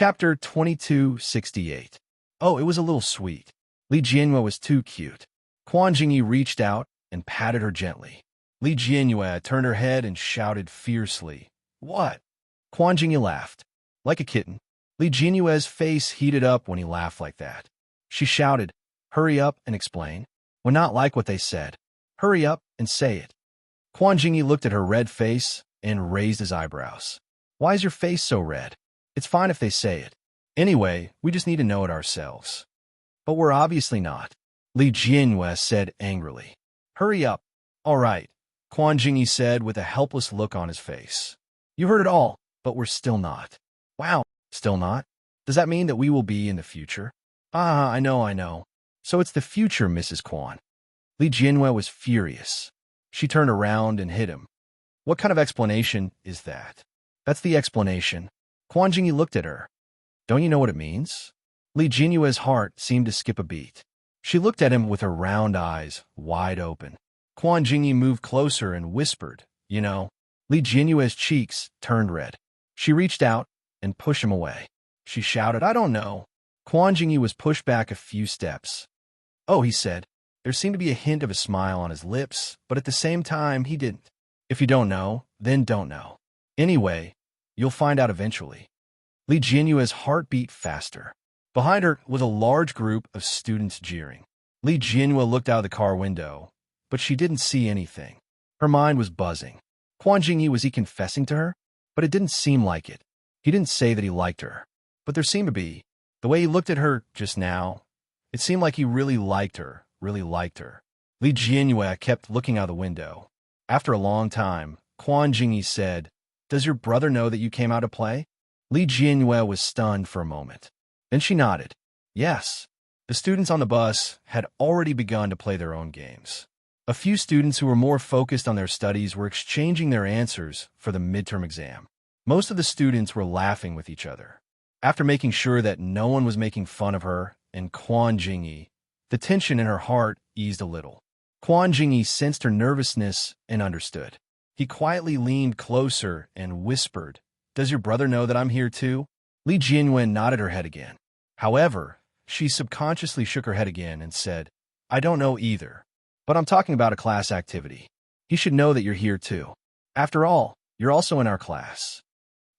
Chapter 2268. Oh, it was a little sweet. Li Jianyue was too cute. Quan Jingyi reached out and patted her gently. Li Jianyue turned her head and shouted fiercely, "What?" Quan Jingyi laughed. Like a kitten. Li Jianyue's face heated up when he laughed like that. She shouted, "Hurry up and explain." Well, not like what they said. Hurry up and say it. Quan Jingyi looked at her red face and raised his eyebrows. Why is your face so red? It's fine if they say it. Anyway, we just need to know it ourselves. But we're obviously not. Li Jianyue said angrily. Hurry up. All right, Quan Jingyi said with a helpless look on his face. You heard it all, but we're still not. Wow, still not? Does that mean that we will be in the future? Ah, I know. So it's the future, Mrs. Quan. Li Jianyue was furious. She turned around and hit him. What kind of explanation is that? That's the explanation. Quan Jingyi looked at her. Don't you know what it means? Li Jianyue's heart seemed to skip a beat. She looked at him with her round eyes wide open. Quan Jingyi moved closer and whispered, "You know." Li Jianyue's cheeks turned red. She reached out and pushed him away. She shouted, "I don't know." Quan Jingyi was pushed back a few steps. "Oh," he said. There seemed to be a hint of a smile on his lips, but at the same time, he didn't. If you don't know, then don't know. Anyway, you'll find out eventually. Li Jianyue's heart beat faster. Behind her was a large group of students jeering. Li Jianyue looked out of the car window, but she didn't see anything. Her mind was buzzing. Quan Jingyi, was he confessing to her? But it didn't seem like it. He didn't say that he liked her. But there seemed to be. The way he looked at her just now, it seemed like he really liked her. Li Jianyue kept looking out the window. After a long time, Quan Jingyi said, "Does your brother know that you came out to play?" Li Jianyue was stunned for a moment. Then she nodded. Yes. The students on the bus had already begun to play their own games. A few students who were more focused on their studies were exchanging their answers for the midterm exam. Most of the students were laughing with each other. After making sure that no one was making fun of her and Quan Jingyi, the tension in her heart eased a little. Quan Jingyi sensed her nervousness and understood. He quietly leaned closer and whispered, "Does your brother know that I'm here too?" Li Jianyue nodded her head again. However, she subconsciously shook her head again and said, "I don't know either. But I'm talking about a class activity. He should know that you're here too. After all, you're also in our class."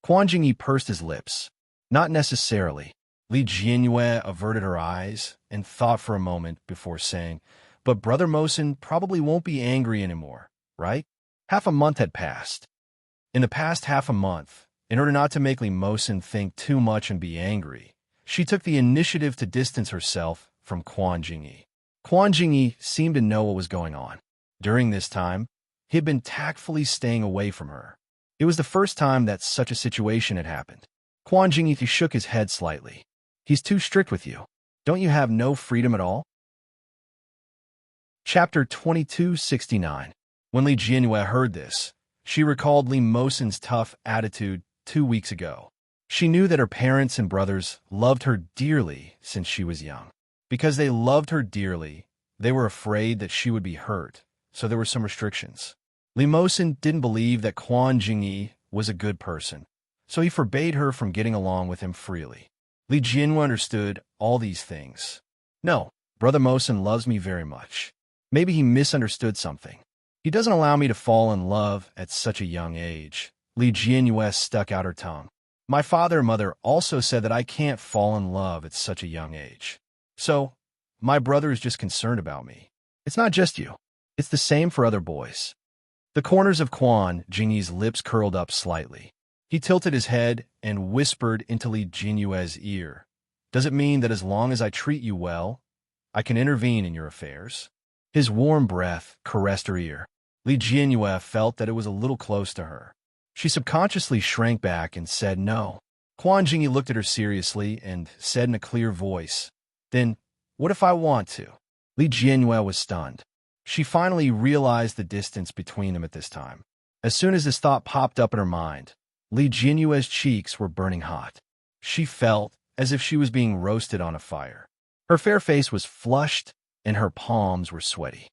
Quan Jingyi pursed his lips. Not necessarily. Li Jianyue averted her eyes and thought for a moment before saying, "But Brother Mosen probably won't be angry anymore, right?" Half a month had passed. In the past half a month, in order not to make Li Mosen think too much and be angry, she took the initiative to distance herself from Quan Jingyi. Quan Jingyi seemed to know what was going on. During this time, he had been tactfully staying away from her. It was the first time that such a situation had happened. Quan Jingyi shook his head slightly. "He's too strict with you. Don't you have no freedom at all?" Chapter 2269. When Li Jianyue heard this, she recalled Li Mosen's tough attitude 2 weeks ago. She knew that her parents and brothers loved her dearly since she was young. Because they loved her dearly, they were afraid that she would be hurt, so there were some restrictions. Li Mosen didn't believe that Quan Jingyi was a good person, so he forbade her from getting along with him freely. Li Jianyue understood all these things. No, Brother Mosen loves me very much. Maybe he misunderstood something. He doesn't allow me to fall in love at such a young age. Li Jianyue stuck out her tongue. My father and mother also said that I can't fall in love at such a young age. So, my brother is just concerned about me. It's not just you. It's the same for other boys. The corners of Quan Jingyi's lips curled up slightly. He tilted his head and whispered into Li Jianyue's ear. "Does it mean that as long as I treat you well, I can intervene in your affairs?" His warm breath caressed her ear. Li Jianyue felt that it was a little close to her. She subconsciously shrank back and said no. Quan Jingyi looked at her seriously and said in a clear voice, "Then, what if I want to?" Li Jianyue was stunned. She finally realized the distance between them at this time. As soon as this thought popped up in her mind, Li Jianyue's cheeks were burning hot. She felt as if she was being roasted on a fire. Her fair face was flushed and her palms were sweaty.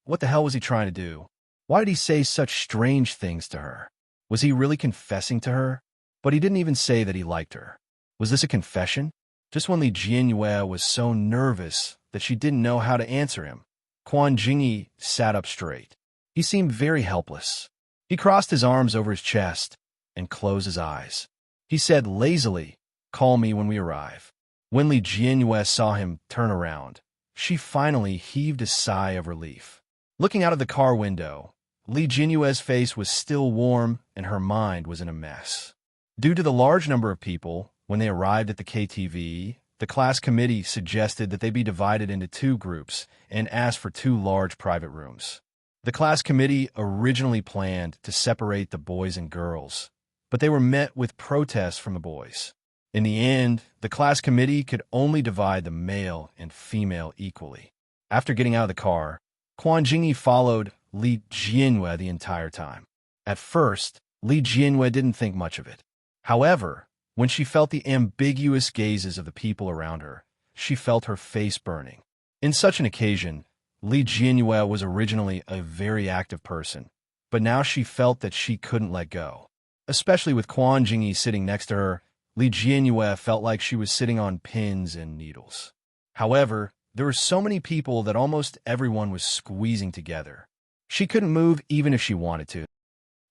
What the hell was he trying to do? Why did he say such strange things to her? Was he really confessing to her? But he didn't even say that he liked her. Was this a confession? Just when Li Jianyue was so nervous that she didn't know how to answer him, Quan Jingyi sat up straight. He seemed very helpless. He crossed his arms over his chest and closed his eyes. He said lazily, "Call me when we arrive." When Li Jianyue saw him turn around, she finally heaved a sigh of relief. Looking out of the car window, Li Jianyue's face was still warm and her mind was in a mess. Due to the large number of people, when they arrived at the KTV, the class committee suggested that they be divided into two groups and asked for two large private rooms. The class committee originally planned to separate the boys and girls, but they were met with protests from the boys. In the end, the class committee could only divide the male and female equally. After getting out of the car, Quan Jingyi followed Li Jianyue the entire time. At first, Li Jianyue didn't think much of it. However, when she felt the ambiguous gazes of the people around her, she felt her face burning. In such an occasion, Li Jianyue was originally a very active person, but now she felt that she couldn't let go. Especially with Quan Jingyi sitting next to her, Li Jianyue felt like she was sitting on pins and needles. However, there were so many people that almost everyone was squeezing together. She couldn't move even if she wanted to.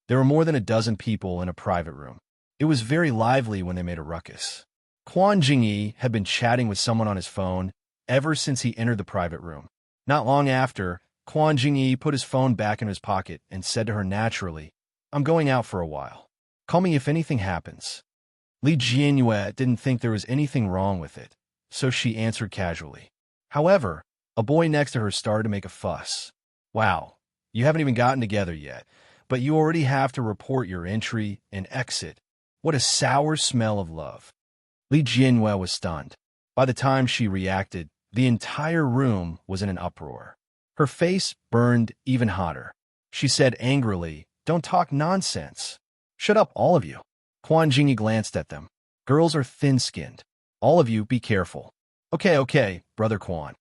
There were more than a dozen people in a private room. It was very lively when they made a ruckus. Quan Jingyi had been chatting with someone on his phone ever since he entered the private room. Not long after, Quan Jingyi put his phone back in his pocket and said to her naturally, "I'm going out for a while. Call me if anything happens." Li Jianyue didn't think there was anything wrong with it, so she answered casually. However, a boy next to her started to make a fuss. "Wow, you haven't even gotten together yet, but you already have to report your entry and exit. What a sour smell of love." Li Jianyue was stunned. By the time she reacted, the entire room was in an uproar. Her face burned even hotter. She said angrily, "Don't talk nonsense. Shut up, all of you." Quan Jingyi glanced at them. "Girls are thin-skinned. All of you, be careful." Okay, Brother Quan.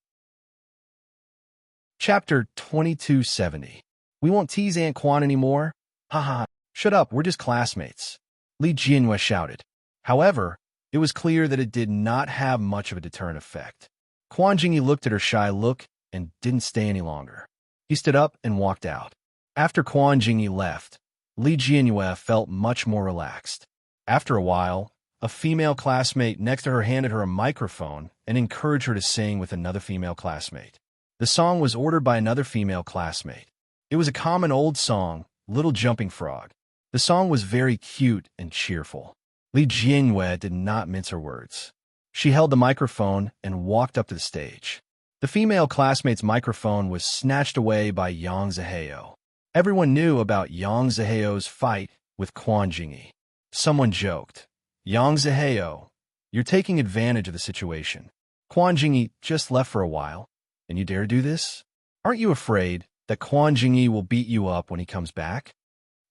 Chapter 2270. We won't tease Aunt Quan anymore? Haha, shut up, we're just classmates. Li Jianyue shouted. However, it was clear that it did not have much of a deterrent effect. Quan Jingyi looked at her shy look and didn't stay any longer. He stood up and walked out. After Quan Jingyi left, Li Jianyue felt much more relaxed. After a while, a female classmate next to her handed her a microphone and encouraged her to sing with another female classmate. The song was ordered by another female classmate. It was a common old song, Little Jumping Frog. The song was very cute and cheerful. Li Jianyue did not mince her words. She held the microphone and walked up to the stage. The female classmate's microphone was snatched away by Yang Ziheo. Everyone knew about Yang Ziheo's fight with Quan Jingyi. Someone joked, "Yang Ziheo, you're taking advantage of the situation. Quan Jingyi just left for a while, and you dare do this? Aren't you afraid that Quan Jingyi will beat you up when he comes back?"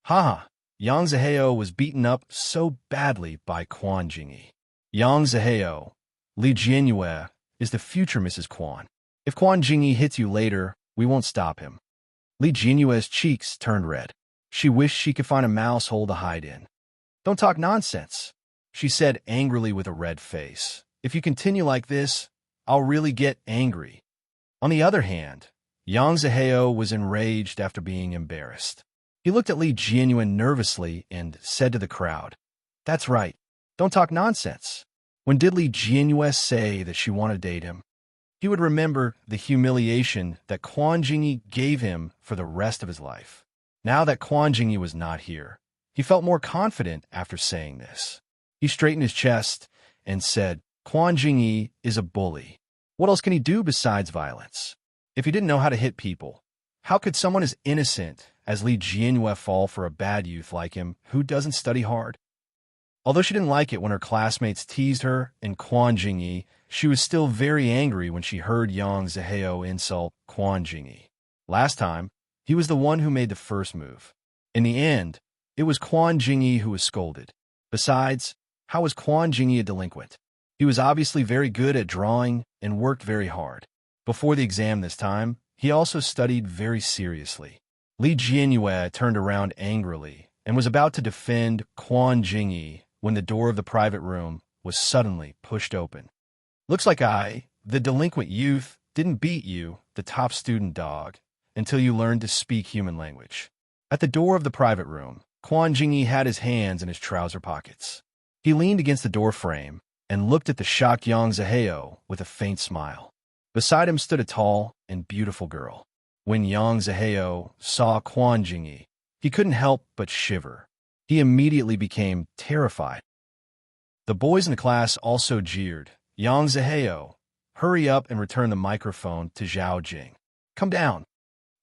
Haha, Yang Ziheo was beaten up so badly by Quan Jingyi. Yang Ziheo, Li Jianyue, is the future Mrs. Quan. If Quan Jingyi hits you later, we won't stop him. Li Jianyue's cheeks turned red. She wished she could find a mouse hole to hide in. "Don't talk nonsense," she said angrily with a red face. "If you continue like this, I'll really get angry." On the other hand, Yang Ziheo was enraged after being embarrassed. He looked at Li Jianyue nervously and said to the crowd, "That's right, don't talk nonsense." When did Li Jianyue say that she wanted to date him? He would remember the humiliation that Quan Jingyi gave him for the rest of his life. Now that Quan Jingyi was not here, he felt more confident after saying this. He straightened his chest and said, "Quan Jingyi is a bully. What else can he do besides violence? If he didn't know how to hit people, how could someone as innocent as Li Jianyue fall for a bad youth like him who doesn't study hard?" Although she didn't like it when her classmates teased her and Quan Jingyi, she was still very angry when she heard Yang Ziheo insult Quan Jingyi. Last time, he was the one who made the first move. In the end, it was Quan Jingyi who was scolded. Besides, how was Quan Jingyi a delinquent? He was obviously very good at drawing and worked very hard. Before the exam this time, he also studied very seriously. Li Jianyue turned around angrily and was about to defend Quan Jingyi when the door of the private room was suddenly pushed open. "Looks like I, the delinquent youth, didn't beat you, the top student dog, until you learned to speak human language." At the door of the private room, Quan Jingyi had his hands in his trouser pockets. He leaned against the door frame and looked at the shocked Yang Zaheo with a faint smile. Beside him stood a tall and beautiful girl. When Yang Zaheo saw Quan Jingyi, he couldn't help but shiver. He immediately became terrified. The boys in the class also jeered. "Yang Zaheo, hurry up and return the microphone to Zhao Jing. Come down.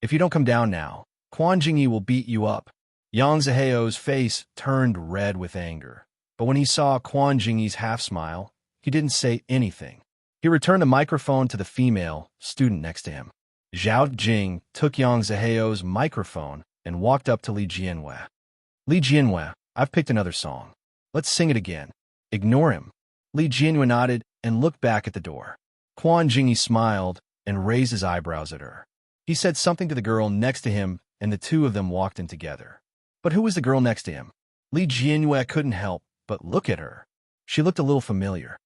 If you don't come down now, Quan Jingyi will beat you up." Yang Zaheo's face turned red with anger, but when he saw Quan Jingyi's half-smile, he didn't say anything. He returned the microphone to the female student next to him. Zhao Jing took Yang Zaheo's microphone and walked up to Li Jianwei. "Li Jianwei, I've picked another song. Let's sing it again." "Ignore him." Li Jianwei nodded and looked back at the door. Quan Jingyi smiled and raised his eyebrows at her. He said something to the girl next to him, and the two of them walked in together. But who was the girl next to him? Li Jianwei couldn't help but look at her. She looked a little familiar.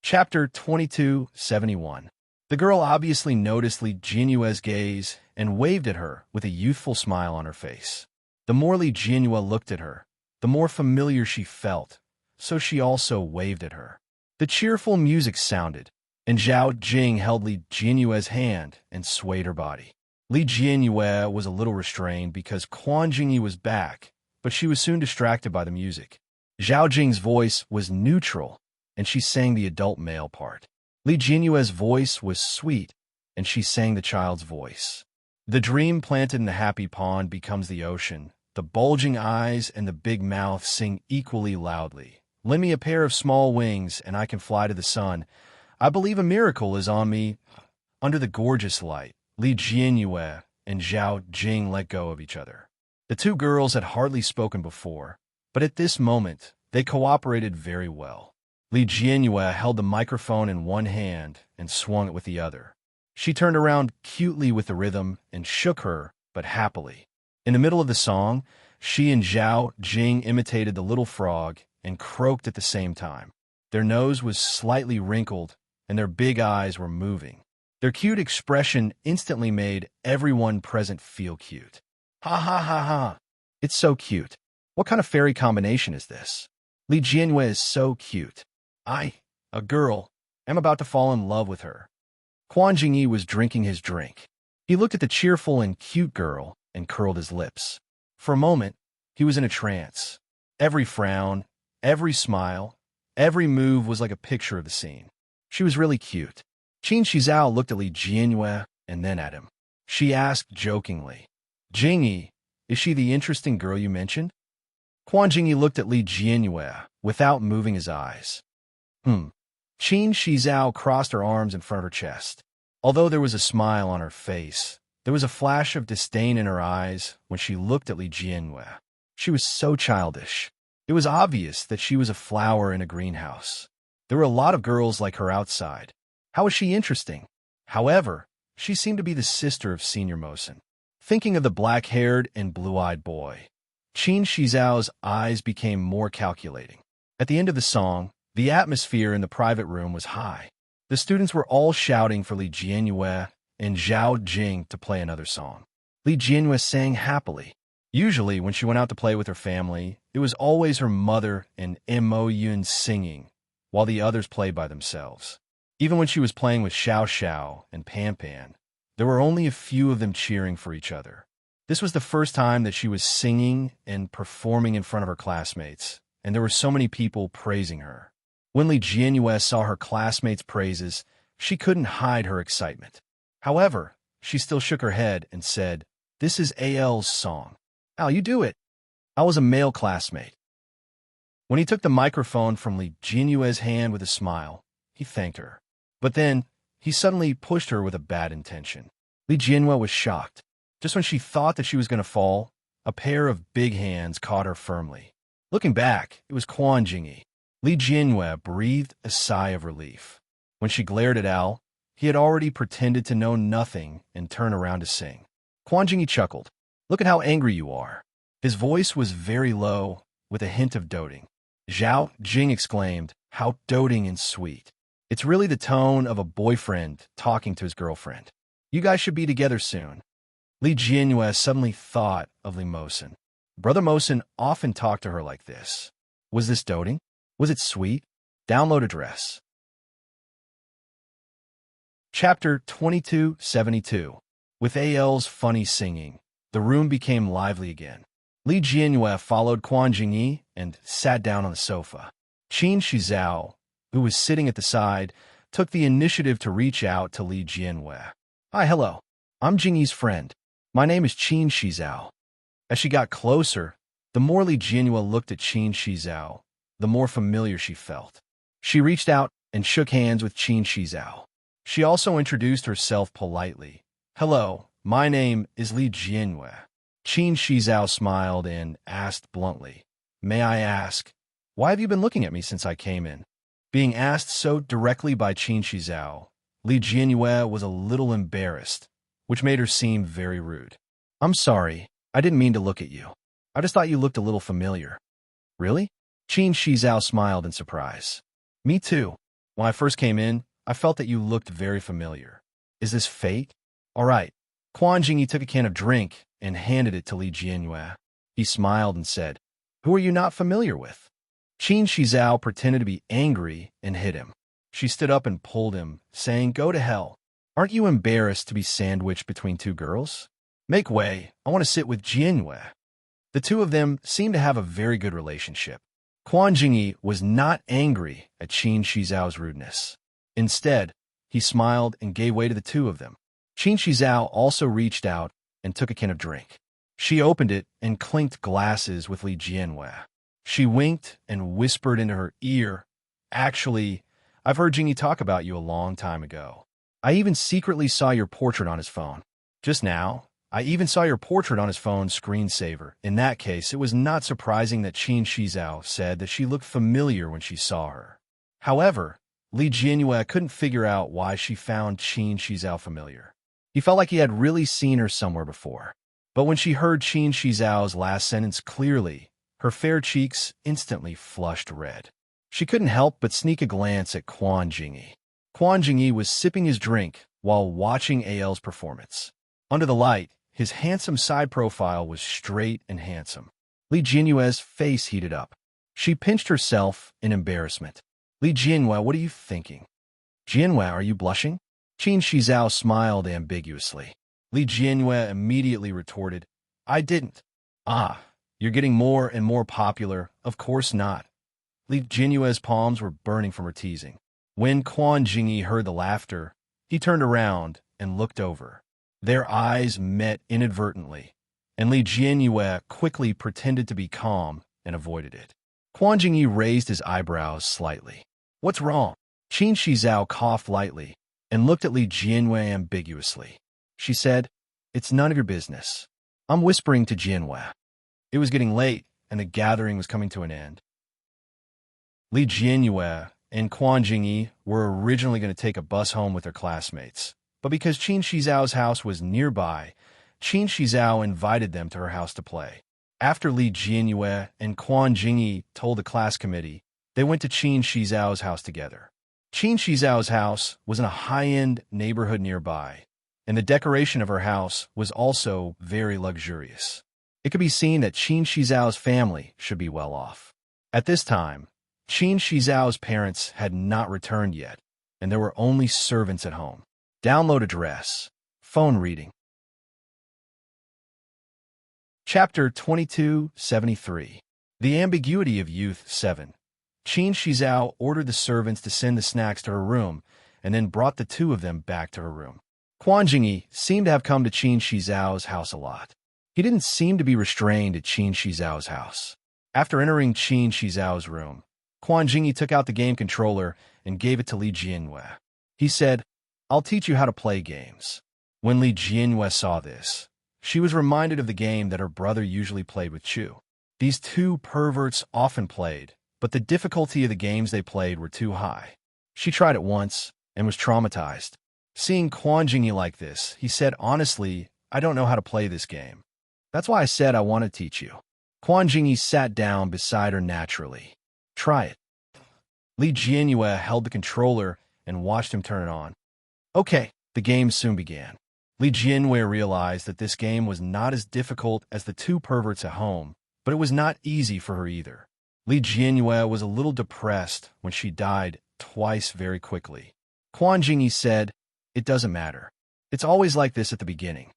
Chapter 2271. The girl obviously noticed Li Jianwei's gaze and waved at her with a youthful smile on her face. The more Li Jianwei looked at her, the more familiar she felt, so she also waved at her. The cheerful music sounded, and Zhao Jing held Li Jianwei's hand and swayed her body. Li Jianwei was a little restrained because Quan Jingyi was back, but she was soon distracted by the music. Zhao Jing's voice was neutral, and she sang the adult male part. Li Jianwei's voice was sweet, and she sang the child's voice. The dream planted in the happy pond becomes the ocean. The bulging eyes and the big mouth sing equally loudly. "Lend me a pair of small wings, and I can fly to the sun. I believe a miracle is on me." Under the gorgeous light, Li Jianwei and Zhao Jing let go of each other. The two girls had hardly spoken before, but at this moment, they cooperated very well. Li Jianwei held the microphone in one hand and swung it with the other. She turned around cutely with the rhythm and shook her, but happily. In the middle of the song, she and Zhao Jing imitated the little frog and croaked at the same time. Their nose was slightly wrinkled, and their big eyes were moving. Their cute expression instantly made everyone present feel cute. "Ha ha ha ha! It's so cute. What kind of fairy combination is this? Li Jianwei is so cute. I, a girl, am about to fall in love with her." Quan Jingyi was drinking his drink. He looked at the cheerful and cute girl and curled his lips. For a moment, he was in a trance. Every frown, every smile, every move was like a picture of the scene. She was really cute. Qin Shizhao looked at Li Jianwei and then at him. She asked jokingly, "Jingyi, is she the interesting girl you mentioned?" Quan Jingyi looked at Li Jianwei without moving his eyes. Qin Shizhao crossed her arms in front of her chest. Although there was a smile on her face, there was a flash of disdain in her eyes when she looked at Li Jianwei. She was so childish. It was obvious that she was a flower in a greenhouse. There were a lot of girls like her outside. How was she interesting? However, she seemed to be the sister of Senior Mosen. Thinking of the black-haired and blue-eyed boy, Qin Shizhao's eyes became more calculating. At the end of the song, the atmosphere in the private room was high. The students were all shouting for Li Jianwei and Zhao Jing to play another song. Li Jianwei sang happily. Usually, when she went out to play with her family, it was always her mother and Mo Yun singing, while the others played by themselves. Even when she was playing with Xiao Xiao and Pan Pan, there were only a few of them cheering for each other. This was the first time that she was singing and performing in front of her classmates, and there were so many people praising her. When Li Jianwei saw her classmates' praises, she couldn't hide her excitement. However, she still shook her head and said, "This is AL's song. Al, you do it." I was a male classmate. When he took the microphone from Li Jianwei's hand with a smile, he thanked her. But then, he suddenly pushed her with a bad intention. Li Jianwei was shocked. Just when she thought that she was going to fall, a pair of big hands caught her firmly. Looking back, it was Quan Jingyi. Li Jianwei breathed a sigh of relief. When she glared at Al, he had already pretended to know nothing and turned around to sing. Quan Jingyi chuckled. "Look at how angry you are." His voice was very low, with a hint of doting. Zhao Jing exclaimed, "How doting and sweet. It's really the tone of a boyfriend talking to his girlfriend. You guys should be together soon." Li Jianyue suddenly thought of Li Mosen. Brother Mosen often talked to her like this. Was this doting? Was it sweet? Download address. Chapter 2272. With AL's funny singing, the room became lively again. Li Jianyue followed Quan Jingyi and sat down on the sofa. Qin Shizhao, who was sitting at the side, took the initiative to reach out to Li Jianyue. "Hi, hello. I'm Jingyi's friend. My name is Qin Shizhao." As she got closer, the more Li Jianyue looked at Qin Shizhao, the more familiar she felt. She reached out and shook hands with Qin Shizhao. She also introduced herself politely. "Hello, my name is Li Jianyue." Qin Shizhao smiled and asked bluntly, "May I ask, why have you been looking at me since I came in?" Being asked so directly by Qin Shizhao, Li Jianyue was a little embarrassed, which made her seem very rude. "I'm sorry, I didn't mean to look at you. I just thought you looked a little familiar." "Really?" Qin Shizhao smiled in surprise. "Me too. When I first came in, I felt that you looked very familiar. Is this fate?" "All right." Quan Jingyi took a can of drink and handed it to Li Jianyue. He smiled and said, "Who are you not familiar with?" Qin Shizhao pretended to be angry and hit him. She stood up and pulled him, saying, "Go to hell. Aren't you embarrassed to be sandwiched between two girls? Make way, I want to sit with Jianyue." The two of them seemed to have a very good relationship. Quan Jingyi was not angry at Qin Shizhao's rudeness. Instead, he smiled and gave way to the two of them. Qin Shizhao also reached out and took a can of drink. She opened it and clinked glasses with Li Jianyue. She winked and whispered into her ear, "Actually, I've heard Jingyi talk about you a long time ago. I even secretly saw your portrait on his phone. Just now, I even saw your portrait on his phone's screensaver." In that case, it was not surprising that Qin Shizhao said that she looked familiar when she saw her. However, Li Jianyue couldn't figure out why she found Qin Shizhao familiar. He felt like he had really seen her somewhere before. But when she heard Qin Shizhao's last sentence clearly, her fair cheeks instantly flushed red. She couldn't help but sneak a glance at Quan Jingyi. Quan Jingyi was sipping his drink while watching AL's performance. Under the light, his handsome side profile was straight and handsome. Li Jianyue's face heated up. She pinched herself in embarrassment. "Li Jianyue, what are you thinking?" "Jianyue, are you blushing?" Qin Shizhao smiled ambiguously. Li Jianyue immediately retorted, "I didn't." "Ah, you're getting more and more popular. Of course not." Li Jianyue's palms were burning from her teasing. When Quan Jingyi heard the laughter, he turned around and looked over. Their eyes met inadvertently, and Li Jianyue quickly pretended to be calm and avoided it. Quan Jingyi raised his eyebrows slightly. "What's wrong?" Qin Shizhao coughed lightly and looked at Li Jianyue ambiguously. She said, "It's none of your business. I'm whispering to Jianyue." It was getting late, and the gathering was coming to an end. Li Jianyue and Quan Jingyi were originally going to take a bus home with their classmates, but because Qin Shizhao's house was nearby, Qin Shizhao invited them to her house to play. After Li Jianyue and Quan Jingyi told the class committee, they went to Qin Shizhao's house together. Qin Shizhao's house was in a high-end neighborhood nearby, and the decoration of her house was also very luxurious. It could be seen that Qin Shizhao's family should be well off. At this time, Qin Shizhao's parents had not returned yet, and there were only servants at home. Download address. Phone reading. Chapter 2273. The Ambiguity of Youth 7. Qin Shizhao ordered the servants to send the snacks to her room, and then brought the two of them back to her room. Quan Jingyi seemed to have come to Qin Shizhao's house a lot. He didn't seem to be restrained at Qin Shizhao's house. After entering Qin Shizhao's room, Quan Jingyi took out the game controller and gave it to Li Jianyue. He said, "I'll teach you how to play games." When Li Jianyue saw this, she was reminded of the game that her brother usually played with Chu. These two perverts often played, but the difficulty of the games they played were too high. She tried it once and was traumatized. Seeing Quan Jingyi like this, he said, "Honestly, I don't know how to play this game. That's why I said I want to teach you." Quan Jingyi sat down beside her naturally. Try it. Li Jianyue held the controller and watched him turn it on. Okay, the game soon began. Li Jianyue realized that this game was not as difficult as the two perverts at home, but it was not easy for her either. Li Jianyue was a little depressed when she died twice very quickly. Quan Jingyi said, "It doesn't matter. It's always like this at the beginning."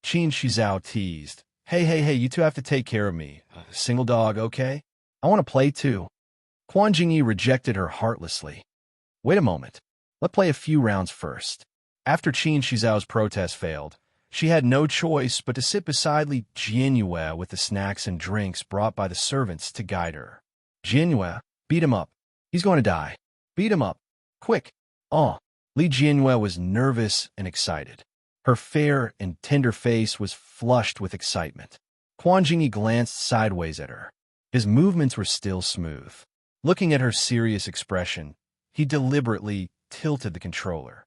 Qin Shizhao teased, Hey, you two have to take care of me. Single dog, okay? I want to play too." Quan Jingyi rejected her heartlessly. "Wait a moment. Let's play a few rounds first." After Qin Shizhao's protest failed, she had no choice but to sit beside Li Jianyue with the snacks and drinks brought by the servants to guide her. "Jianyue, beat him up. He's going to die. Beat him up. Quick." Oh, Li Jianyue was nervous and excited. Her fair and tender face was flushed with excitement. Quan Jingyi glanced sideways at her. His movements were still smooth. Looking at her serious expression, he deliberately tilted the controller.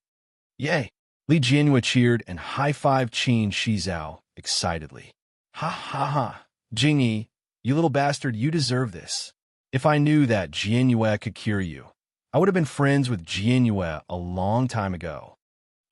"Yay!" Li Jianyue cheered and high-fived Qin Shizhao excitedly. "Ha ha ha! Jingyi, you little bastard, you deserve this. If I knew that Jianyue could cure you, I would have been friends with Jianyue a long time ago."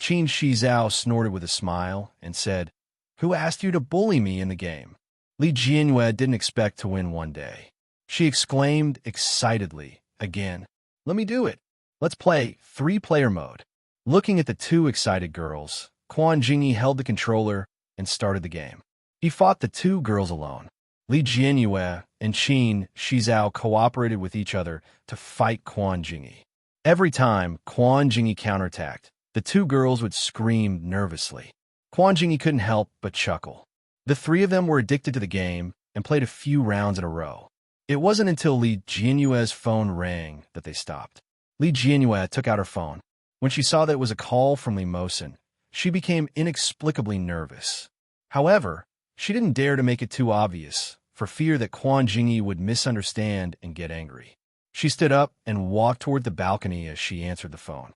Qin Shizhao snorted with a smile and said, "Who asked you to bully me in the game?" Li Jianyue didn't expect to win one day. She exclaimed excitedly, again, "Let me do it. Let's play 3-player mode." Looking at the two excited girls, Quan Jingyi held the controller and started the game. He fought the two girls alone. Li Jianyue and Qin Shizhao cooperated with each other to fight Quan Jingyi. Every time Quan Jingyi counterattacked, the two girls would scream nervously. Quan Jingyi couldn't help but chuckle. The three of them were addicted to the game and played a few rounds in a row. It wasn't until Li Jianyue's phone rang that they stopped. Li Jianyue took out her phone. When she saw that it was a call from Li Mosin, she became inexplicably nervous. However, she didn't dare to make it too obvious, for fear that Quan Jingyi would misunderstand and get angry. She stood up and walked toward the balcony as she answered the phone.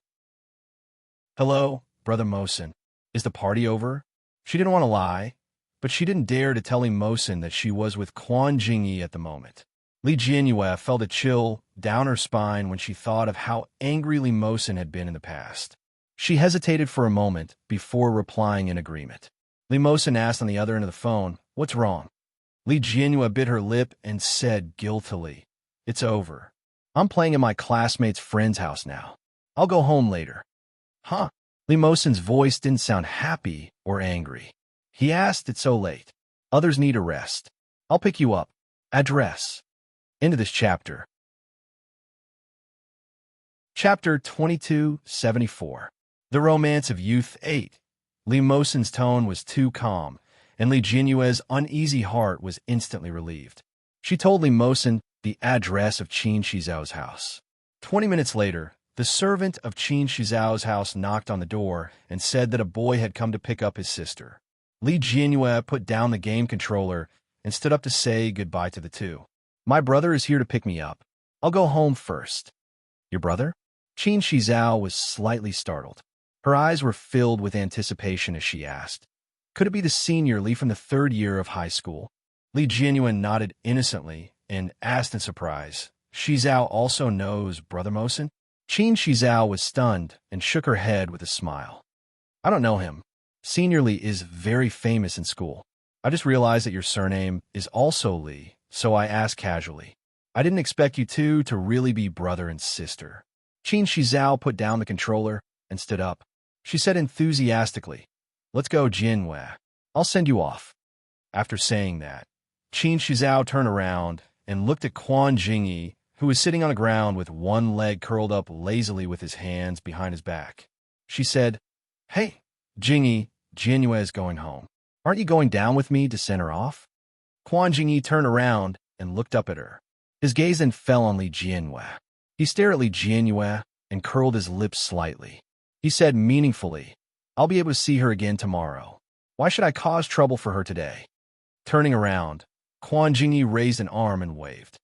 "Hello, Brother Mosin. Is the party over?" She didn't want to lie, but she didn't dare to tell Li Mosin that she was with Quan Jingyi at the moment. Li Jianyue felt a chill down her spine when she thought of how angry Li Mosin had been in the past. She hesitated for a moment before replying in agreement. Li Mosin asked on the other end of the phone, "What's wrong?" Li Jianyue bit her lip and said guiltily, "It's over. I'm playing at my classmate's friend's house now. I'll go home later." "Huh?" Li Mosin's voice didn't sound happy or angry. He asked, "It's so late. Others need a rest. I'll pick you up. Address." End of this chapter. Chapter 2274. The Romance of Youth 8. Li Mosin's tone was too calm, and Li Jianyue's uneasy heart was instantly relieved. She told Li Mosin the address of Qin Shizhao's house. 20 minutes later, the servant of Qin Shizhao's house knocked on the door and said that a boy had come to pick up his sister. Li Jianyue put down the game controller and stood up to say goodbye to the two. "My brother is here to pick me up. I'll go home first." "Your brother?" Qin Shizhao was slightly startled. Her eyes were filled with anticipation as she asked, "Could it be the senior Li from the 3rd year of high school?" Li Jianyue nodded innocently and asked in surprise, "Shizhao also knows Brother Mosin?" Qin Shizhao was stunned and shook her head with a smile. "I don't know him. Senior Li is very famous in school. I just realized that your surname is also Li, so I asked casually. I didn't expect you two to really be brother and sister." Qin Shizhao put down the controller and stood up. She said enthusiastically, "Let's go, Jianyue. I'll send you off." After saying that, Qin Shizhao turned around and looked at Quan Jingyi, who was sitting on the ground with one leg curled up lazily with his hands behind his back. She said, "Hey, Jingyi, Jianyue is going home. Aren't you going down with me to send her off?" Quan Jingyi turned around and looked up at her. His gaze then fell on Li Jianyue. He stared at Li Jianyue and curled his lips slightly. He said meaningfully, "I'll be able to see her again tomorrow. Why should I cause trouble for her today?" Turning around, Quan Jingyi raised an arm and waved.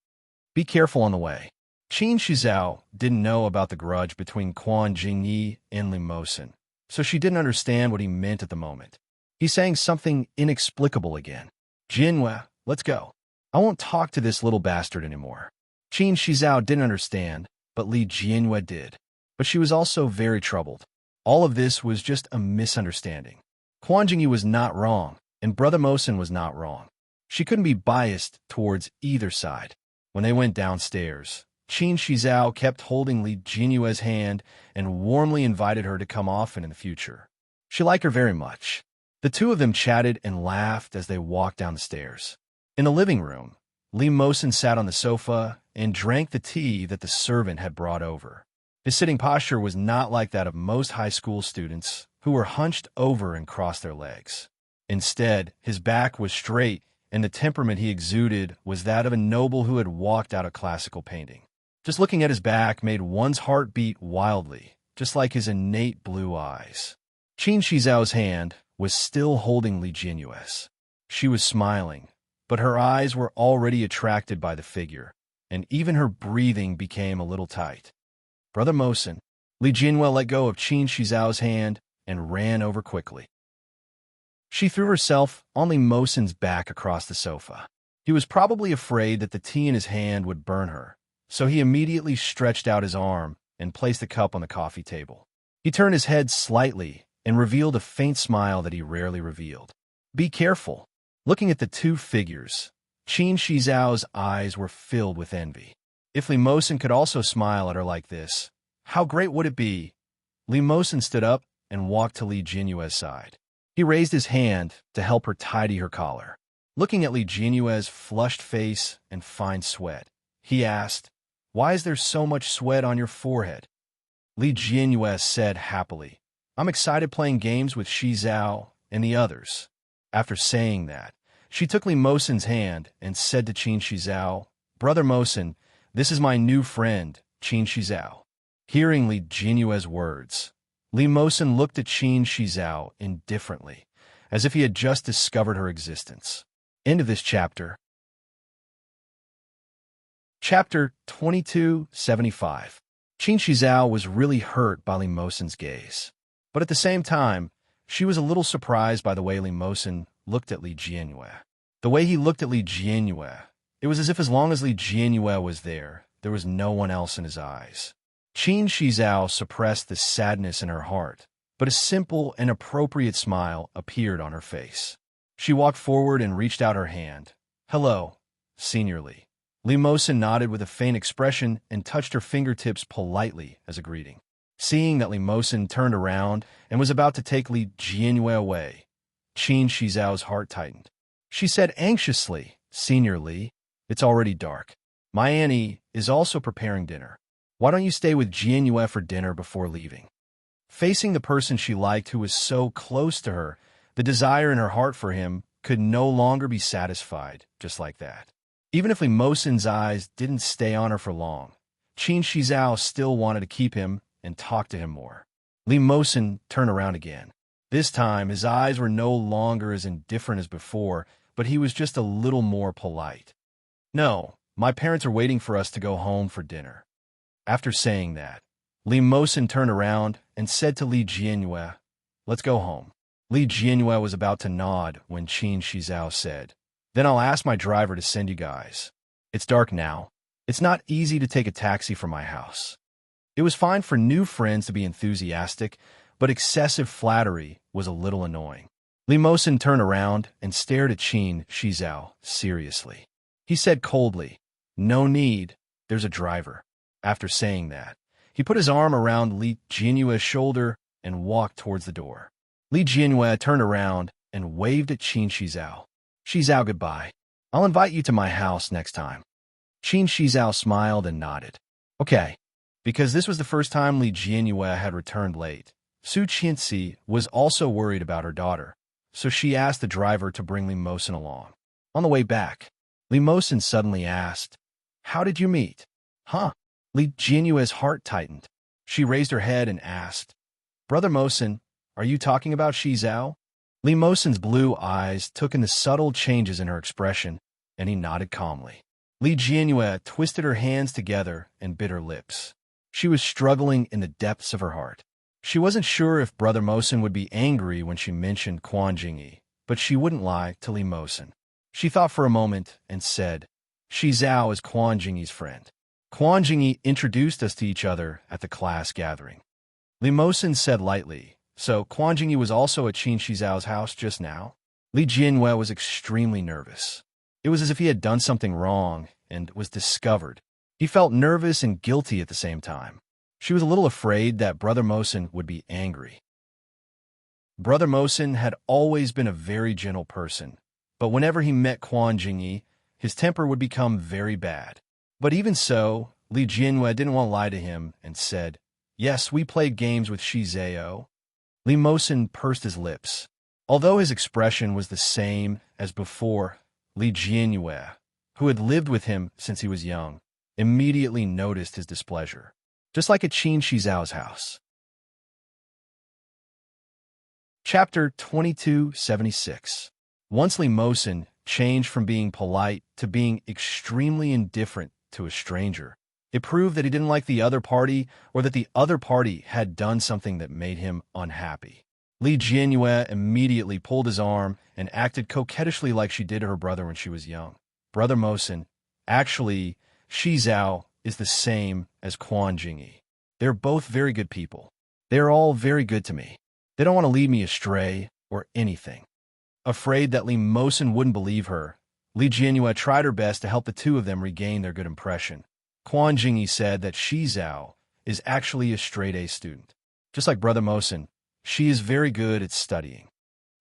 "Be careful on the way." Qin Shizhao didn't know about the grudge between Quan Jingyi and Li Mosin, so she didn't understand what he meant at the moment. He's saying something inexplicable again. "Jianyue, let's go." I won't talk to this little bastard anymore. Qin Shizao didn't understand, but Li Jianyue did. But she was also very troubled. All of this was just a misunderstanding. Quan Jingyi was not wrong, and Brother Mosen was not wrong. She couldn't be biased towards either side. When they went downstairs, Qin Shizao kept holding Li Jianyue's hand and warmly invited her to come often in the future. She liked her very much. The two of them chatted and laughed as they walked down the stairs. In the living room, Li Mosen sat on the sofa and drank the tea that the servant had brought over. His sitting posture was not like that of most high school students, who were hunched over and crossed their legs. Instead, his back was straight, and the temperament he exuded was that of a noble who had walked out of classical painting. Just looking at his back made one's heart beat wildly, just like his innate blue eyes. Qin Shizao's hand was still holding Li Jianyue's. She was smiling, but her eyes were already attracted by the figure, and even her breathing became a little tight. Brother Mosen, Li Jianyue let go of Qin Shizao's hand and ran over quickly. She threw herself on Li Mosen's back across the sofa. He was probably afraid that the tea in his hand would burn her, so he immediately stretched out his arm and placed the cup on the coffee table. He turned his head slightly and revealed a faint smile that he rarely revealed. Be careful. Looking at the two figures, Qin Shizao's eyes were filled with envy. If Li Mosen could also smile at her like this, how great would it be? Li Mosen stood up and walked to Li Jianyue's side. He raised his hand to help her tidy her collar. Looking at Li Jianyue's flushed face and fine sweat, he asked, "Why is there so much sweat on your forehead?" Li Jianyue said happily, "I'm excited playing games with Shizao and the others." After saying that, she took Li Mosen's hand and said to Qin Shizao, "Brother Mosen, this is my new friend, Qin Shizao." Hearing Li Jianyue's words, Li Mosen looked at Qin Shizao indifferently, as if he had just discovered her existence. End of this chapter. Chapter 2275. Qin Shizao was really hurt by Li Mosen's gaze. But at the same time, she was a little surprised by the way Li Mosen looked at Li Jianyue. The way he looked at Li Jianyue, it was as if as long as Li Jianyue was there was no one else in his eyes. Qin Shizao suppressed the sadness in her heart, but a simple and appropriate smile appeared on her face. She walked forward and reached out her hand. "Hello, Senior Li." Li Mosen nodded with a faint expression and touched her fingertips politely as a greeting. Seeing that Li Mosen turned around and was about to take Li Jianyue away, Qin Shizao's heart tightened. She said anxiously, "Senior Li, it's already dark. My auntie is also preparing dinner. Why don't you stay with Jianyue for dinner before leaving?" Facing the person she liked who was so close to her, the desire in her heart for him could no longer be satisfied just like that. Even if Li Mosen's eyes didn't stay on her for long, Qin Shizao still wanted to keep him and talk to him more. Li Mosen turned around again. This time, his eyes were no longer as indifferent as before, but he was just a little more polite. "No, my parents are waiting for us to go home for dinner." After saying that, Li Mosen turned around and said to Li Jianyue, "Let's go home." Li Jianyue was about to nod when Qin Shizao said, "Then I'll ask my driver to send you guys. It's dark now. It's not easy to take a taxi from my house." It was fine for new friends to be enthusiastic, but excessive flattery was a little annoying. Li Mosen turned around and stared at Qin Shizao seriously. He said coldly, "No need, there's a driver." After saying that, he put his arm around Li Jianyue's shoulder and walked towards the door. Li Jianyue turned around and waved at Qin Shizao. "Shizao, goodbye. I'll invite you to my house next time." Qin Shizao smiled and nodded. Okay. Because this was the first time Li Jianyue had returned late, Su Qianxi was also worried about her daughter, so she asked the driver to bring Li Mosen along. On the way back, Li Mosen suddenly asked, "How did you meet?" "Huh?" Li Jianyue's heart tightened. She raised her head and asked, "Brother Mosen, are you talking about Shizao?" Li Mosen's blue eyes took in the subtle changes in her expression, and he nodded calmly. Li Jianyue twisted her hands together and bit her lips. She was struggling in the depths of her heart. She wasn't sure if Brother Mosen would be angry when she mentioned Quan Jingyi, but she wouldn't lie to Li Mosen. She thought for a moment and said, Shi Zhao is Quan Jingyi's friend. Quan Jingyi introduced us to each other at the class gathering. Li Mosin said lightly, so Quan Jingyi was also at Qin Shi Zhao's house just now? Li Jianyue was extremely nervous. It was as if he had done something wrong and was discovered. He felt nervous and guilty at the same time. She was a little afraid that Brother Mosin would be angry. Brother Mosin had always been a very gentle person, but whenever he met Quan Jingyi, his temper would become very bad. But even so, Li Jianyue didn't want to lie to him and said, Yes, we played games with Shi Zhao. Li Mosin pursed his lips. Although his expression was the same as before, Li Jianyue, who had lived with him since he was young, immediately noticed his displeasure, just like at Qin Shi Zhao's house. Chapter 2276. Once Li Mosin changed from being polite to being extremely indifferent to a stranger, it proved that he didn't like the other party or that the other party had done something that made him unhappy. Li Jianyue immediately pulled his arm and acted coquettishly like she did to her brother when she was young. Brother Mosin, actually, Shi Zhao is the same as Quan Jingyi. They're both very good people. They're all very good to me. They don't want to lead me astray or anything. Afraid that Li Mosin wouldn't believe her, Li Jianyue tried her best to help the two of them regain their good impression. Quan Jingyi said that Shi Zhao is actually a straight-A student. Just like Brother Mosin, she is very good at studying.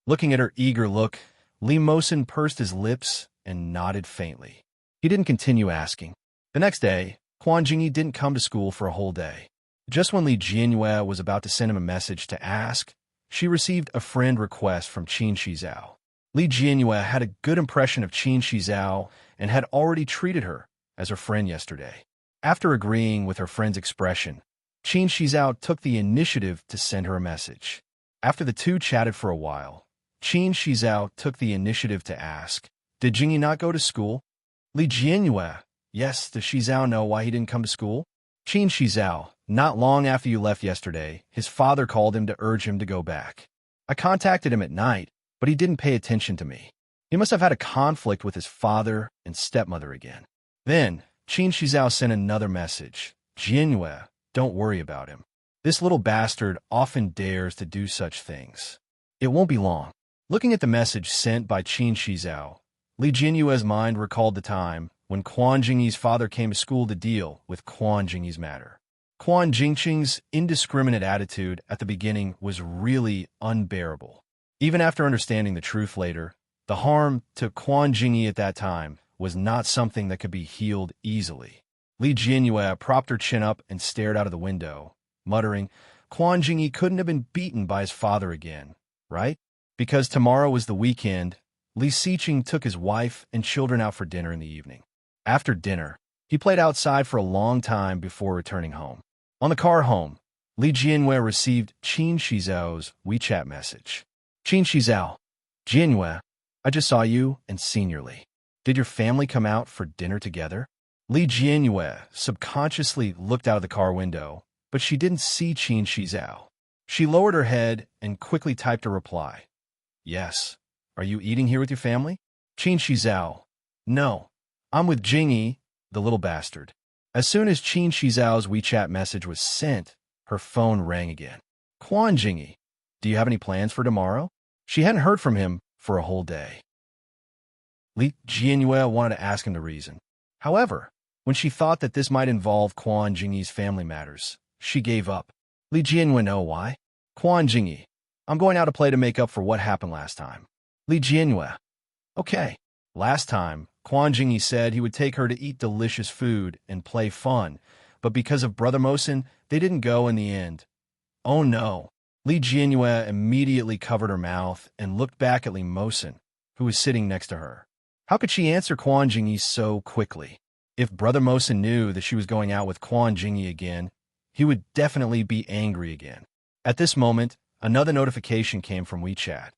Looking at her eager look, Li Mosin pursed his lips and nodded faintly. He didn't continue asking. The next day, Quan Jingyi didn't come to school for a whole day. Just when Li Jianyue was about to send him a message to ask, she received a friend request from Qin Shi Zhao. Li Jianyue had a good impression of Qin Shi Zhao and had already treated her as her friend yesterday. After agreeing with her friend's expression, Qin Shi Zhao took the initiative to send her a message. After the two chatted for a while, Qin Shi Zhao took the initiative to ask, Did Jingyi not go to school? Li Jianyue, yes, does Shi Zhao know why he didn't come to school? Qin Shi Zhao, not long after you left yesterday, his father called him to urge him to go back. I contacted him at night, but he didn't pay attention to me. He must have had a conflict with his father and stepmother again. Then, Qin Shi Zhao sent another message. Jianyue, don't worry about him. This little bastard often dares to do such things. It won't be long. Looking at the message sent by Qin Shi Zhao, Li Jianyue's mind recalled the time when Quan Jingyi's father came to school to deal with Quan Jingyi's matter. Quan Jingqing's indiscriminate attitude at the beginning was really unbearable. Even after understanding the truth later, the harm to Quan Jingyi at that time was not something that could be healed easily. Li Jianyue propped her chin up and stared out of the window, muttering, Quan Jingyi couldn't have been beaten by his father again, right? Because tomorrow was the weekend, Li Xiqing took his wife and children out for dinner in the evening. After dinner, he played outside for a long time before returning home. On the car home, Li Jianyue received Qin Shi Zhao's WeChat message. Qin Shi Zhao, Jianyue, I just saw you and seniorly. Did your family come out for dinner together? Li Jianyue subconsciously looked out of the car window, but she didn't see Qin Shi Zhao. She lowered her head and quickly typed a reply. Yes. Are you eating here with your family? Qin Shi Zhao, no. I'm with Jingyi, the little bastard. As soon as Qin Shi Zhao's WeChat message was sent, her phone rang again. Quan Jingyi, do you have any plans for tomorrow? She hadn't heard from him for a whole day. Li Jianyue wanted to ask him the reason. However, when she thought that this might involve Quan Jingyi's family matters, she gave up. Li Jianyue know why? Quan Jingyi, I'm going out to play to make up for what happened last time. Li Jianyue, okay. Last time, Quan Jingyi said he would take her to eat delicious food and play fun, but because of Brother Mosin, they didn't go in the end. Oh no. Li Jianyue immediately covered her mouth and looked back at Li Mosin, who was sitting next to her. How could she answer Quan Jingyi so quickly? If Brother Mosin knew that she was going out with Quan Jingyi again, he would definitely be angry again. At this moment, another notification came from WeChat.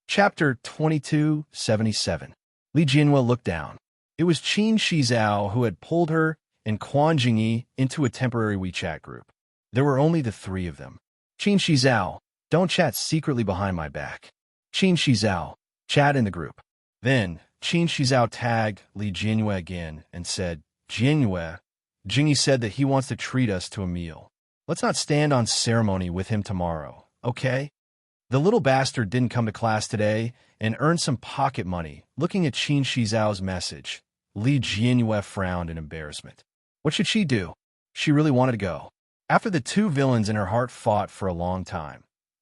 Chapter 2277. Li Jianyue looked down. It was Qin Shi Zhao who had pulled her and Quan Jingyi into a temporary WeChat group. There were only the three of them. Qin Shi Zhao, don't chat secretly behind my back. Qin Shizao, chat in the group. Then, Qin Shizao tagged Li Jianyue again and said, Jianyue, Jingyi said that he wants to treat us to a meal. Let's not stand on ceremony with him tomorrow, okay? The little bastard didn't come to class today and earned some pocket money. Looking at Qin Shizao's message, Li Jianyue frowned in embarrassment. What should she do? She really wanted to go. After the two villains in her heart fought for a long time,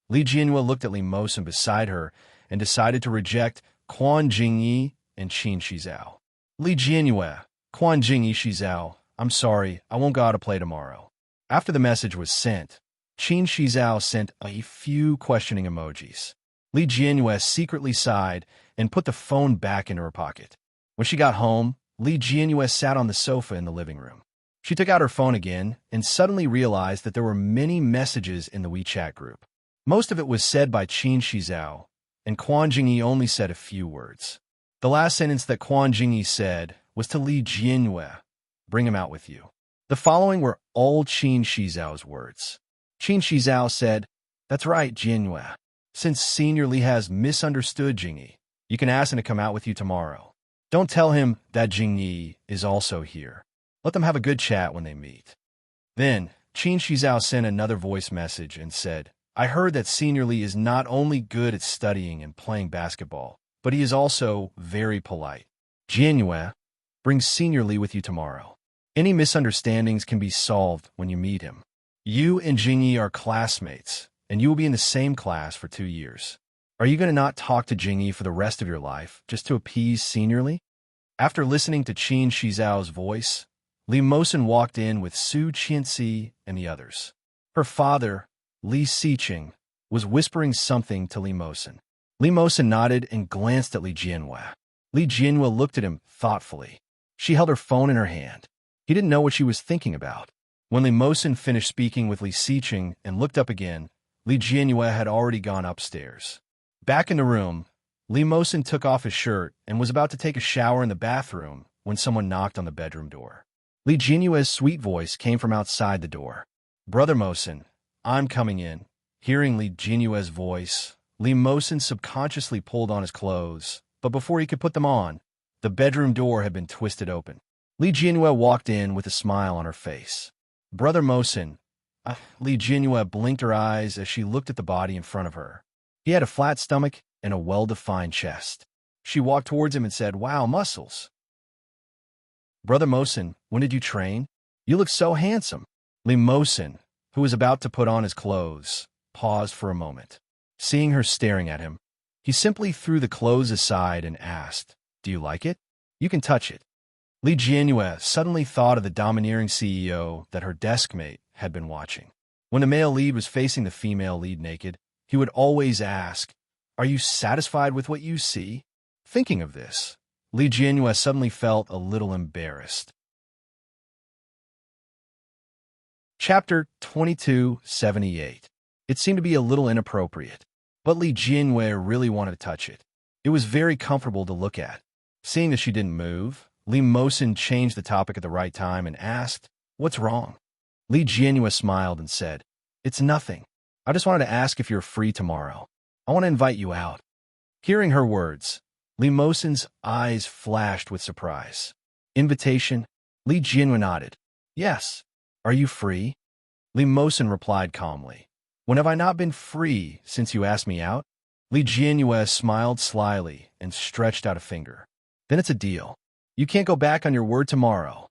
Li Jianyue looked at Li Mosen beside her and decided to reject Quan Jingyi and Qin Shizao. Li Jianyue, Quan Jingyi Shizao, I'm sorry, I won't go out to play tomorrow. After the message was sent, Qin Shizao sent a few questioning emojis. Li Jianyue secretly sighed and put the phone back into her pocket. When she got home, Li Jianyue sat on the sofa in the living room. She took out her phone again and suddenly realized that there were many messages in the WeChat group. Most of it was said by Qin Shizao, and Quan Jingyi only said a few words. The last sentence that Quan Jingyi said was to Li Jianyue, bring him out with you. The following were all Qin Shizao's words. Qin Shizao said, that's right, Jianyue. Since Senior Li has misunderstood Jingyi, you can ask him to come out with you tomorrow. Don't tell him that Jingyi is also here. Let them have a good chat when they meet. Then, Qin Shizao sent another voice message and said, I heard that Senior Li is not only good at studying and playing basketball, but he is also very polite. Jianyue, bring Senior Li with you tomorrow. Any misunderstandings can be solved when you meet him. You and Jingyi are classmates, and you will be in the same class for 2 years. Are you going to not talk to Jingyi for the rest of your life just to appease Senior Li? After listening to Qin Shizao's voice, Li Mosen walked in with Su Qianxi and the others. Her father, Li Siqing, was whispering something to Li Mosen. Li Mosen nodded and glanced at Li Jianyue. Li Jianyue looked at him thoughtfully. She held her phone in her hand. He didn't know what she was thinking about. When Li Mosen finished speaking with Li Siqing and looked up again, Li Jianyue had already gone upstairs. Back in the room, Li Mosen took off his shirt and was about to take a shower in the bathroom when someone knocked on the bedroom door. Li Jianyue's sweet voice came from outside the door. Brother Mosen, I'm coming in. Hearing Li Jianyue's voice, Li Mosen subconsciously pulled on his clothes, but before he could put them on, the bedroom door had been twisted open. Li Jianyue walked in with a smile on her face. Brother Mosen, Li Jianyue blinked her eyes as she looked at the body in front of her. He had a flat stomach and a well-defined chest. She walked towards him and said, wow, muscles. Brother Mosen, when did you train? You look so handsome. Li Mosen, who was about to put on his clothes, paused for a moment. Seeing her staring at him, he simply threw the clothes aside and asked, do you like it? You can touch it. Li Jianyue suddenly thought of the domineering CEO that her deskmate had been watching. When the male lead was facing the female lead naked, he would always ask, are you satisfied with what you see? Thinking of this, Li Jianyue suddenly felt a little embarrassed. Chapter 2278. It seemed to be a little inappropriate, but Li Jianyue really wanted to touch it. It was very comfortable to look at. Seeing that she didn't move, Li Mosen changed the topic at the right time and asked, what's wrong? Li Jianyue smiled and said, it's nothing. I just wanted to ask if you're free tomorrow. I want to invite you out. Hearing her words, Li Mosen's eyes flashed with surprise. Invitation? Li Jianyue nodded. Yes. Are you free? Li Mosen replied calmly. When have I not been free since you asked me out? Li Jianyue smiled slyly and stretched out a finger. Then it's a deal. You can't go back on your word tomorrow.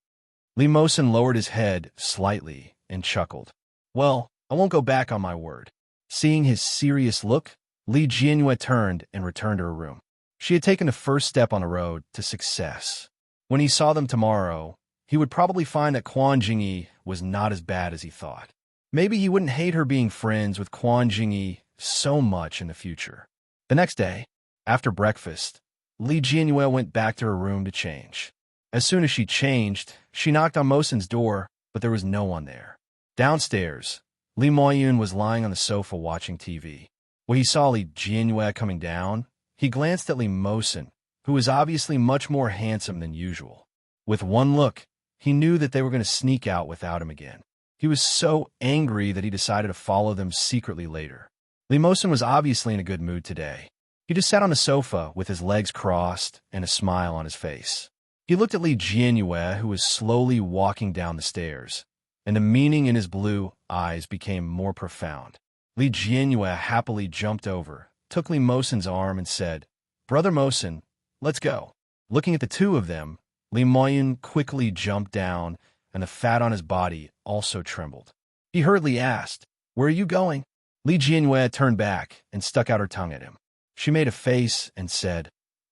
Li Mosen lowered his head slightly and chuckled. Well, I won't go back on my word. Seeing his serious look, Li Jianyue turned and returned to her room. She had taken the first step on the road to success. When he saw them tomorrow, he would probably find that Quan Jingyi was not as bad as he thought. Maybe he wouldn't hate her being friends with Quan Jingyi so much in the future. The next day, after breakfast, Li Jianyue went back to her room to change. As soon as she changed, she knocked on Mosen's door, but there was no one there. Downstairs, Li Moyun was lying on the sofa watching TV. When he saw Li Jianyue coming down, he glanced at Li Mosen, who was obviously much more handsome than usual. With one look, he knew that they were going to sneak out without him again. He was so angry that he decided to follow them secretly later. Li Mosen was obviously in a good mood today. He just sat on the sofa with his legs crossed and a smile on his face. He looked at Li Jianyue, who was slowly walking down the stairs, and the meaning in his blue eyes became more profound. Li Jianyue happily jumped over, took Li Mosen's arm, and said, "Brother Mosen, let's go." Looking at the two of them, Li Moyun quickly jumped down, and the fat on his body also trembled. He hurriedly asked, "Where are you going?" Li Jianyue turned back and stuck out her tongue at him. She made a face and said,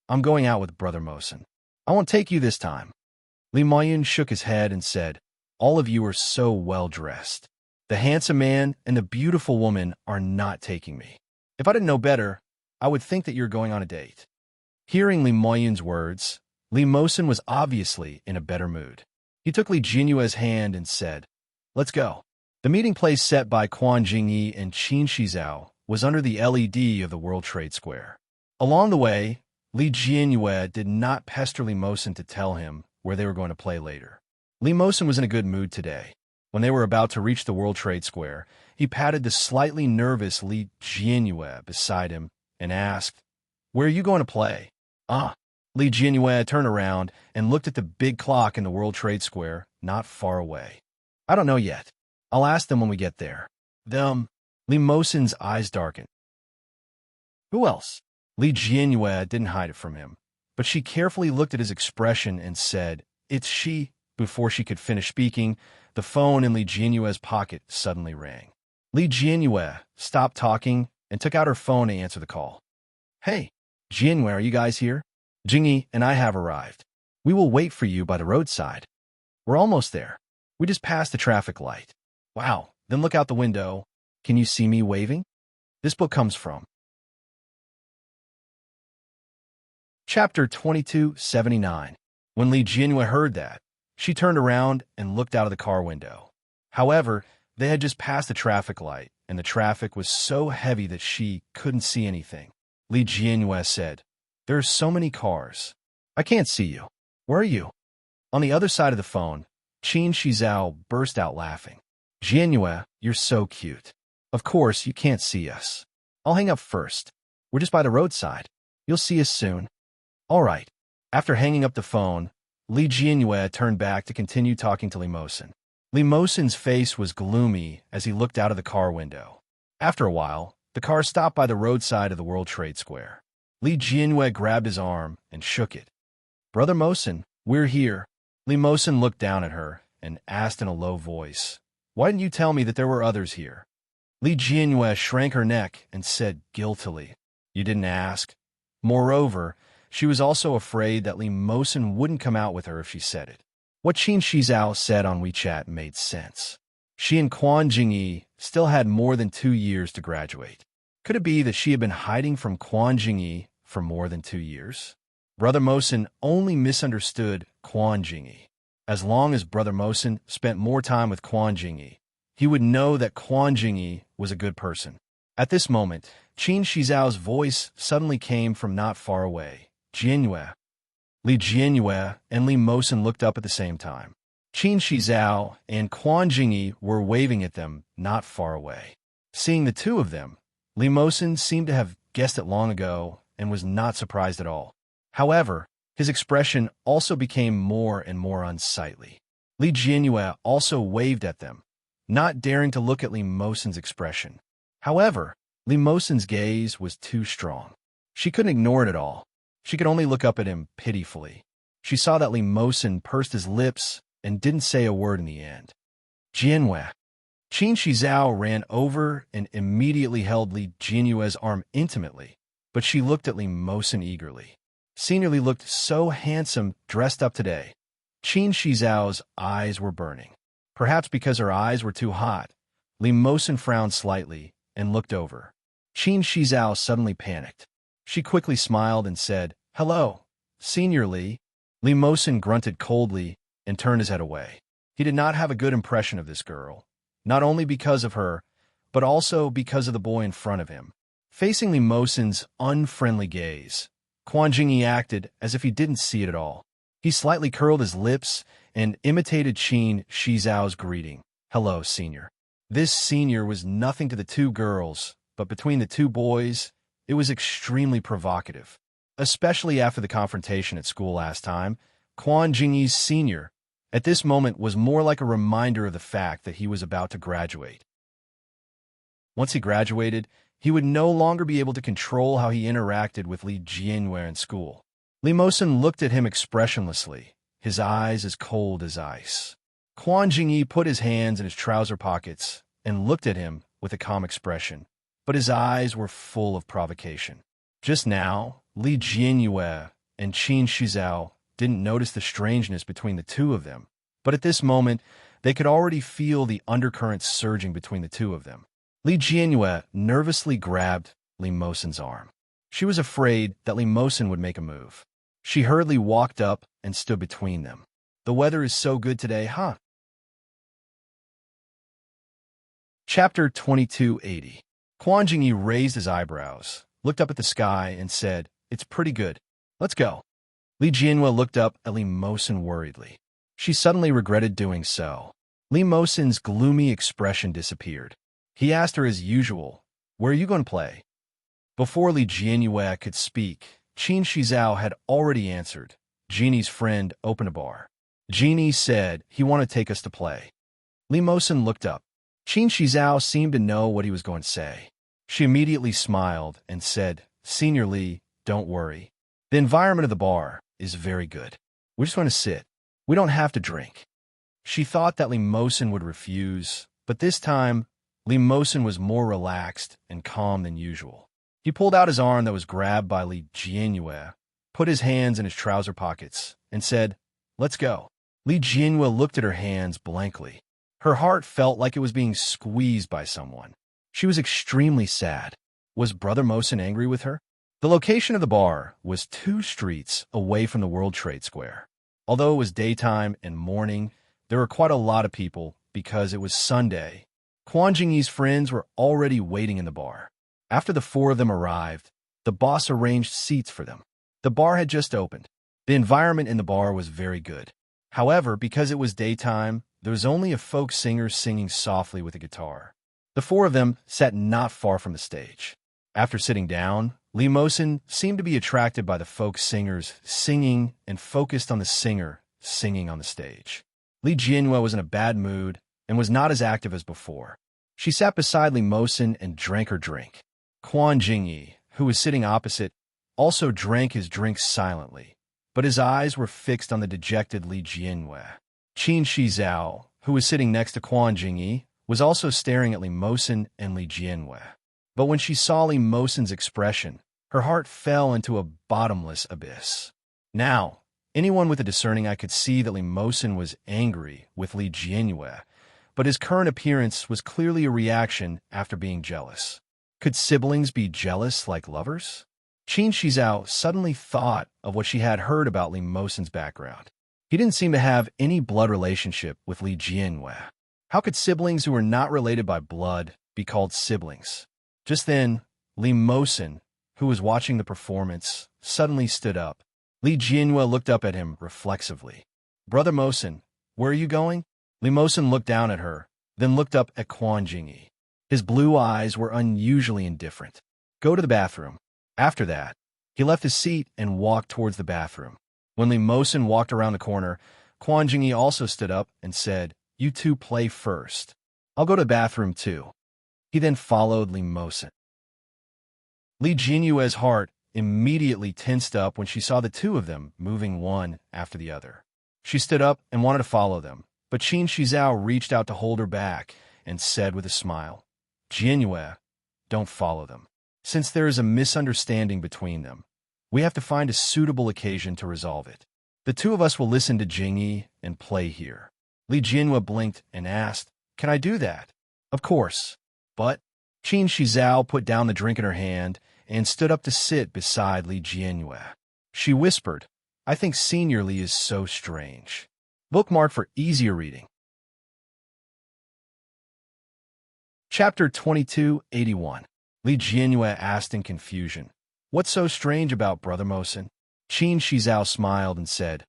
"I'm going out with Brother Mosen. I won't take you this time." Li Moyun shook his head and said, "All of you are so well dressed. The handsome man and the beautiful woman are not taking me. If I didn't know better, I would think that you're going on a date." Hearing Li Moyun's words, Li Mosen was obviously in a better mood. He took Li Jianyue's hand and said, "Let's go." The meeting place set by Quan Jingyi and Qin Shizhao was under the LED of the World Trade Square. Along the way, Li Jianyue did not pester Li Mosen to tell him where they were going to play later. Li Mosen was in a good mood today. When they were about to reach the World Trade Square, he patted the slightly nervous Li Jianyue beside him and asked, "Where are you going to play?" "Ah." Li Jianyue turned around and looked at the big clock in the World Trade Square not far away. "I don't know yet. I'll ask them when we get there." "Them?" Li Mosen's eyes darkened. "Who else?" Li Jianyue didn't hide it from him, but she carefully looked at his expression and said, "It's she." Before she could finish speaking, the phone in Li Jianyue's pocket suddenly rang. Li Jianyue stopped talking and took out her phone to answer the call. "Hey, Jianyue, are you guys here? Jingyi and I have arrived. We will wait for you by the roadside. We're almost there. We just passed the traffic light." "Wow, then look out the window. Can you see me waving?" This book comes from Chapter 2279. When Li Jianyue heard that, she turned around and looked out of the car window. However, they had just passed the traffic light, and the traffic was so heavy that she couldn't see anything. Li Jianyue said, "There are so many cars. I can't see you. Where are you?" On the other side of the phone, Qin Shizhao burst out laughing. "Jianyue, you're so cute. Of course, you can't see us. I'll hang up first. We're just by the roadside. You'll see us soon." "All right." After hanging up the phone, Li Jianyue turned back to continue talking to Li Mosen. Li Mosen's face was gloomy as he looked out of the car window. After a while, the car stopped by the roadside of the World Trade Square. Li Jianyue grabbed his arm and shook it. "Brother Mosen, we're here." Li Mosen looked down at her and asked in a low voice, "Why didn't you tell me that there were others here?" Li Jianyue shrank her neck and said guiltily, "You didn't ask." Moreover, she was also afraid that Li Mosen wouldn't come out with her if she said it. What Qin Shizhao said on WeChat made sense. She and Quan Jingyi still had more than 2 years to graduate. Could it be that she had been hiding from Quan Jingyi for more than 2 years? Brother Mosen only misunderstood Quan Jingyi. As long as Brother Mosen spent more time with Quan Jingyi, he would know that Quan Jingyi was a good person. At this moment, Qin Shizhao's voice suddenly came from not far away. "Jianyue." Li Jianyue and Li Mosen looked up at the same time. Qin Shizhao and Quan Jingyi were waving at them not far away. Seeing the two of them, Li Mosen seemed to have guessed it long ago and was not surprised at all. However, his expression also became more and more unsightly. Li Jianyue also waved at them, not daring to look at Li Mosen's expression. However, Li Mosen's gaze was too strong. She couldn't ignore it at all. She could only look up at him pitifully. She saw that Li Mosen pursed his lips and didn't say a word in the end. "Jianyue." Qin Shizhao ran over and immediately held Li Jianyue's arm intimately, but she looked at Li Mosen eagerly. Senior Li looked so handsome dressed up today. Qin Shizhao's eyes were burning. Perhaps because her eyes were too hot, Li Mosen frowned slightly and looked over. Qin Shizhao suddenly panicked. She quickly smiled and said, "Hello, Senior Li." Li Mosen grunted coldly and turned his head away. He did not have a good impression of this girl, not only because of her, but also because of the boy in front of him. Facing Li Mosen's unfriendly gaze, Quan Jingyi acted as if he didn't see it at all. He slightly curled his lips and imitated Qin Shizhao's greeting. "Hello, Senior." This senior was nothing to the two girls, but between the two boys, It was extremely provocative. Especially after the confrontation at school last time, Quan Jingyi's senior, at this moment, was more like a reminder of the fact that he was about to graduate. Once he graduated, he would no longer be able to control how he interacted with Li Jianhua in school. Li Mosen looked at him expressionlessly, his eyes as cold as ice. Quan Jingyi put his hands in his trouser pockets and looked at him with a calm expression, but his eyes were full of provocation. Just now, Li Jianhua and Qin Shizhao didn't notice the strangeness between the two of them, but at this moment, they could already feel the undercurrents surging between the two of them. Li Jianhua nervously grabbed Li Mosen's arm. She was afraid that Li Mosen would make a move. She hurriedly walked up and stood between them. The weather is so good today, huh? Chapter 2280. Quan Jingyi raised his eyebrows, looked up at the sky, and said, "It's pretty good. Let's go." Li Jianhua looked up at Li Mosen worriedly. She suddenly regretted doing so. Li Mosen's gloomy expression disappeared. He asked her as usual, "Where are you going to play?" Before Li Jianhua could speak, Qin Shizhao had already answered. Jeannie's friend opened a bar. Jeannie said he wanted to take us to play. Li Mosen looked up. Qin Shizhao seemed to know what he was going to say. She immediately smiled and said, "Senior Li, don't worry. The environment of the bar is very good. We're just going to sit. We don't have to drink." She thought that Li Mosen would refuse, but this time, Li Mosen was more relaxed and calm than usual. He pulled out his arm that was grabbed by Li Jianhua, put his hands in his trouser pockets, and said, "Let's go." Li Jianhua looked at her hands blankly. Her heart felt like it was being squeezed by someone. She was extremely sad. Was Brother Mosen angry with her? The location of the bar was 2 streets away from the World Trade Square. Although it was daytime and morning, there were quite a lot of people because it was Sunday. Quan Jingyi's friends were already waiting in the bar. After the 4 of them arrived, the boss arranged seats for them. The bar had just opened. The environment in the bar was very good. However, because it was daytime, there was only a folk singer singing softly with a guitar. The 4 of them sat not far from the stage. After sitting down, Li Mosen seemed to be attracted by the folk singers singing and focused on the singer singing on the stage. Li Jianhua was in a bad mood and was not as active as before. She sat beside Li Mosen and drank her drink. Quan Jingyi, who was sitting opposite, also drank his drink silently, but his eyes were fixed on the dejected Li Jianhua. Qin Shizhao, who was sitting next to Quan Jingyi, was also staring at Li Mosen and Li Jianhua. But when she saw Li Mosen's expression, her heart fell into a bottomless abyss. Now, anyone with a discerning eye could see that Li Mosen was angry with Li Jianhua, but his current appearance was clearly a reaction after being jealous. Could siblings be jealous like lovers? Qin Shizhao suddenly thought of what she had heard about Li Mosen's background. He didn't seem to have any blood relationship with Li Jianhua. How could siblings who were not related by blood be called siblings? Just then, Li Mosen, who was watching the performance, suddenly stood up. Li Jianhua looked up at him reflexively. "Brother Mosen, where are you going?" Li Mosen looked down at her, then looked up at Quan Jingyi. His blue eyes were unusually indifferent. "Go to the bathroom." After that, he left his seat and walked towards the bathroom. When Li Mosen walked around the corner, Quan Jingyi also stood up and said, "You two play first. I'll go to the bathroom too." He then followed Li Mosen. Li Jianhua's heart immediately tensed up when she saw the 2 of them moving one after the other. She stood up and wanted to follow them, but Qin Shizhao reached out to hold her back and said with a smile, "Jianhua, don't follow them. Since there is a misunderstanding between them, we have to find a suitable occasion to resolve it. The 2 of us will listen to Jingyi and play here." Li Jianhua blinked and asked, "Can I do that?" "Of course." But Qin Shizhao put down the drink in her hand and stood up to sit beside Li Jianhua. She whispered, "I think Senior Li is so strange." Bookmark for easier reading. Chapter 2281. Li Jianhua asked in confusion, "What's so strange about Brother Mosen?" Qin Shizhao smiled and said,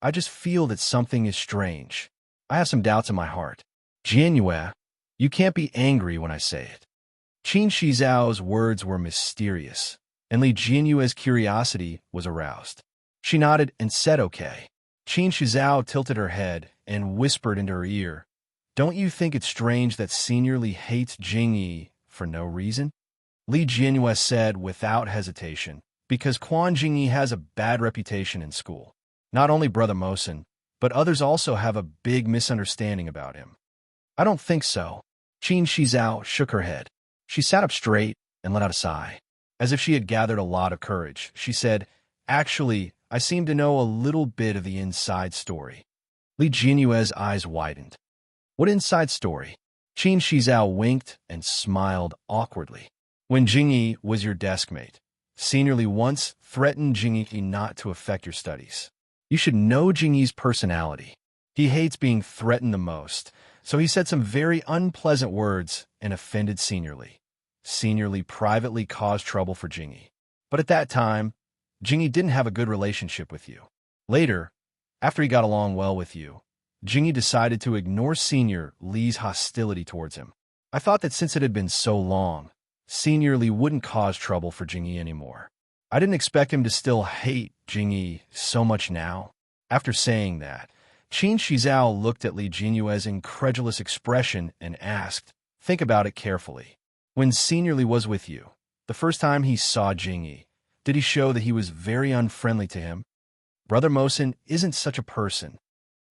"I just feel that something is strange. I have some doubts in my heart." "Jianhua, you can't be angry when I say it." Qin Shizao's words were mysterious, and Li Jianyue's curiosity was aroused. She nodded and said okay. Qin Shizao tilted her head and whispered into her ear, "Don't you think it's strange that Senior Li hates Jingyi for no reason?" Li Jianyue said without hesitation, "Because Quan Jingyi has a bad reputation in school. Not only Brother Mosen, but others also have a big misunderstanding about him." "I don't think so." Qin Shizao shook her head. She sat up straight and let out a sigh. As if she had gathered a lot of courage, she said, "Actually, I seem to know a little bit of the inside story." Li Jianyue's eyes widened. "What inside story?" Qin Shizao winked and smiled awkwardly. "When Jingyi was your deskmate, Senior Li once threatened Jingyi not to affect your studies. You should know Jingyi's personality. He hates being threatened the most, so he said some very unpleasant words and offended Senior Li. Senior Li privately caused trouble for Jingyi. But at that time, Jingyi didn't have a good relationship with you. Later, after he got along well with you, Jingyi decided to ignore Senior Li's hostility towards him. I thought that since it had been so long, Senior Li wouldn't cause trouble for Jingyi anymore. I didn't expect him to still hate Jingyi so much now." After saying that, Qin Shizao looked at Li Jianyue's incredulous expression and asked, "Think about it carefully. When Senior Li was with you, the first time he saw Jingyi, did he show that he was very unfriendly to him? Brother Mosen isn't such a person."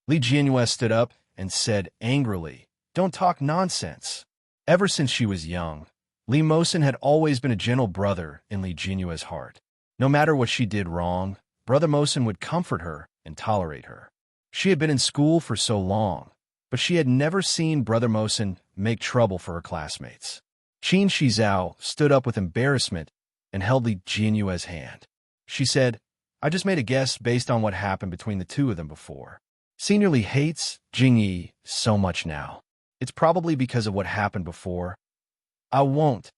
Li Jianyue stood up and said angrily, "Don't talk nonsense." Ever since she was young, Li Mosen had always been a gentle brother in Li Jianyue's heart. No matter what she did wrong, Brother Mosen would comfort her and tolerate her. She had been in school for so long, but she had never seen Brother Mosen make trouble for her classmates. Qin Shizao stood up with embarrassment and held Li Jianyue's hand. She said, "I just made a guess based on what happened between the two of them before. Senior Li hates Jingyi so much now. It's probably because of what happened before." "I won't."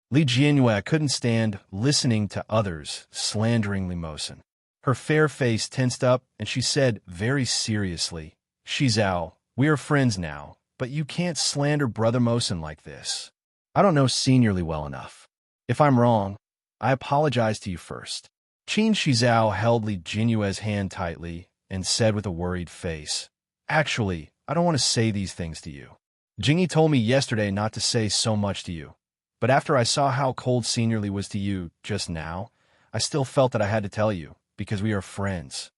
Li Jianyue couldn't stand listening to others slandering Li Mosen. Her fair face tensed up, and she said very seriously, "Shizao, we are friends now, but you can't slander Brother Mosen like this. I don't know Senior Li well enough. If I'm wrong, I apologize to you first." Qin Shizao held Li Jianyue's hand tightly and said with a worried face, "Actually, I don't want to say these things to you. Jingyi told me yesterday not to say so much to you, but after I saw how cold Senior Li was to you just now, I still felt that I had to tell you, because we are friends."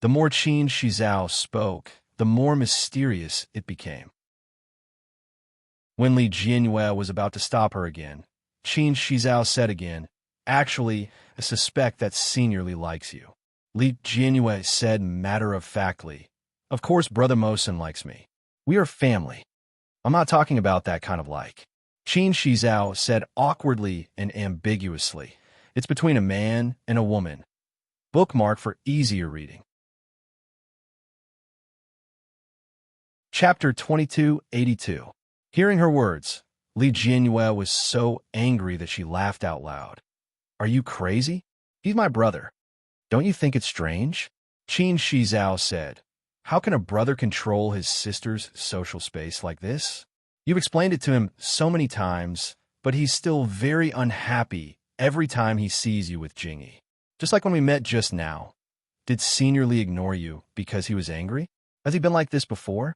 The more Qin Shizao spoke, the more mysterious it became. When Li Jianyue was about to stop her again, Qin Shizao said again, "Actually, I suspect that Senior Li likes you." Li Jianyue said matter-of-factly, "Of course Brother Mosen likes me. We are family. I'm not talking about that kind of like." Qin Shizao said awkwardly and ambiguously, "It's between a man and a woman." Bookmark for easier reading. Chapter 2282. Hearing her words, Li Jianyue was so angry that she laughed out loud. "Are you crazy? He's my brother. Don't you think it's strange?" Qin Shizao said, "How can a brother control his sister's social space like this? You've explained it to him so many times, but he's still very unhappy every time he sees you with Jingyi. Just like when we met just now. Did Senior Li ignore you because he was angry? Has he been like this before?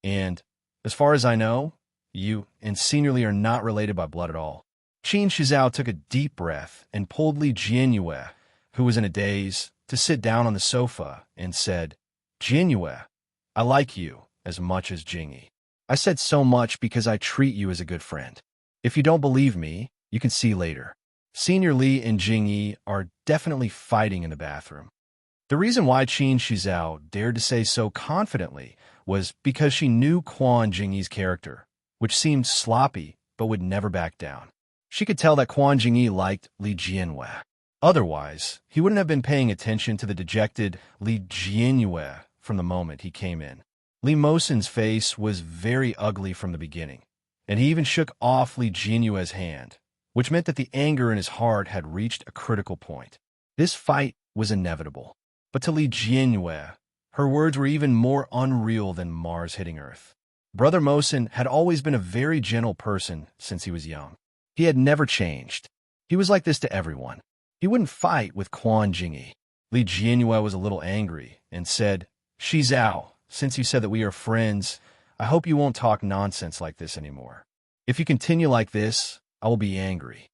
And, as far as I know, you and Senior Li are not related by blood at all." Qin Shizao took a deep breath and pulled Li Jianyue, who was in a daze, to sit down on the sofa and said, "Jianyue, I like you as much as Jingyi. I said so much because I treat you as a good friend. If you don't believe me, you can see later. Senior Li and Jingyi are definitely fighting in the bathroom." The reason why Qin Shizao dared to say so confidently was because she knew Quan Jingyi's character, which seemed sloppy but would never back down. She could tell that Quan Jingyi liked Li Jianyue. Otherwise, he wouldn't have been paying attention to the dejected Li Jianyue from the moment he came in. Li Mosen's face was very ugly from the beginning, and he even shook off Li Jianyue's hand, which meant that the anger in his heart had reached a critical point. This fight was inevitable. But to Li Jianyue, her words were even more unreal than Mars hitting Earth. Brother Mosen had always been a very gentle person since he was young. He had never changed. He was like this to everyone. He wouldn't fight with Quan Jingyi. Li Jianyue was a little angry and said, "Shi Zhao, since you said that we are friends, I hope you won't talk nonsense like this anymore. If you continue like this, I will be angry."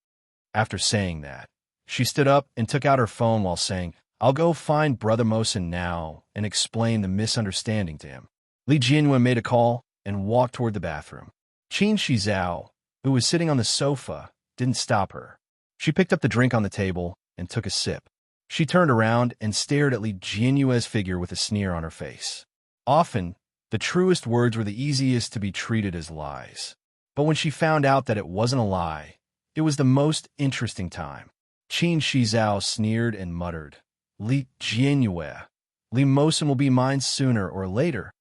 After saying that, she stood up and took out her phone while saying, "I'll go find Brother Mosen now and explain the misunderstanding to him." Li Jianyue made a call and walked toward the bathroom. Qin Shizhao, who was sitting on the sofa, didn't stop her. She picked up the drink on the table and took a sip. She turned around and stared at Li Jianyue's figure with a sneer on her face. Often, the truest words were the easiest to be treated as lies. But when she found out that it wasn't a lie, it was the most interesting time. Qin Shizhao sneered and muttered, "Li Jianyue, Li Mosen will be mine sooner or later."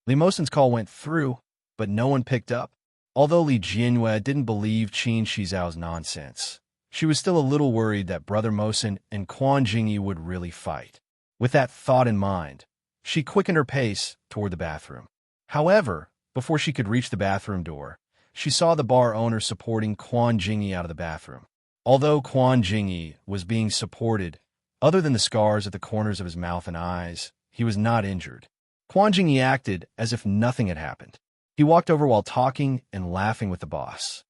Li Mosen's call went through, but no one picked up. Although Li Jianyue didn't believe Qin Shizhao's nonsense, she was still a little worried that Brother Mosen and Quan Jingyi would really fight. With that thought in mind, she quickened her pace toward the bathroom. However, before she could reach the bathroom door, she saw the bar owner supporting Quan Jingyi out of the bathroom. Although Quan Jingyi was being supported, other than the scars at the corners of his mouth and eyes, he was not injured. Quan Jingyi acted as if nothing had happened. He walked over while talking and laughing with the boss.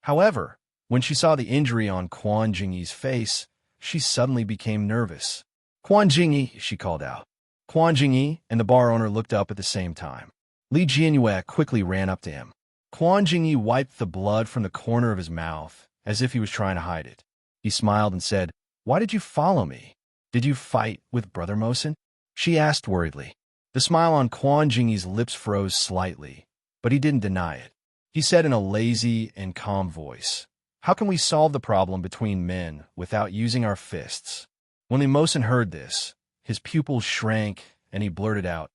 However, when she saw the injury on Quan Jingyi's face, she suddenly became nervous. "Quan Jingyi," she called out. Quan Jingyi and the bar owner looked up at the same time. Li Jianyue quickly ran up to him. Quan Jingyi wiped the blood from the corner of his mouth, as if he was trying to hide it. He smiled and said, "Why did you follow me? Did you fight with Brother Mosen?" She asked worriedly. The smile on Quan Jingyi's lips froze slightly, but he didn't deny it. He said in a lazy and calm voice, "How can we solve the problem between men without using our fists?" When Li Mosen heard this, his pupils shrank and he blurted out,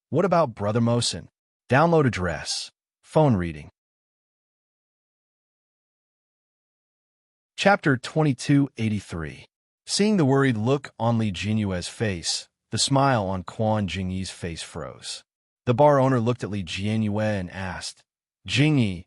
"What about Brother Mosen?" Download address. Phone reading. Chapter 2283. Seeing the worried look on Li Jianyue's face, the smile on Quan Jingyi's face froze. The bar owner looked at Li Jianyue and asked, "Jingyi,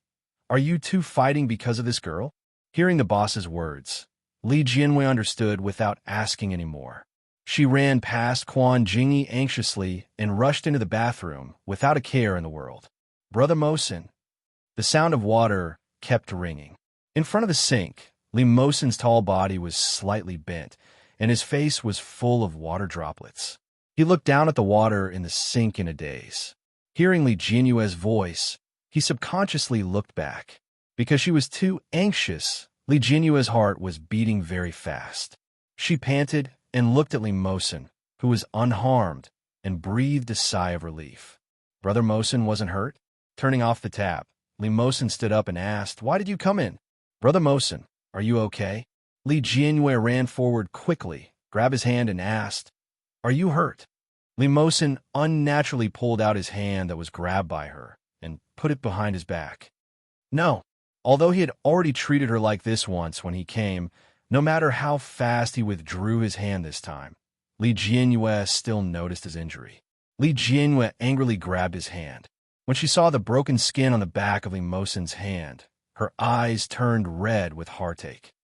are you two fighting because of this girl?" Hearing the boss's words, Li Jianyue understood without asking any more. She ran past Quan Jingyi anxiously and rushed into the bathroom without a care in the world. "Brother Mosen." The sound of water kept ringing. In front of the sink, Li Mosen's tall body was slightly bent, and his face was full of water droplets. He looked down at the water in the sink in a daze. Hearing Li Jianyue's voice, he subconsciously looked back. Because she was too anxious, Li Jianyue's heart was beating very fast. She panted and looked at Li Mosen, who was unharmed, and breathed a sigh of relief. Brother Mosen wasn't hurt? Turning off the tap, Li Mosen stood up and asked, "Why did you come in?" "Brother Mosen, are you okay?" Li Jianyue ran forward quickly, grabbed his hand and asked, "Are you hurt?" Li Mosen unnaturally pulled out his hand that was grabbed by her and put it behind his back. No. Although he had already treated her like this once when he came, no matter how fast he withdrew his hand this time, Li Jianyue still noticed his injury. Li Jianyue angrily grabbed his hand. When she saw the broken skin on the back of Li Mosen's hand, her eyes turned red with heartache.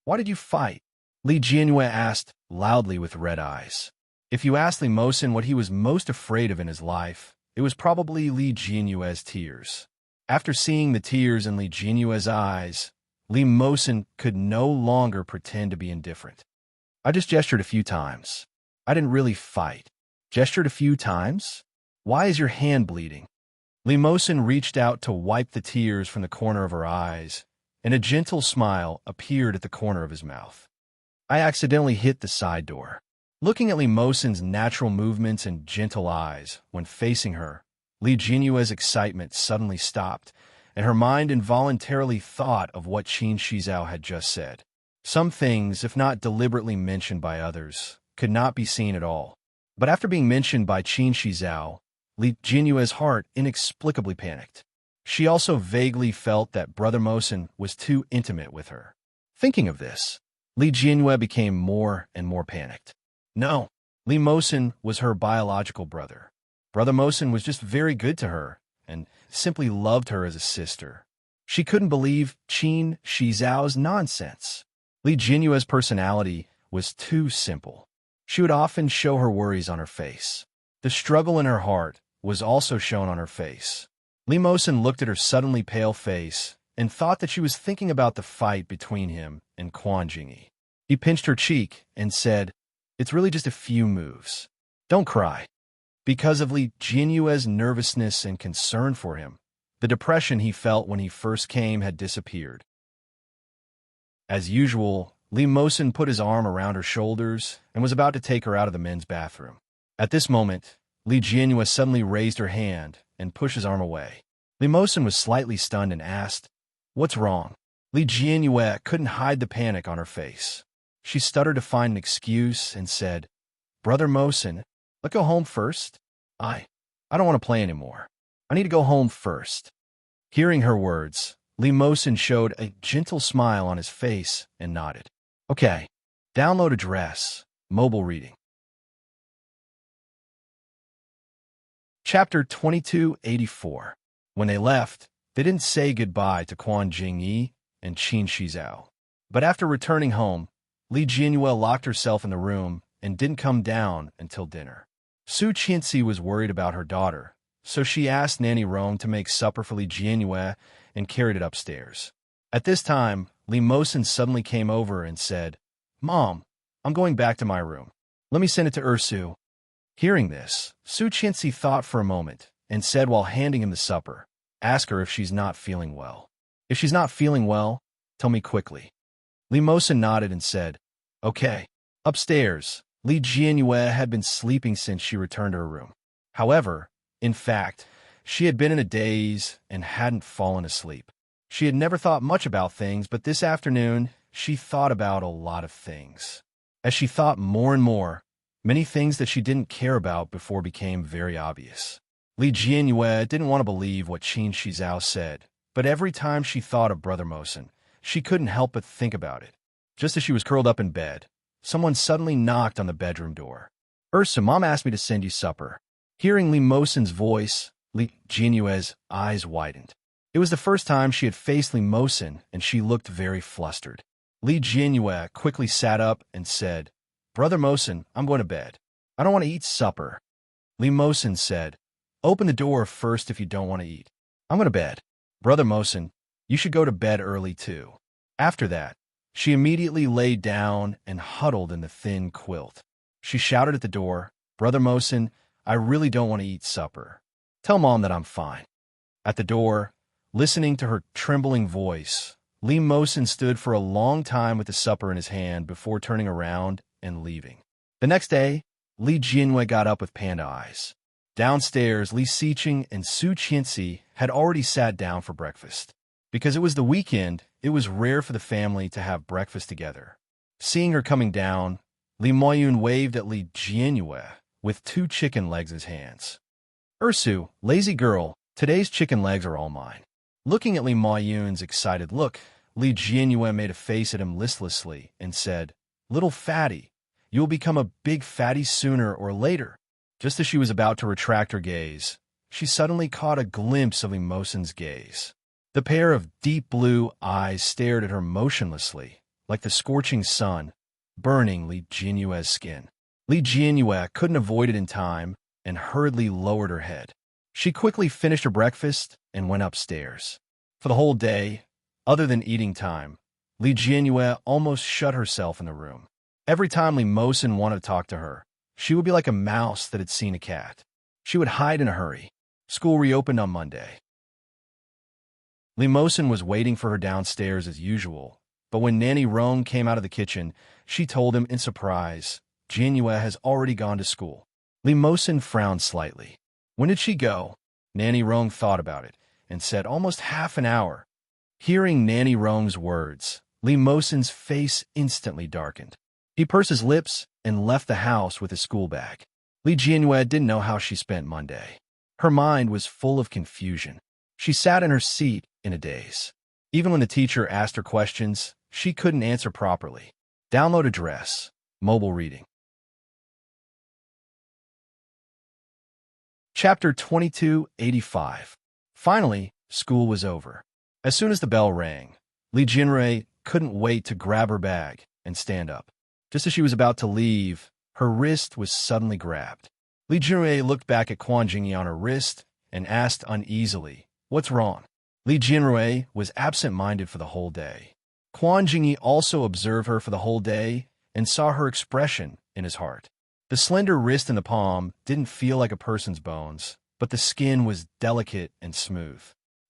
"Why did you fight?" Li Jianyue asked loudly with red eyes. If you asked Li Mosen what he was most afraid of in his life, it was probably Li Jianyue's tears. After seeing the tears in Li Jianyue's eyes, Li Mosen could no longer pretend to be indifferent. "I just gestured a few times. I didn't really fight." "Gestured a few times? Why is your hand bleeding?" Li Mosen reached out to wipe the tears from the corner of her eyes, and a gentle smile appeared at the corner of his mouth. "I accidentally hit the side door." Looking at Li Mosen's natural movements and gentle eyes when facing her, Li Jianyue's excitement suddenly stopped, and her mind involuntarily thought of what Qin Shizhao had just said. Some things, if not deliberately mentioned by others, could not be seen at all. But after being mentioned by Qin Shizhao, Li Jianyue's heart inexplicably panicked. She also vaguely felt that Brother Mosen was too intimate with her. Thinking of this, Li Jianyue became more and more panicked. No, Li Mosen was her biological brother. Brother Mosen was just very good to her and simply loved her as a sister. She couldn't believe Qin Shizao's nonsense. Li Jinyue's personality was too simple. She would often show her worries on her face. The struggle in her heart was also shown on her face. Li Mosen looked at her suddenly pale face and thought that she was thinking about the fight between him and Quan Jingyi. He pinched her cheek and said, "It's really just a few moves. Don't cry." Because of Li Jinyue's nervousness and concern for him, the depression he felt when he first came had disappeared. As usual, Li Mosen put his arm around her shoulders and was about to take her out of the men's bathroom. At this moment, Li Jinyue suddenly raised her hand and pushed his arm away. Li Mosen was slightly stunned and asked, "What's wrong?" Li Jinyue couldn't hide the panic on her face. She stuttered to find an excuse and said, "Brother Mosen, let's go home first. I don't want to play anymore. I need to go home first." Hearing her words, Li Mosen showed a gentle smile on his face and nodded. "Okay, download address, mobile reading." Chapter 2284. When they left, they didn't say goodbye to Quan Jingyi and Qin Shizao. But after returning home, Li Jinyue locked herself in the room and didn't come down until dinner. Su Qianxi was worried about her daughter, so she asked Nanny Rome to make supper for Li Jinyue and carried it upstairs. At this time, Li Mosen suddenly came over and said, "Mom, I'm going back to my room. Let me send it to Ursu." Hearing this, Su Qianxi thought for a moment and said while handing him the supper, "Ask her if she's not feeling well. If she's not feeling well, tell me quickly." Li Mosen nodded and said, "Okay." Upstairs, Li Jianyue had been sleeping since she returned to her room. However, in fact, she had been in a daze and hadn't fallen asleep. She had never thought much about things, but this afternoon, she thought about a lot of things. As she thought more and more, many things that she didn't care about before became very obvious. Li Jianyue didn't want to believe what Qin Shizao said, but every time she thought of Brother Mosen, she couldn't help but think about it. Just as she was curled up in bed, someone suddenly knocked on the bedroom door. "Ursa, Mom asked me to send you supper." Hearing Li Mosen's voice, Li Jianyue's eyes widened. It was the first time she had faced Li Mosen, and she looked very flustered. Li Jianyue quickly sat up and said, "Brother Mosen, I'm going to bed. I don't want to eat supper." Li Mosen said, "Open the door first if you don't want to eat. I'm going to bed." "Brother Mosen, you should go to bed early too." After that, she immediately lay down and huddled in the thin quilt. She shouted at the door, "Brother Mosen, I really don't want to eat supper. Tell Mom that I'm fine." At the door, listening to her trembling voice, Li Mosen stood for a long time with the supper in his hand before turning around and leaving. The next day, Li Jianyue got up with panda eyes. Downstairs, Li Siqing and Su Qianxi had already sat down for breakfast. Because it was the weekend, it was rare for the family to have breakfast together. Seeing her coming down, Li Moyun waved at Li Jianyue with 2 chicken legs in his hands. "Ursu, lazy girl, today's chicken legs are all mine." Looking at Li Moyun's excited look, Li Jianyue made a face at him listlessly and said, "Little fatty, you will become a big fatty sooner or later." Just as she was about to retract her gaze, she suddenly caught a glimpse of Li Mosen's gaze. The pair of deep blue eyes stared at her motionlessly, like the scorching sun, burning Li Jianyue's skin. Li Jianyue couldn't avoid it in time and hurriedly lowered her head. She quickly finished her breakfast and went upstairs. For the whole day, other than eating time, Li Jianyue almost shut herself in the room. Every time Li Mosen wanted to talk to her, she would be like a mouse that had seen a cat. She would hide in a hurry. School reopened on Monday. Li Mosen was waiting for her downstairs as usual, but when Nanny Rome came out of the kitchen, she told him in surprise, "Jianyue has already gone to school." Li Mosen frowned slightly. "When did she go?" Nanny Rome thought about it and said, "Almost half an hour." Hearing Nanny Rome's words, Li Mosen's face instantly darkened. He pursed his lips and left the house with his school bag. Li Jianyue didn't know how she spent Monday. Her mind was full of confusion. She sat in her seat in a daze. Even when the teacher asked her questions, she couldn't answer properly. Download address, mobile reading. Chapter 2285. Finally, school was over. As soon as the bell rang, Li Jinrui couldn't wait to grab her bag and stand up. Just as she was about to leave, her wrist was suddenly grabbed. Li Jinrui looked back at Quan Jingyi on her wrist and asked uneasily, "What's wrong?" Li Jinrui was absent-minded for the whole day. Quan Jingyi also observed her for the whole day and saw her expression in his heart. The slender wrist and the palm didn't feel like a person's bones, but the skin was delicate and smooth.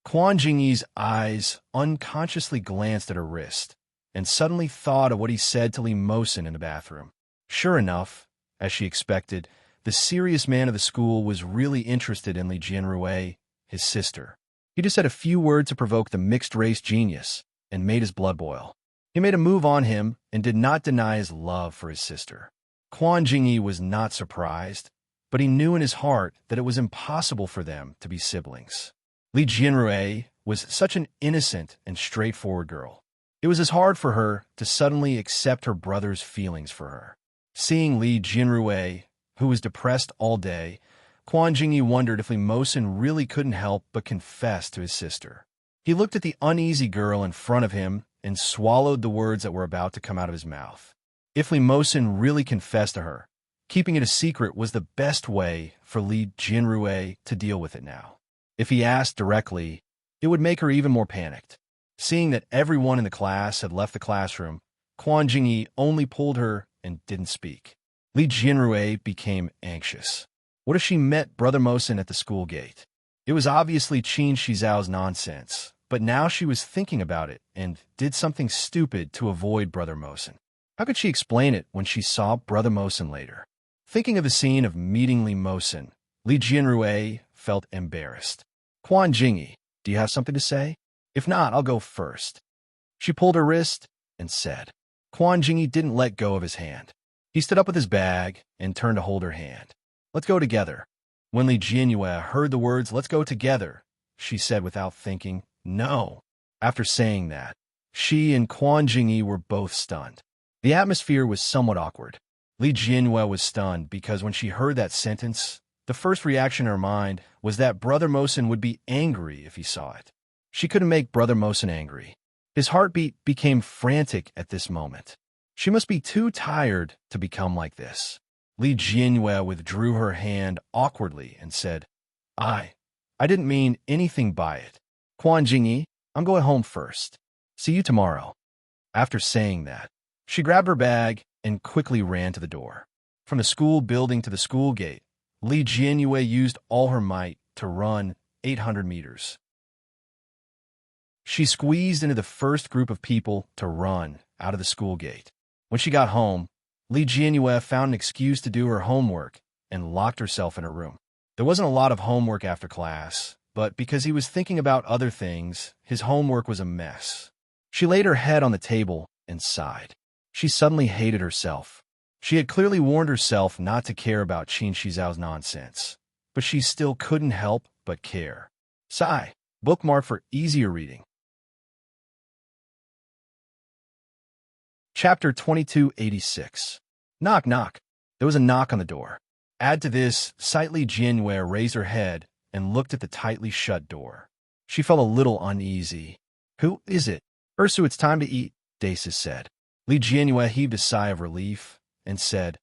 Quan Jingyi's eyes unconsciously glanced at her wrist and suddenly thought of what he said to Li Mosin in the bathroom. Sure enough, as she expected, the serious man of the school was really interested in Li Jinrui, his sister. He just said a few words to provoke the mixed-race genius and made his blood boil. He made a move on him and did not deny his love for his sister. Quan Jingyi was not surprised, but he knew in his heart that it was impossible for them to be siblings. Li Jinrui was such an innocent and straightforward girl. It was as hard for her to suddenly accept her brother's feelings for her. Seeing Li Jinrui, who was depressed all day, Quan Jingyi wondered if Li Mosin really couldn't help but confess to his sister. He looked at the uneasy girl in front of him and swallowed the words that were about to come out of his mouth. If Li Mosin really confessed to her, keeping it a secret was the best way for Li Jinrui to deal with it now. If he asked directly, it would make her even more panicked. Seeing that everyone in the class had left the classroom, Quan Jingyi only pulled her and didn't speak. Li Jinrui became anxious. What if she met Brother Mosin at the school gate? It was obviously Qin Shizao's nonsense, but now she was thinking about it and did something stupid to avoid Brother Mosin. How could she explain it when she saw Brother Mosin later? Thinking of the scene of meeting Li Mosin, Li Jinrui felt embarrassed. Quan Jingyi, do you have something to say? If not, I'll go first. She pulled her wrist and said. Quan Jingyi didn't let go of his hand. He stood up with his bag and turned to hold her hand. Let's go together. When Li Jinrui heard the words, let's go together, she said without thinking, no. After saying that, she and Quan Jingyi were both stunned. The atmosphere was somewhat awkward. Li Jinrui was stunned because when she heard that sentence, the first reaction in her mind was that Brother Mosin would be angry if he saw it. She couldn't make Brother Mosin angry. His heartbeat became frantic at this moment. She must be too tired to become like this. Li Jinrui withdrew her hand awkwardly and said, I didn't mean anything by it. Quan Jingyi, I'm going home first. See you tomorrow. After saying that, she grabbed her bag and quickly ran to the door. From the school building to the school gate, Li Jinrui used all her might to run 800 meters. She squeezed into the first group of people to run out of the school gate. When she got home, Li Jinrui found an excuse to do her homework and locked herself in her room. There wasn't a lot of homework after class, but because he was thinking about other things, his homework was a mess. She laid her head on the table and sighed. She suddenly hated herself. She had clearly warned herself not to care about Qin Shizao's nonsense, but she still couldn't help but care. Sigh. Bookmark for easier reading. Chapter 2286. Knock, knock. There was a knock on the door. Add to this, Li Jinrui raised her head and looked at the tightly shut door. She felt a little uneasy. Who is it? Ursu, it's time to eat, Dacis said. Li Jinrui heaved a sigh of relief and said,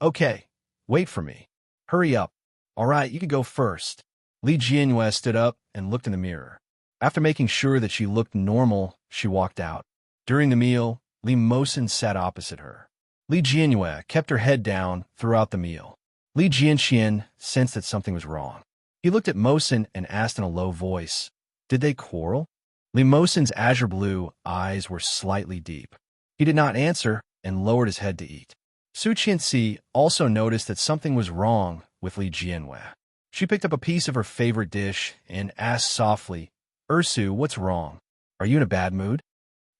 Okay, wait for me. Hurry up. All right, you can go first. Li Jinrui stood up and looked in the mirror. After making sure that she looked normal, she walked out. During the meal, Li Mosin sat opposite her. Li Jinrui kept her head down throughout the meal. Li Jianxian sensed that something was wrong. He looked at Mosin and asked in a low voice, Did they quarrel? Li Mosin's azure blue eyes were slightly deep. He did not answer and lowered his head to eat. Su Qianxi also noticed that something was wrong with Li Jinrui. She picked up a piece of her favorite dish and asked softly, Ursu, what's wrong? Are you in a bad mood?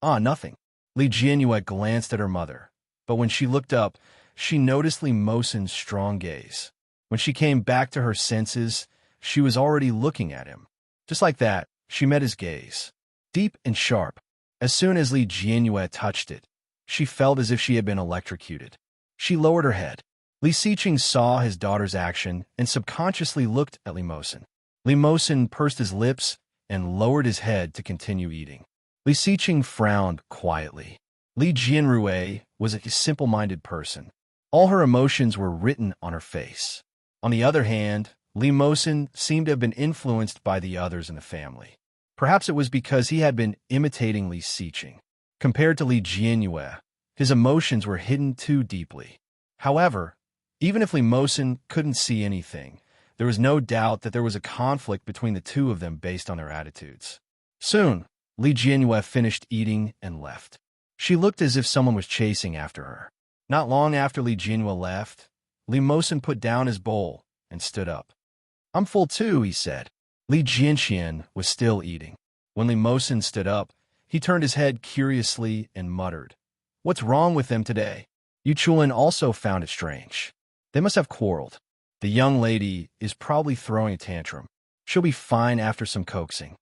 Nothing. Li Jinrui glanced at her mother, but when she looked up, she noticed Li Mosin's strong gaze. When she came back to her senses, she was already looking at him. Just like that, she met his gaze. Deep and sharp. As soon as Li Jinrui touched it, she felt as if she had been electrocuted. She lowered her head. Li Siqing saw his daughter's action and subconsciously looked at Li Mosin. Li Mosin pursed his lips and lowered his head to continue eating. Li Xiqing frowned quietly. Li Jianrui was a simple-minded person. All her emotions were written on her face. On the other hand, Li Mosen seemed to have been influenced by the others in the family. Perhaps it was because he had been imitating Li Xiqing. Compared to Li Jianrui, his emotions were hidden too deeply. However, even if Li Mosen couldn't see anything, there was no doubt that there was a conflict between the two of them based on their attitudes. Soon, Li Jianrui finished eating and left. She looked as if someone was chasing after her. Not long after Li Jianrui left, Li Mosen put down his bowl and stood up. "I'm full too," he said. Li Jianxian was still eating. When Li Mosen stood up, he turned his head curiously and muttered, "What's wrong with them today?" Yu Chulin also found it strange. They must have quarreled. The young lady is probably throwing a tantrum. She'll be fine after some coaxing.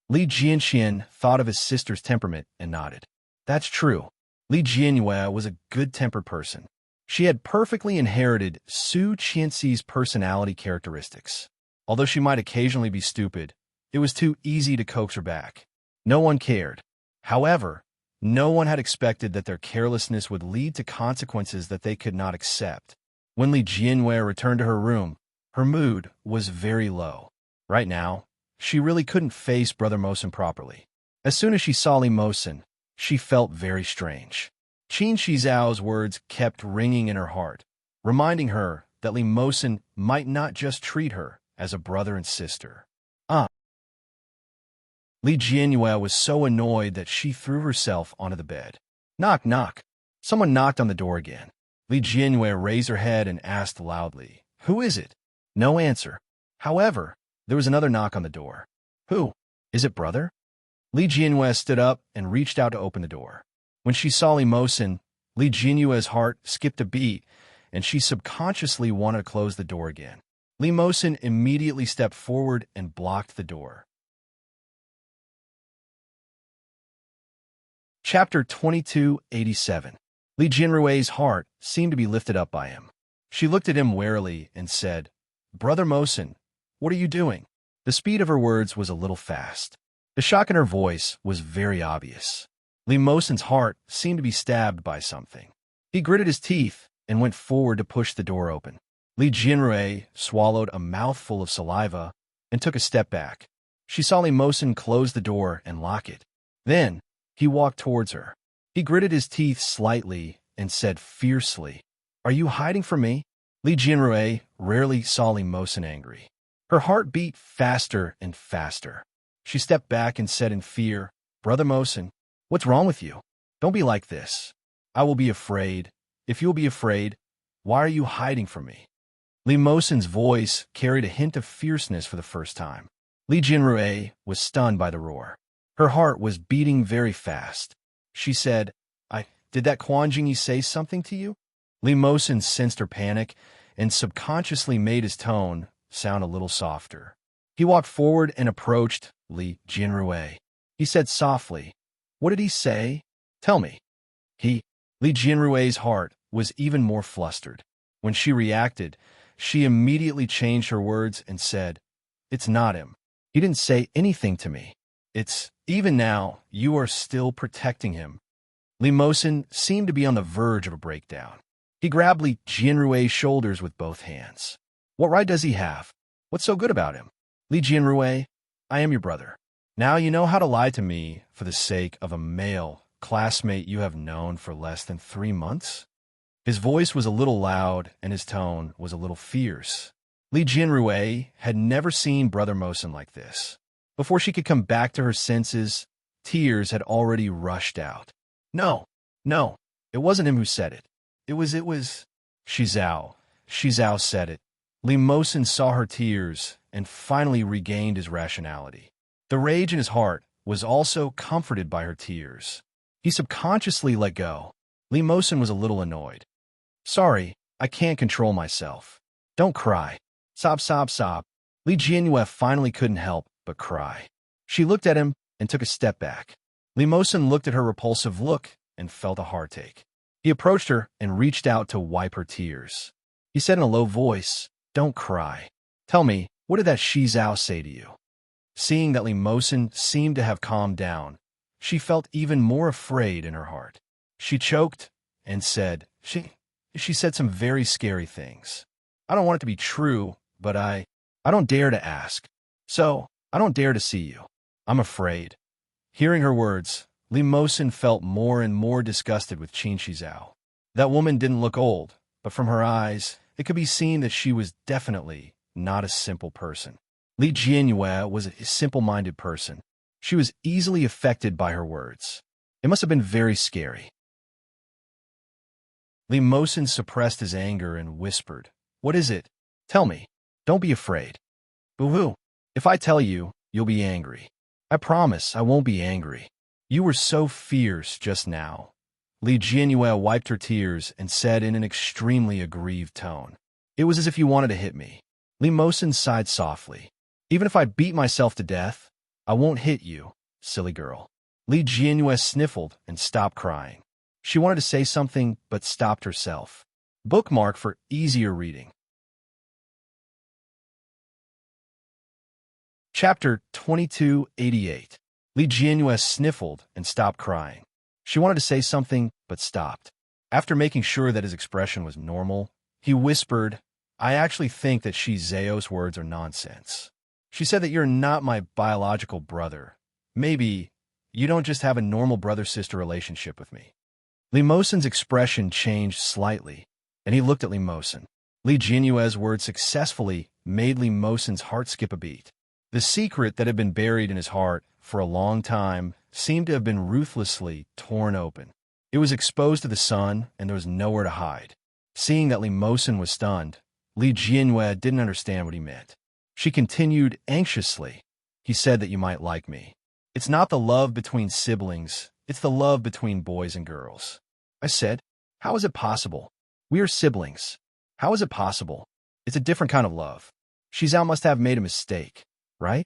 Li Jianxian thought of his sister's temperament and nodded. That's true. Li Jianrui was a good-tempered person. She had perfectly inherited Su Qianxi's personality characteristics. Although she might occasionally be stupid, it was too easy to coax her back. No one cared. However, no one had expected that their carelessness would lead to consequences that they could not accept. When Li Jianrui returned to her room, her mood was very low. Right now, she really couldn't face Brother Mosen properly. As soon as she saw Li Mosen, she felt very strange. Qin Shizao's words kept ringing in her heart, reminding her that Li Mosen might not just treat her as a brother and sister. Li Jianrui was so annoyed that she threw herself onto the bed. Knock, knock. Someone knocked on the door again. Li Jianrui raised her head and asked loudly, "Who is it?" No answer. However, there was another knock on the door. "Who? Is it brother?" Li Jianrui stood up and reached out to open the door. When she saw Li Mosen, Li Jianrui's heart skipped a beat, and she subconsciously wanted to close the door again. Li Mosen immediately stepped forward and blocked the door. Chapter 2287. Li Jianrui's heart seemed to be lifted up by him. She looked at him warily and said, "Brother Mosen, what are you doing?" The speed of her words was a little fast. The shock in her voice was very obvious. Li Mosen's heart seemed to be stabbed by something. He gritted his teeth and went forward to push the door open. Li Jianrui swallowed a mouthful of saliva and took a step back. She saw Li Mosen close the door and lock it. Then, he walked towards her. He gritted his teeth slightly and said fiercely, "Are you hiding from me?" Li Jianrui rarely saw Li Mosen angry. Her heart beat faster and faster. She stepped back and said in fear, "Brother Mosen, what's wrong with you? Don't be like this. I will be afraid. If you'll be afraid, why are you hiding from me?" Li Mosen's voice carried a hint of fierceness for the first time. Li Jianrui was stunned by the roar. Her heart was beating very fast. She said, Did that Quan Jingyi say something to you?" Li Mosen sensed her panic and subconsciously made his tone sound a little softer. He walked forward and approached Li Jianrui. He said softly, "What did he say? Tell me." Li Jianrui's heart was even more flustered. When she reacted, she immediately changed her words and said, "It's not him. He didn't say anything to me. Even now, you are still protecting him." Li Mosen seemed to be on the verge of a breakdown. He grabbed Li Jianrui's shoulders with both hands. "What right does he have? What's so good about him?" "Li Jianrui, I am your brother. Now you know how to lie to me for the sake of a male classmate you have known for less than 3 months?" His voice was a little loud and his tone was a little fierce. Li Jianrui had never seen Brother Mosen like this. Before she could come back to her senses, tears had already rushed out. No, it wasn't him who said it. It was Shizao. Shizao said it. Li Mosen saw her tears and finally regained his rationality. The rage in his heart was also comforted by her tears. He subconsciously let go. Li Mosen was a little annoyed. "Sorry, I can't control myself. Don't cry. Sob, sob, sob." Li Jianrui finally couldn't help but cry. She looked at him and took a step back. Li Mosen looked at her repulsive look and felt a heartache. He approached her and reached out to wipe her tears. He said in a low voice, "Don't cry. Tell me, what did that Shizao say to you?" Seeing that Limosin seemed to have calmed down, she felt even more afraid in her heart. She choked and said, She said some very scary things. I don't want it to be true, but I don't dare to ask. So, I don't dare to see you. I'm afraid. Hearing her words, Limosin felt more and more disgusted with Qin Shizao. That woman didn't look old, but from her eyes, it could be seen that she was definitely not a simple person. Li Jianyue was a simple-minded person. She was easily affected by her words. It must have been very scary. Limosin suppressed his anger and whispered, "What is it? Tell me. Don't be afraid." "Boo-hoo. If I tell you, you'll be angry." "I promise I won't be angry. You were so fierce just now." Li Jianyue wiped her tears and said in an extremely aggrieved tone, "It was as if you wanted to hit me." Limosin sighed softly. "Even if I beat myself to death, I won't hit you, silly girl." Li Jianyue sniffled and stopped crying. She wanted to say something, but stopped herself. Bookmark for easier reading. Chapter 2288. Li Jianyue sniffled and stopped crying. She wanted to say something, but stopped. After making sure that his expression was normal, he whispered, "I actually think that Shi Zhao's words are nonsense. She said that you're not my biological brother. Maybe you don't just have a normal brother-sister relationship with me." Limosin's expression changed slightly, and he looked at Limosin. Li Jianyue's words successfully made Limosin's heart skip a beat. The secret that had been buried in his heart for a long time seemed to have been ruthlessly torn open. It was exposed to the sun, and there was nowhere to hide. Seeing that Limosin was stunned, Li Jianyue didn't understand what he meant. She continued anxiously, "He said that you might like me. It's not the love between siblings, it's the love between boys and girls." I said, "How is it possible? We are siblings. How is it possible? It's a different kind of love. Shizao must have made a mistake, right?"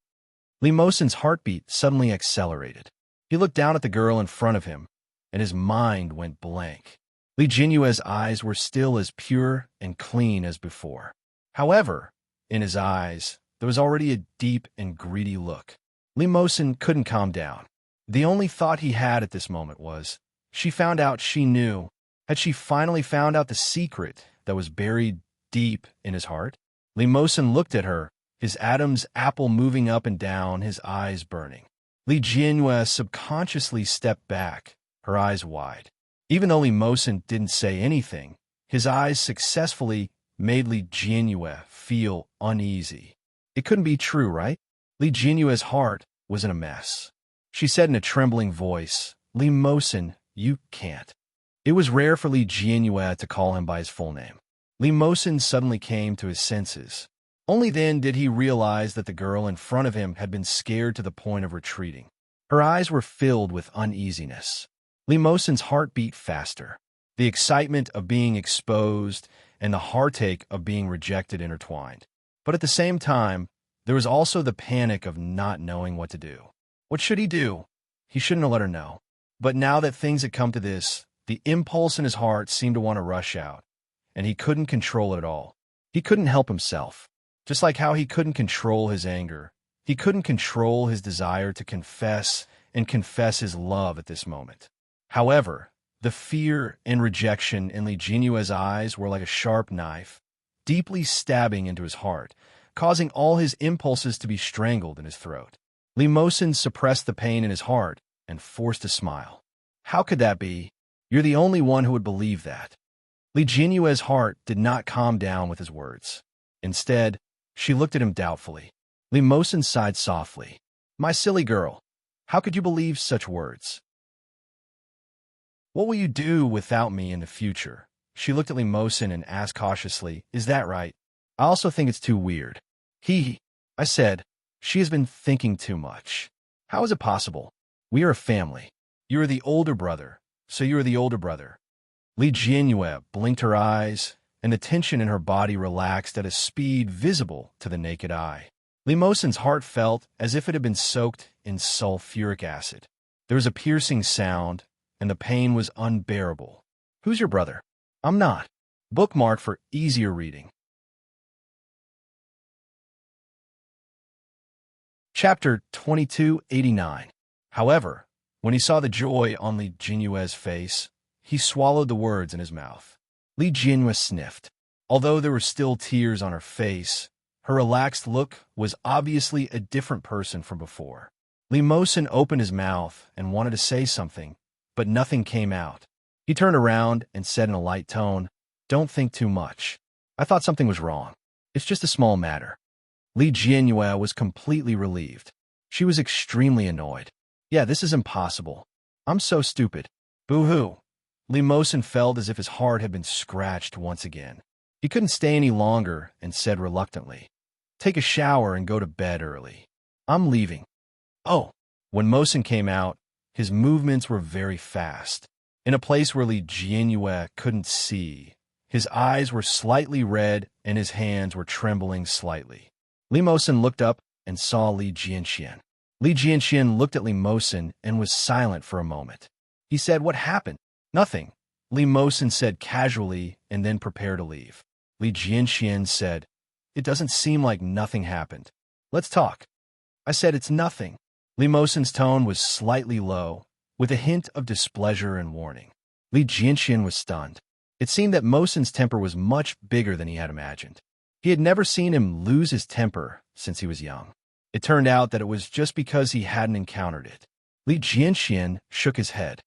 Limosin's heartbeat suddenly accelerated. He looked down at the girl in front of him, and his mind went blank. Li Jianyue's eyes were still as pure and clean as before. However, in his eyes, there was already a deep and greedy look. Limosin couldn't calm down. The only thought he had at this moment was, she found out she knew. Had she finally found out the secret that was buried deep in his heart? Limosin looked at her, his Adam's apple moving up and down, his eyes burning. Li Jianyue subconsciously stepped back, her eyes wide. Even though Limosin didn't say anything, his eyes successfully made Li Jianyue feel uneasy. It couldn't be true, right? Li Jianyue's heart was in a mess. She said in a trembling voice, "Limosin, you can't." It was rare for Li Jianyue to call him by his full name. Limosin suddenly came to his senses. Only then did he realize that the girl in front of him had been scared to the point of retreating. Her eyes were filled with uneasiness. Limosin's heart beat faster. The excitement of being exposed and the heartache of being rejected intertwined. But at the same time, there was also the panic of not knowing what to do. What should he do? He shouldn't have let her know. But now that things had come to this, the impulse in his heart seemed to want to rush out, and he couldn't control it at all. He couldn't help himself. Just like how he couldn't control his anger, he couldn't control his desire to confess his love at this moment. However, the fear and rejection in Li Jianyue's eyes were like a sharp knife, deeply stabbing into his heart, causing all his impulses to be strangled in his throat. Limosin suppressed the pain in his heart and forced a smile. "How could that be? You're the only one who would believe that." Li Jianyue's heart did not calm down with his words. Instead, she looked at him doubtfully. Limosin sighed softly. "My silly girl, how could you believe such words? What will you do without me in the future?" She looked at Limosin and asked cautiously, "Is that right? I also think it's too weird." I said, "She has been thinking too much. How is it possible? We are a family. You are the older brother, so you are the older brother." Li Jianyue blinked her eyes, and the tension in her body relaxed at a speed visible to the naked eye. Limosin's heart felt as if it had been soaked in sulfuric acid. There was a piercing sound, and the pain was unbearable. "Who's your brother?" "I'm not." Bookmark for easier reading. Chapter 2289. However, when he saw the joy on Li Jinyue's face, he swallowed the words in his mouth. Li Jinyue sniffed. Although there were still tears on her face, her relaxed look was obviously a different person from before. Li Mosen opened his mouth and wanted to say something, but nothing came out. He turned around and said in a light tone, "Don't think too much. I thought something was wrong. It's just a small matter." Li Jianyue was completely relieved. She was extremely annoyed. "Yeah, this is impossible. I'm so stupid. Boo-hoo." Li Mosen felt as if his heart had been scratched once again. He couldn't stay any longer and said reluctantly, "Take a shower and go to bed early. I'm leaving." "Oh." When Mosen came out, his movements were very fast. In a place where Li Jianyue couldn't see, his eyes were slightly red and his hands were trembling slightly. Li Mosen looked up and saw Li Jianxian. Li Jianxian looked at Li Mosen and was silent for a moment. He said, "What happened?" "Nothing," Li Mosen said casually and then prepared to leave. Li Jianxian said, "It doesn't seem like nothing happened. Let's talk." "I said it's nothing." Li Mosen's tone was slightly low, with a hint of displeasure and warning. Li Jianxian was stunned. It seemed that Mosen's temper was much bigger than he had imagined. He had never seen him lose his temper since he was young. It turned out that it was just because he hadn't encountered it. Li Jianxian shook his head.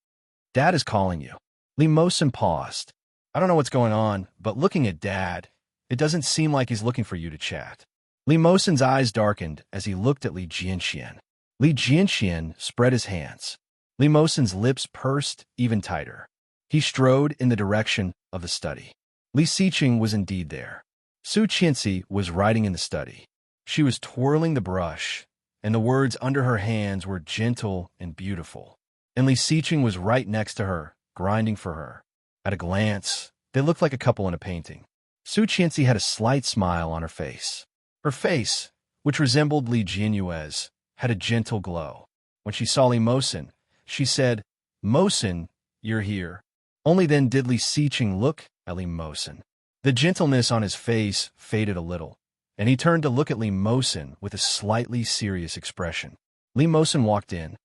"Dad is calling you." Li Mosen paused. "I don't know what's going on, but looking at Dad, it doesn't seem like he's looking for you to chat." Li Mosen's eyes darkened as he looked at Li Jianxian. Li Jianxian spread his hands. Li Mosen's lips pursed even tighter. He strode in the direction of the study. Li Siqing was indeed there. Su Qianxi was writing in the study. She was twirling the brush, and the words under her hands were gentle and beautiful. And Li Siqing was right next to her, grinding for her. At a glance, they looked like a couple in a painting. Su Qianxi had a slight smile on her face. Her face, which resembled Li Jianyue's, had a gentle glow. When she saw Li Mosen, she said, "Mosen, you're here." Only then did Li Siqing look at Li Mosen. The gentleness on his face faded a little, and he turned to look at Li Mosen with a slightly serious expression. Li Mosen walked in.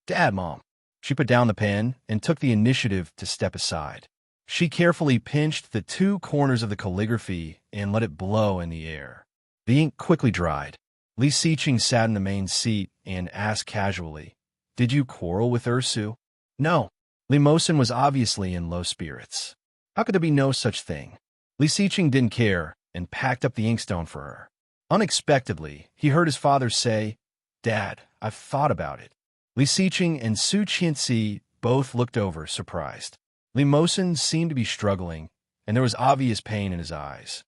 "Dad, Mom." She put down the pen and took the initiative to step aside. She carefully pinched the two corners of the calligraphy and let it blow in the air. The ink quickly dried. Li Siqing sat in the main seat and asked casually, "Did you quarrel with Ursu?" "No." Li Mosen was obviously in low spirits. How could there be no such thing? Li Siqing didn't care and packed up the inkstone for her. Unexpectedly, he heard his father say, "Dad, I've thought about it." Li Siqing and Su Qianxi both looked over, surprised. Li Mosen seemed to be struggling, and there was obvious pain in his eyes.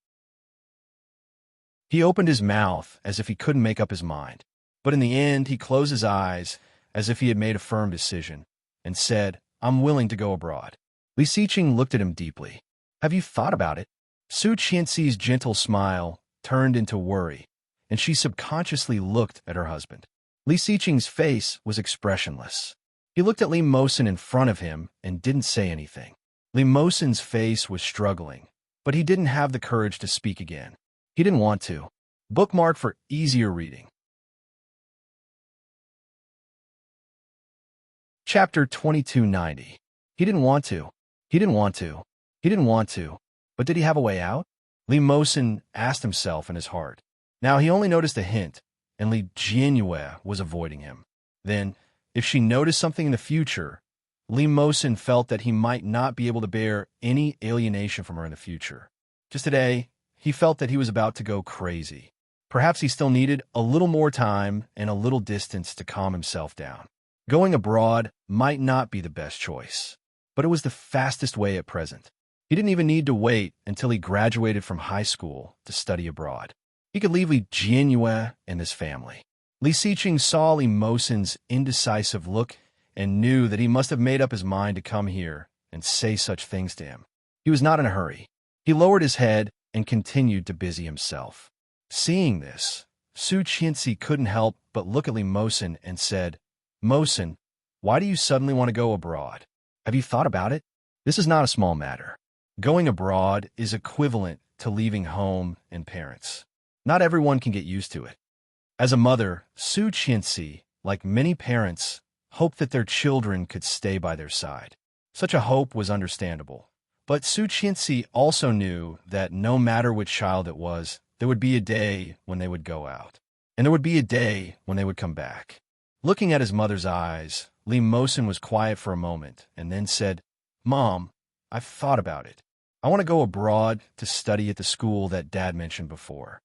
He opened his mouth as if he couldn't make up his mind, but in the end he closed his eyes as if he had made a firm decision, and said, "I'm willing to go abroad." Li Siqing looked at him deeply. "Have you thought about it?" Su Qianxi's gentle smile turned into worry, and she subconsciously looked at her husband. Li Siqing's face was expressionless. He looked at Li Mosen in front of him and didn't say anything. Li Mosen's face was struggling, but he didn't have the courage to speak again. He didn't want to. Bookmark for easier reading. Chapter 2290. He didn't want to. He didn't want to. He didn't want to. But did he have a way out? Li Mosen asked himself in his heart. Now he only noticed a hint, and Li Jianyue was avoiding him. Then, if she noticed something in the future, Li Mosen felt that he might not be able to bear any alienation from her in the future. Just today, he felt that he was about to go crazy. Perhaps he still needed a little more time and a little distance to calm himself down. Going abroad might not be the best choice, but it was the fastest way at present. He didn't even need to wait until he graduated from high school to study abroad. He could leave Li Jianyue and his family. Li Siqing saw Li Mosen's indecisive look and knew that he must have made up his mind to come here and say such things to him. He was not in a hurry. He lowered his head and continued to busy himself. Seeing this, Su Qianxi couldn't help but look at Li Mosen and said, "Mosen, why do you suddenly want to go abroad? Have you thought about it? This is not a small matter. Going abroad is equivalent to leaving home and parents. Not everyone can get used to it." As a mother, Su Qianxi, like many parents, hoped that their children could stay by their side. Such a hope was understandable. But Su Qianxi also knew that no matter which child it was, there would be a day when they would go out. And there would be a day when they would come back. Looking at his mother's eyes, Li Mosin was quiet for a moment and then said, "Mom, I've thought about it. I want to go abroad to study at the school that Dad mentioned before."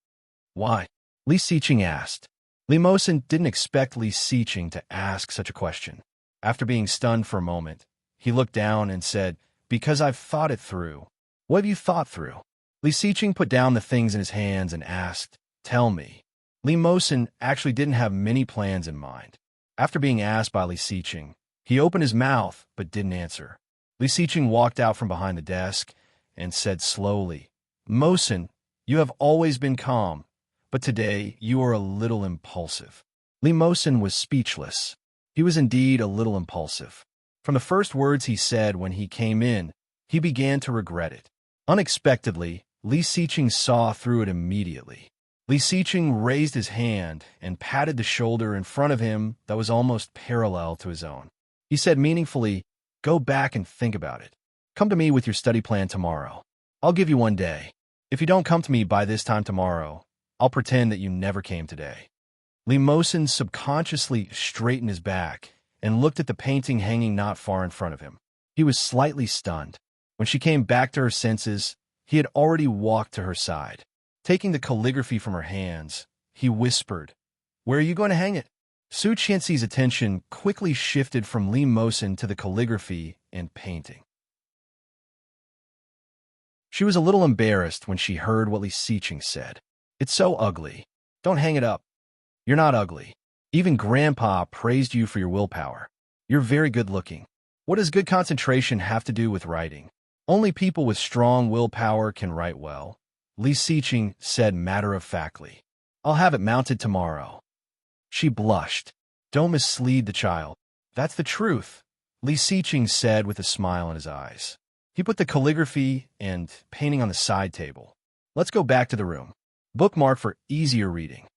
"Why?" Li Xiqing asked. Li Mosin didn't expect Li Xiqing to ask such a question. After being stunned for a moment, he looked down and said, "Because I've thought it through." "What have you thought through?" Li Xiqing put down the things in his hands and asked, "Tell me." Li Mosin actually didn't have many plans in mind. After being asked by Li Xiqing, he opened his mouth but didn't answer. Li Xiqing walked out from behind the desk and said slowly, "Mosin, you have always been calm, but today you are a little impulsive." Li Mosin was speechless. He was indeed a little impulsive. From the first words he said when he came in, he began to regret it. Unexpectedly, Li Xiqing saw through it immediately. Li Xiqing raised his hand and patted the shoulder in front of him that was almost parallel to his own. He said meaningfully, "Go back and think about it. Come to me with your study plan tomorrow. I'll give you one day. If you don't come to me by this time tomorrow, I'll pretend that you never came today." Li Mosin subconsciously straightened his back and looked at the painting hanging not far in front of him. He was slightly stunned. When she came back to her senses, he had already walked to her side. Taking the calligraphy from her hands, he whispered, "Where are you going to hang it?" Su Qianxi's attention quickly shifted from Li Mosin to the calligraphy and painting. She was a little embarrassed when she heard what Li Xiqing said. "It's so ugly. Don't hang it up." "You're not ugly. Even Grandpa praised you for your willpower. You're very good looking. What does good concentration have to do with writing? Only people with strong willpower can write well," Li Xiqing said matter-of-factly. "I'll have it mounted tomorrow." She blushed. "Don't mislead the child. That's the truth," Li Xiqing said with a smile in his eyes. He put the calligraphy and painting on the side table. "Let's go back to the room. Bookmark for easier reading."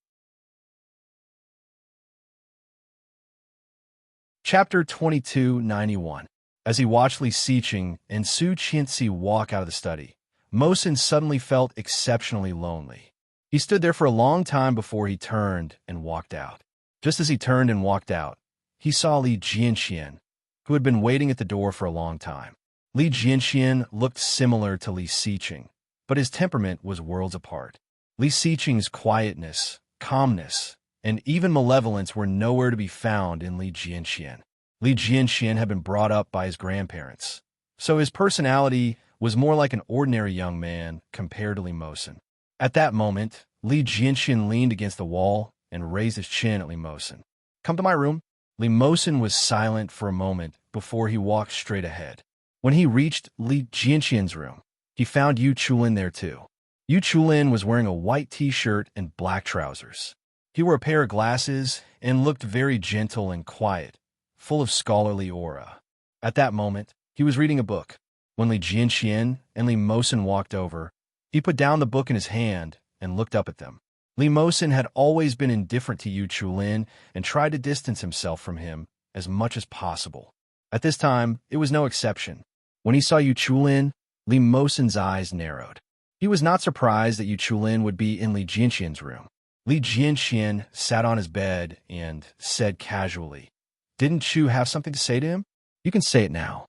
Chapter 2291. As he watched Li Xiqing and Su Qianxi walk out of the study, Mosin suddenly felt exceptionally lonely. He stood there for a long time before he turned and walked out. Just as he turned and walked out, he saw Li Jianxian, who had been waiting at the door for a long time. Li Jianxian looked similar to Li Xiqing, but his temperament was worlds apart. Li Xiqing's quietness, calmness, and even malevolence were nowhere to be found in Li Jianxian. Li Jianxian had been brought up by his grandparents, so his personality was more like an ordinary young man compared to Li Mosin. At that moment, Li Jianxian leaned against the wall and raised his chin at Li Mosin. "Come to my room." Li Mosin was silent for a moment before he walked straight ahead. When he reached Li Jianxian's room, he found Yu Chulin there too. Yu Chulin was wearing a white t-shirt and black trousers. He wore a pair of glasses and looked very gentle and quiet, full of scholarly aura. At that moment, he was reading a book. When Li Jianxian and Li Mosin walked over, he put down the book in his hand and looked up at them. Li Mosin had always been indifferent to Yu Chulin and tried to distance himself from him as much as possible. At this time, it was no exception. When he saw Yu Chulin, Li Mosin's eyes narrowed. He was not surprised that Yu Chulin would be in Li Jianxian's room. Li Jianxian sat on his bed and said casually, "Didn't you have something to say to him? You can say it now."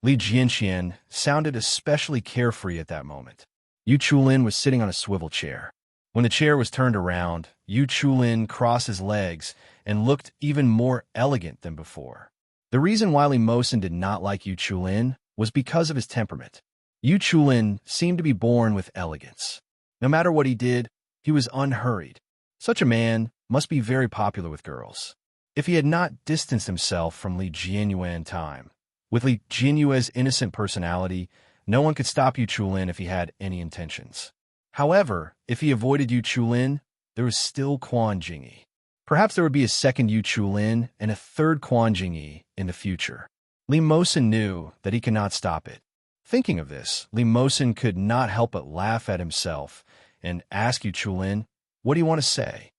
Li Jianxian sounded especially carefree at that moment. Yu Chulin was sitting on a swivel chair. When the chair was turned around, Yu Chulin crossed his legs and looked even more elegant than before. The reason why Li Mosin did not like Yu Chulin was because of his temperament. Yu Chulin seemed to be born with elegance. No matter what he did, he was unhurried. Such a man must be very popular with girls. If he had not distanced himself from Li Jianyue in time, with Li Jianyue's innocent personality, no one could stop Yu Chulin if he had any intentions. However, if he avoided Yu Chulin, there was still Quan Jingyi. Perhaps there would be a second Yu Chulin and a third Quan Jingyi in the future. Li Mosin knew that he could not stop it. Thinking of this, Li Mosin could not help but laugh at himself and ask Yu Chulin, "What do you want to say?"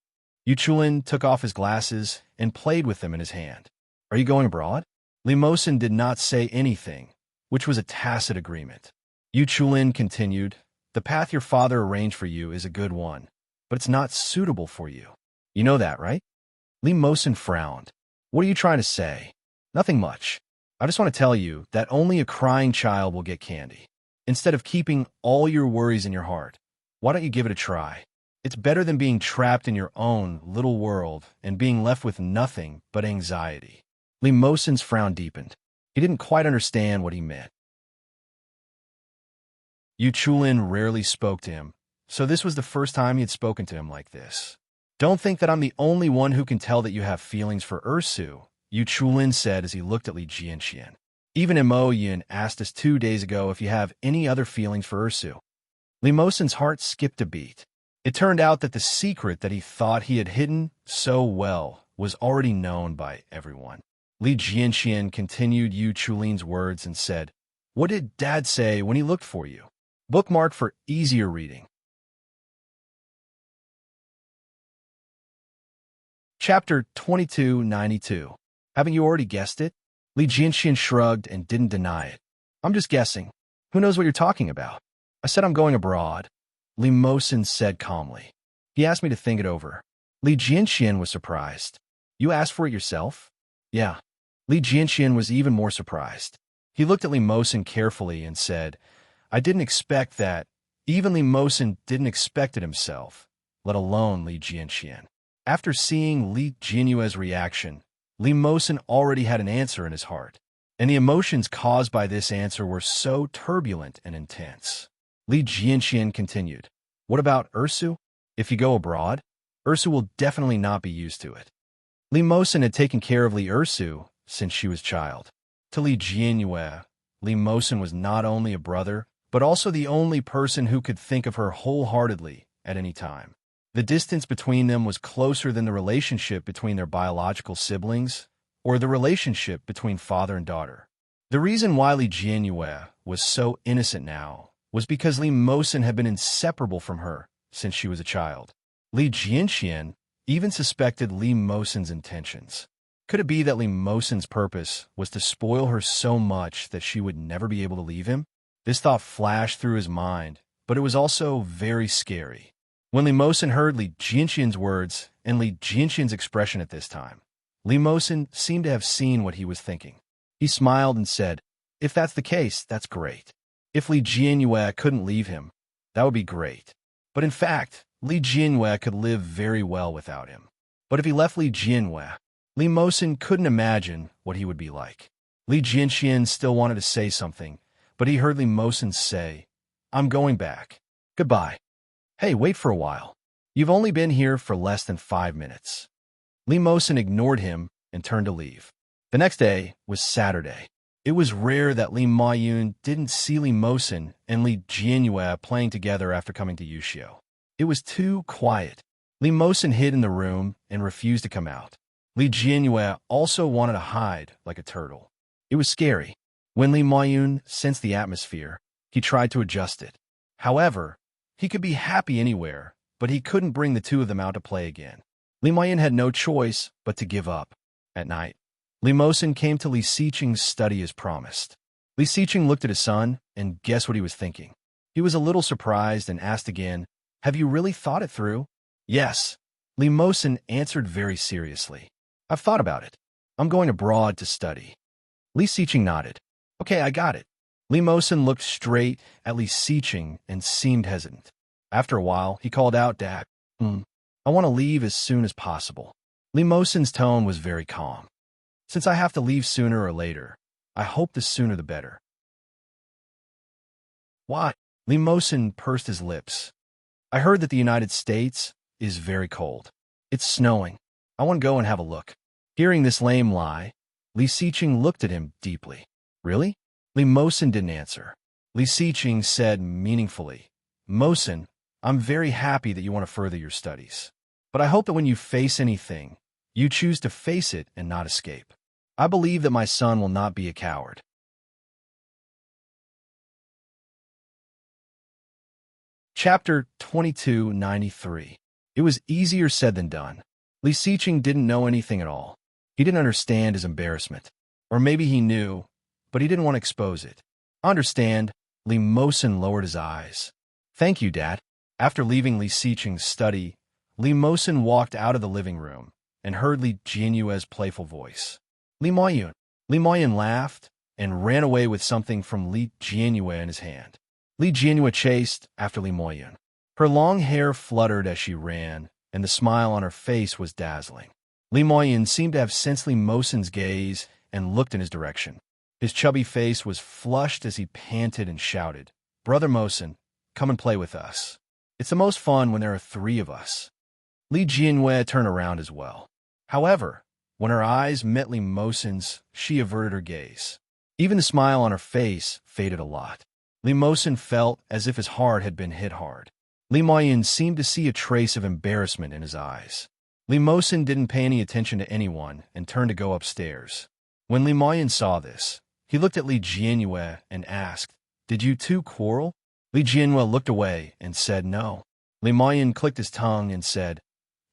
Yu Chulin took off his glasses and played with them in his hand. Are you going abroad? Li Mosin did not say anything, which was a tacit agreement. Yu Chulin continued, the path your father arranged for you is a good one, but it's not suitable for you. You know that, right? Li Mosin frowned. What are you trying to say? Nothing much. I just want to tell you that only a crying child will get candy. Instead of keeping all your worries in your heart, why don't you give it a try? It's better than being trapped in your own little world and being left with nothing but anxiety. Li Mosin's frown deepened. He didn't quite understand what he meant. Yu Chulin rarely spoke to him, so this was the first time he had spoken to him like this. Don't think that I'm the only one who can tell that you have feelings for Ursu, Yu Chulin said as he looked at Li Jianxian. Even Mo Yin asked us 2 days ago if you have any other feelings for Ursu. Li Mosin's heart skipped a beat. It turned out that the secret that he thought he had hidden so well was already known by everyone. Li Jianxian continued Yu Chulin's words and said, what did Dad say when he looked for you? Bookmark for easier reading. Chapter 2292. Haven't you already guessed it? Li Jianxian shrugged and didn't deny it. I'm just guessing. Who knows what you're talking about? I said I'm going abroad. Li Mosin said calmly. He asked me to think it over. Li Jianxian was surprised. You asked for it yourself? Yeah. Li Jianxian was even more surprised. He looked at Li Mosin carefully and said, I didn't expect that. Even Li Mosin didn't expect it himself, let alone Li Jianxian. After seeing Li Jianyue's reaction, Li Mosin already had an answer in his heart, and the emotions caused by this answer were so turbulent and intense. Li Jianxian continued, what about Ursu? If you go abroad, Ursu will definitely not be used to it. Li Mosin had taken care of Li Ursu since she was child. To Li Jianyue, Li Mosin was not only a brother, but also the only person who could think of her wholeheartedly at any time. The distance between them was closer than the relationship between their biological siblings or the relationship between father and daughter. The reason why Li Jianyue was so innocent now was because Li Mosin had been inseparable from her since she was a child. Li Jianxian even suspected Li Mosin's intentions. Could it be that Li Mosin's purpose was to spoil her so much that she would never be able to leave him? This thought flashed through his mind, but it was also very scary. When Li Mosin heard Li Jianxian's words and Li Jianxian's expression at this time, Li Mosin seemed to have seen what he was thinking. He smiled and said, if that's the case, that's great. If Li Jianyue couldn't leave him, that would be great. But in fact, Li Jianyue could live very well without him. But if he left Li Jianyue, Li Mosin couldn't imagine what he would be like. Li Jianxian still wanted to say something, but he heard Li Mosin say, I'm going back. Goodbye. Hey, wait for a while. You've only been here for less than 5 minutes. Li Mosin ignored him and turned to leave. The next day was Saturday. It was rare that Li Mayun didn't see Li Mosin and Li Jianyue playing together after coming to Yuxiu. It was too quiet. Li Mosin hid in the room and refused to come out. Li Jianyue also wanted to hide like a turtle. It was scary. When Li Mayun sensed the atmosphere, he tried to adjust it. However, he could be happy anywhere, but he couldn't bring the two of them out to play again. Li Mayun had no choice but to give up. At night, Li Mosin came to Li Siqing's study as promised. Li Siqing looked at his son, and guess what he was thinking? He was a little surprised and asked again, have you really thought it through? Yes. Li Mosin answered very seriously. I've thought about it. I'm going abroad to study. Li Siqing nodded. Okay, I got it. Li Mosin looked straight at Li Siqing and seemed hesitant. After a while, he called out, Dad, I want to leave as soon as possible. Li Mosin's tone was very calm. Since I have to leave sooner or later, I hope the sooner the better. Why? Li Mosin pursed his lips. I heard that the United States is very cold. It's snowing. I want to go and have a look. Hearing this lame lie, Li Siqing looked at him deeply. Really? Li Mosin didn't answer. Li Siqing said meaningfully, Mosin, I'm very happy that you want to further your studies. But I hope that when you face anything, you choose to face it and not escape. I believe that my son will not be a coward. Chapter 2293. It was easier said than done. Li Siqing didn't know anything at all. He didn't understand his embarrassment. Or maybe he knew, but he didn't want to expose it. Understand, Li Mosin lowered his eyes. Thank you, Dad. After leaving Li Siqing's study, Li Mosin walked out of the living room and heard Li Jianyue's playful voice. Li Moyun. Li Moyun laughed and ran away with something from Li Jianyue in his hand. Li Jianyue chased after Li Moyun. Her long hair fluttered as she ran, and the smile on her face was dazzling. Li Moyun seemed to have sensed Li Mosin's gaze and looked in his direction. His chubby face was flushed as he panted and shouted, "Brother Mosin, come and play with us. It's the most fun when there are 3 of us." Li Jianyue turned around as well. However, when her eyes met Li Mosin's, she averted her gaze. Even the smile on her face faded a lot. Li Mosin felt as if his heart had been hit hard. Li Moyun seemed to see a trace of embarrassment in his eyes. Li Mosin didn't pay any attention to anyone and turned to go upstairs. When Li Moyun saw this, he looked at Li Jianyue and asked, "Did you two quarrel?" Li Jianyue looked away and said no. Li Moyun clicked his tongue and said,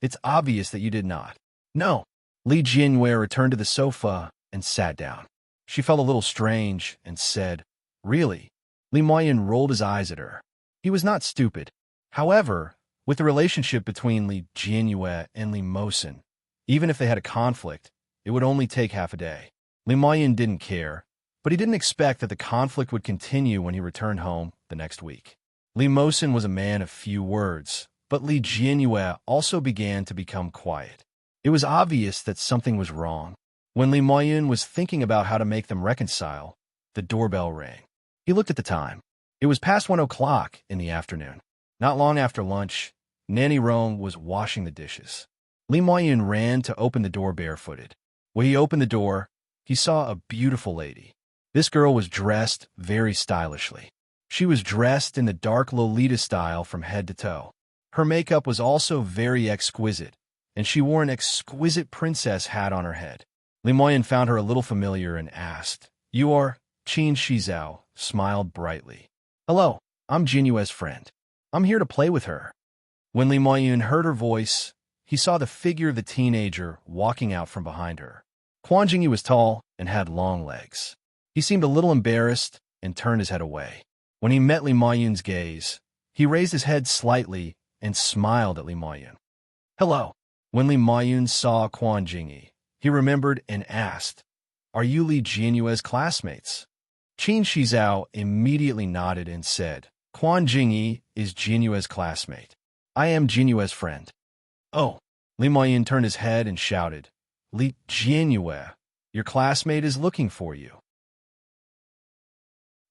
"It's obvious that you did not." "No." Li Jianyue returned to the sofa and sat down. She felt a little strange and said, "Really?" Li Moyun rolled his eyes at her. He was not stupid. However, with the relationship between Li Jianyue and Li Mosin, even if they had a conflict, it would only take half a day. Li Moyun didn't care, but he didn't expect that the conflict would continue when he returned home the next week. Li Mosin was a man of few words, but Li Jianyue also began to become quiet. It was obvious that something was wrong. When Li Moyun was thinking about how to make them reconcile, the doorbell rang. He looked at the time. It was past 1 o'clock in the afternoon. Not long after lunch, Nanny Rome was washing the dishes. Li Moyun ran to open the door barefooted. When he opened the door, he saw a beautiful lady. This girl was dressed very stylishly. She was dressed in the dark Lolita style from head to toe. Her makeup was also very exquisite, and she wore an exquisite princess hat on her head. Li Moyun found her a little familiar and asked, "You are?" Qin Shizhao smiled brightly. "Hello, I'm Jianyue's friend. I'm here to play with her." When Li Moyun heard her voice, he saw the figure of the teenager walking out from behind her. Quan Jingyi was tall and had long legs. He seemed a little embarrassed and turned his head away. When he met Li Moyun's gaze, he raised his head slightly and smiled at Li Moyun. "Hello." When Li Moyun saw Quan Jingyi, he remembered and asked, "Are you Li Jianyue's classmates?" Qin Shizhao immediately nodded and said, "Quan Jingyi is Jianyue's classmate. I am Jianyue's friend." "Oh." Li Moyun turned his head and shouted, "Li Jianyue, your classmate is looking for you."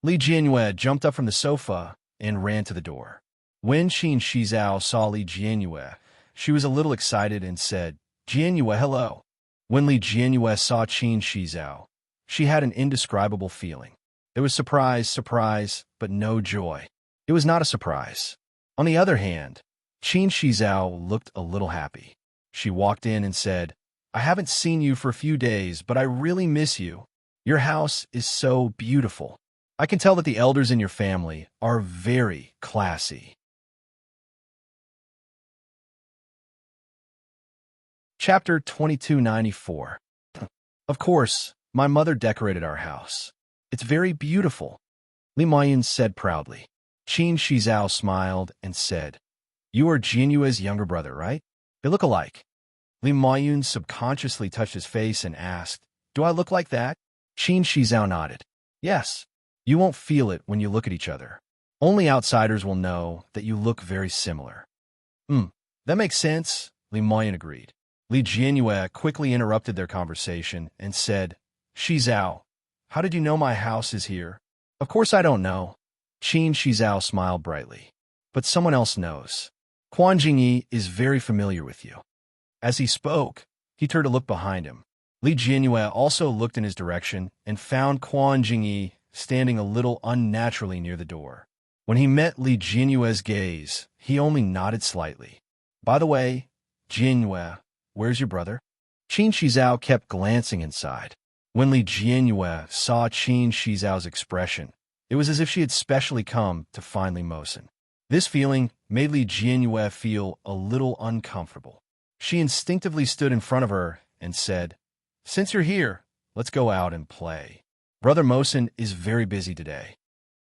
Li Jianyue jumped up from the sofa and ran to the door. When Qin Shizhao saw Li Jianyue, she was a little excited and said, "Jianyue, hello." When Li Jianyue saw Qin Shizhao, she had an indescribable feeling. There was surprise, but no joy. It was not a surprise. On the other hand, Qin Shizhao looked a little happy. She walked in and said, "I haven't seen you for a few days, but I really miss you. Your house is so beautiful. I can tell that the elders in your family are very classy." Chapter 2294. Of course, my mother decorated our house. It's very beautiful, Li Moyun said proudly. Qin Shizhao smiled and said, "You are Jianyue's younger brother, right? They look alike." Li Moyun subconsciously touched his face and asked, "Do I look like that?" Qin Shizhao nodded. "Yes. You won't feel it when you look at each other. Only outsiders will know that you look very similar." That makes sense," Li Moyun agreed. Li Jianyue quickly interrupted their conversation and said, "Shizhao, how did you know my house is here?" "Of course I don't know." Qin Shizhao smiled brightly. "But someone else knows. Quan Jingyi is very familiar with you." As he spoke, he turned to look behind him. Li Jianyue also looked in his direction and found Quan Jingyi standing a little unnaturally near the door. When he met Li Jianyue's gaze, he only nodded slightly. "By the way, Jianyue, where's your brother?" Qin Shizhao kept glancing inside. When Li Jianyue saw Qin Shizhao's expression, it was as if she had specially come to find Li Mosin. This feeling made Li Jianyue feel a little uncomfortable. She instinctively stood in front of her and said, "Since you're here, let's go out and play. Brother Mosin is very busy today."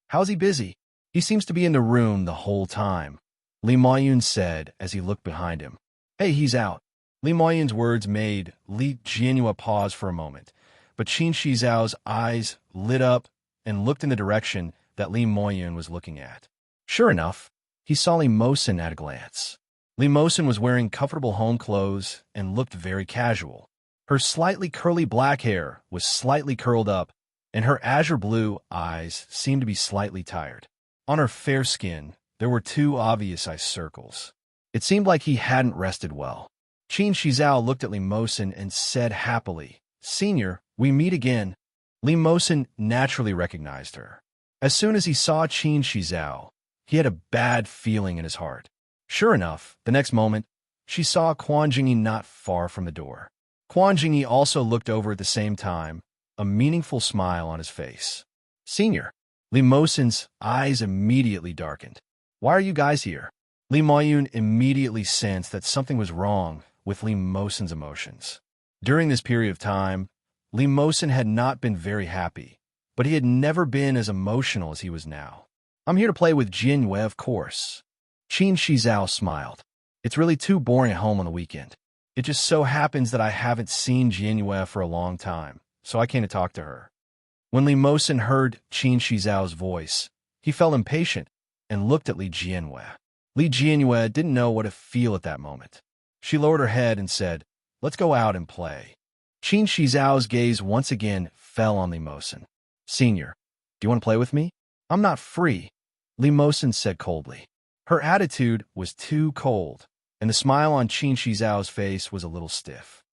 "How's he busy? He seems to be in the room the whole time," Li Moyun said as he looked behind him. "Hey, he's out." Li Moyun's words made Li Jianhua pause for a moment, but Qin Shizao's eyes lit up and looked in the direction that Li Moyun was looking at. Sure enough, he saw Li Mosin at a glance. Li Mosin was wearing comfortable home clothes and looked very casual. Her slightly curly black hair was slightly curled up, and her azure blue eyes seemed to be slightly tired. On her fair skin, there were 2 obvious eye circles. It seemed like he hadn't rested well. Qin Shizao looked at Li Mosin and said happily, "Senior, we meet again." Li Mosin naturally recognized her. As soon as he saw Qin Shizao, he had a bad feeling in his heart. Sure enough, the next moment, she saw Quan Jingyi not far from the door. Quan Jingyi also looked over at the same time, a meaningful smile on his face. "Senior." Li Mosin's eyes immediately darkened. "Why are you guys here?" Li Moyun immediately sensed that something was wrong with Li Mosin's emotions. During this period of time, Li Mosin had not been very happy, but he had never been as emotional as he was now. "I'm here to play with Jianhua, of course." Qin Shizao smiled. "It's really too boring at home on the weekend. It just so happens that I haven't seen Jianhua for a long time, so I came to talk to her." When Li Mosin heard Qin Shizao's voice, he felt impatient and looked at Li Jianhua. Li Jianhua didn't know what to feel at that moment. She lowered her head and said, "Let's go out and play." Qin Shizao's gaze once again fell on Li Mosin. "Senior, do you want to play with me?" "I'm not free," Li Mosin said coldly. Her attitude was too cold, and the smile on Qin Shizao's face was a little stiff.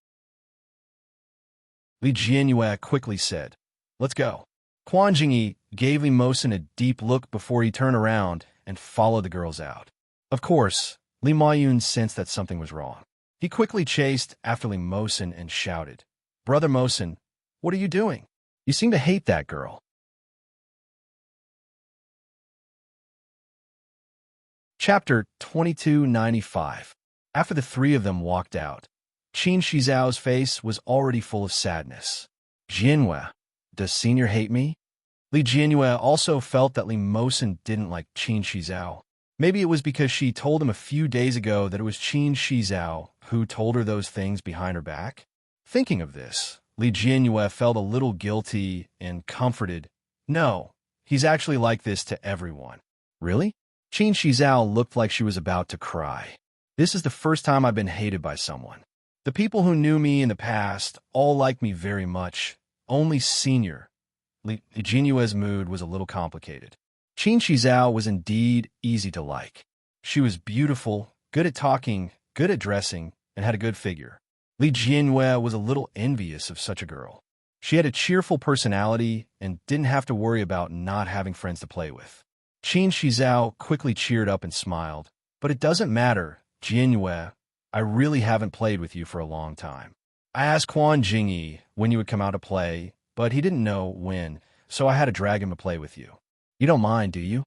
Li Jianhua quickly said, "Let's go." Quan Jingyi gave Li Mosin a deep look before he turned around and followed the girls out. Of course, Li Moyun sensed that something was wrong. He quickly chased after Li Mosin and shouted, "Brother Mosin, what are you doing? You seem to hate that girl." Chapter 2295. After the 3 of them walked out, Qin Shizao's face was already full of sadness. "Jianhua, does Senior hate me?" Li Jianhua also felt that Li Mosin didn't like Qin Shizao. Maybe it was because she told him a few days ago that it was Qin Shizao who told her those things behind her back. Thinking of this, Li Jianhua felt a little guilty and comforted. "No, he's actually like this to everyone." "Really?" Qin Shizao looked like she was about to cry. "This is the first time I've been hated by someone. The people who knew me in the past all liked me very much. Only Senior." Li Jianhua's mood was a little complicated. Qin Shizao was indeed easy to like. She was beautiful, good at talking, good at dressing, and had a good figure. Li Jianhua was a little envious of such a girl. She had a cheerful personality and didn't have to worry about not having friends to play with. Qin Shizao quickly cheered up and smiled. "But it doesn't matter, Jianhua. I really haven't played with you for a long time. I asked Quan Jingyi when you would come out to play, but he didn't know when, so I had to drag him to play with you. You don't mind, do you?"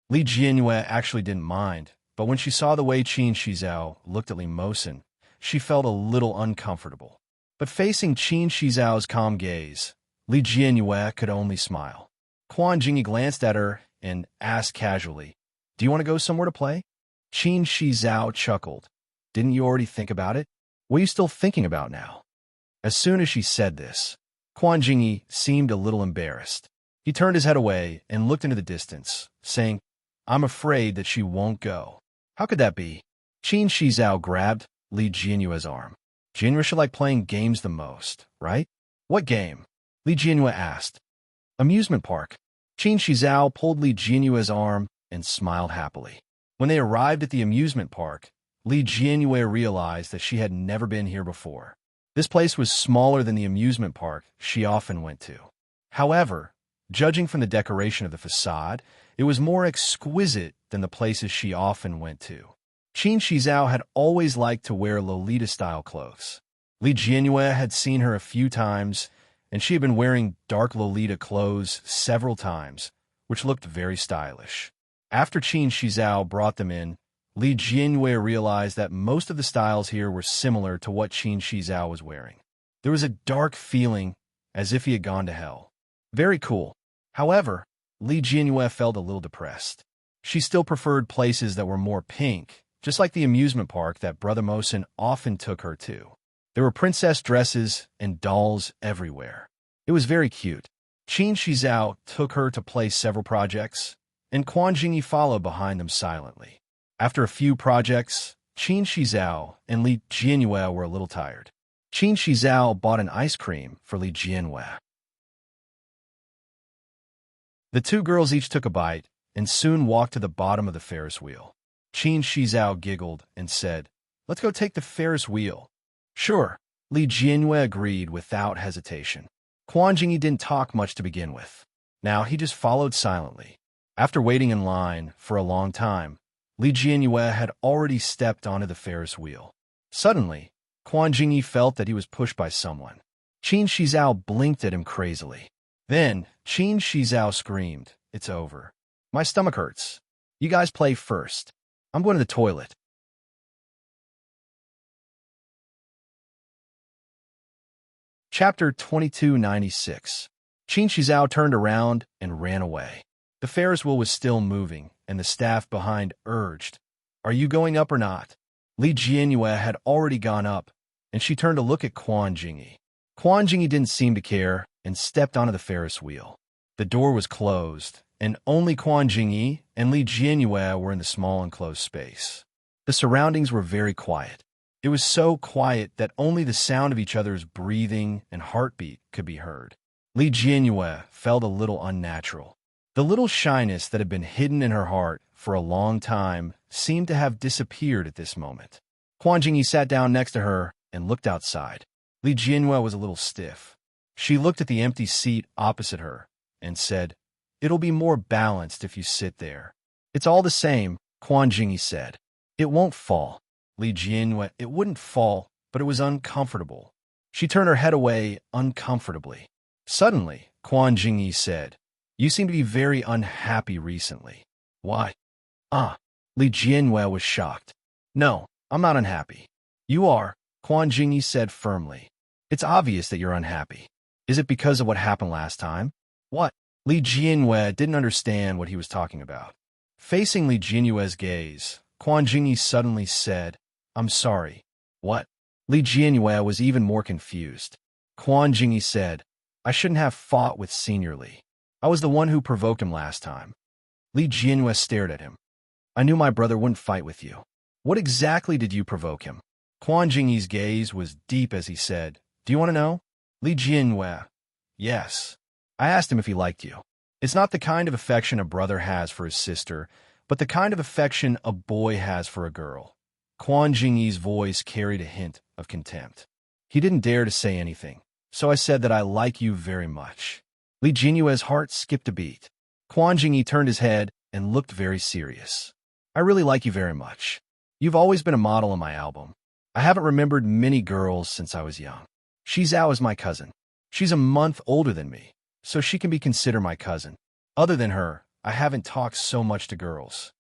Li Jianhua actually didn't mind, but when she saw the way Qin Shizao looked at Li Mosin, she felt a little uncomfortable. But facing Qin Shizao's calm gaze, Li Jianhua could only smile. Quan Jingyi glanced at her and asked casually, "Do you want to go somewhere to play?" Qin Shizao chuckled. "Didn't you already think about it? What are you still thinking about now?" As soon as she said this, Quan Jingyi seemed a little embarrassed. He turned his head away and looked into the distance, saying, "I'm afraid that she won't go." "How could that be?" Qin Shizao grabbed Li Jianhua's arm. "Jianhua should like playing games the most, right?" "What game?" Li Jianhua asked. "Amusement park." Qin Shizao pulled Li Jianhua's arm and smiled happily. When they arrived at the amusement park, Li Jianhua realized that she had never been here before. This place was smaller than the amusement park she often went to. However, judging from the decoration of the facade, it was more exquisite than the places she often went to. Qin Shizao had always liked to wear Lolita-style clothes. Li Jianhua had seen her a few times, and she had been wearing dark Lolita clothes several times, which looked very stylish. After Qin Shizao brought them in, Li Jianyue realized that most of the styles here were similar to what Qin Shizhao was wearing. There was a dark feeling, as if he had gone to hell. Very cool. However, Li Jianyue felt a little depressed. She still preferred places that were more pink, just like the amusement park that Brother Mosen often took her to. There were princess dresses and dolls everywhere. It was very cute. Qin Shizhao took her to play several projects, and Quan Jingyi followed behind them silently. After a few projects, Qin Shizhao and Li Jianyue were a little tired. Qin Shizhao bought an ice cream for Li Jianyue. The two girls each took a bite and soon walked to the bottom of the Ferris wheel. Qin Shizhao giggled and said, "Let's go take the Ferris wheel." "Sure," Li Jianyue agreed without hesitation. Quan Jingyi didn't talk much to begin with. Now he just followed silently. After waiting in line for a long time, Li Jianyue had already stepped onto the Ferris wheel. Suddenly, Quan Jingyi felt that he was pushed by someone. Qin Shizhao blinked at him crazily. Then, Qin Shizhao screamed, "It's over. My stomach hurts. You guys play first. I'm going to the toilet." Chapter 2296. Qin Shizhao turned around and ran away. The Ferris wheel was still moving, and the staff behind urged, "Are you going up or not?" Li Jianyue had already gone up, and she turned to look at Quan Jingyi. Quan Jingyi didn't seem to care and stepped onto the Ferris wheel. The door was closed, and only Quan Jingyi and Li Jianyue were in the small enclosed space. The surroundings were very quiet. It was so quiet that only the sound of each other's breathing and heartbeat could be heard. Li Jianyue felt a little unnatural. The little shyness that had been hidden in her heart for a long time seemed to have disappeared at this moment. Quan Jingyi sat down next to her and looked outside. Li Jianyue was a little stiff. She looked at the empty seat opposite her and said, "It'll be more balanced if you sit there." "It's all the same," Quan Jingyi said. "It won't fall." Li Jianyue, "It wouldn't fall, but it was uncomfortable." She turned her head away uncomfortably. Suddenly, Quan Jingyi said, "You seem to be very unhappy recently." "Why?" Li Jianyue was shocked. "No, I'm not unhappy." "You are," Quan Jingyi said firmly. "It's obvious that you're unhappy. Is it because of what happened last time?" "What?" Li Jianyue didn't understand what he was talking about. Facing Li Jianyue's gaze, Quan Jingyi suddenly said, "I'm sorry." "What?" Li Jianyue was even more confused. Quan Jingyi said, "I shouldn't have fought with Senior Li. I was the one who provoked him last time." Li Jianyue stared at him. "I knew my brother wouldn't fight with you. What exactly did you provoke him?" Quan Jingyi's gaze was deep as he said, "Do you want to know?" Li Jianyue, "Yes." "I asked him if he liked you. It's not the kind of affection a brother has for his sister, but the kind of affection a boy has for a girl." Quan Jingyi's voice carried a hint of contempt. He didn't dare to say anything, so I said that I like you very much. Li Jianyue's heart skipped a beat. Quan Jingyi turned his head and looked very serious. "I really like you very much. You've always been a model on my album. I haven't remembered many girls since I was young. Shizhao is my cousin. She's a month older than me, so she can be considered my cousin. Other than her, I haven't talked so much to girls."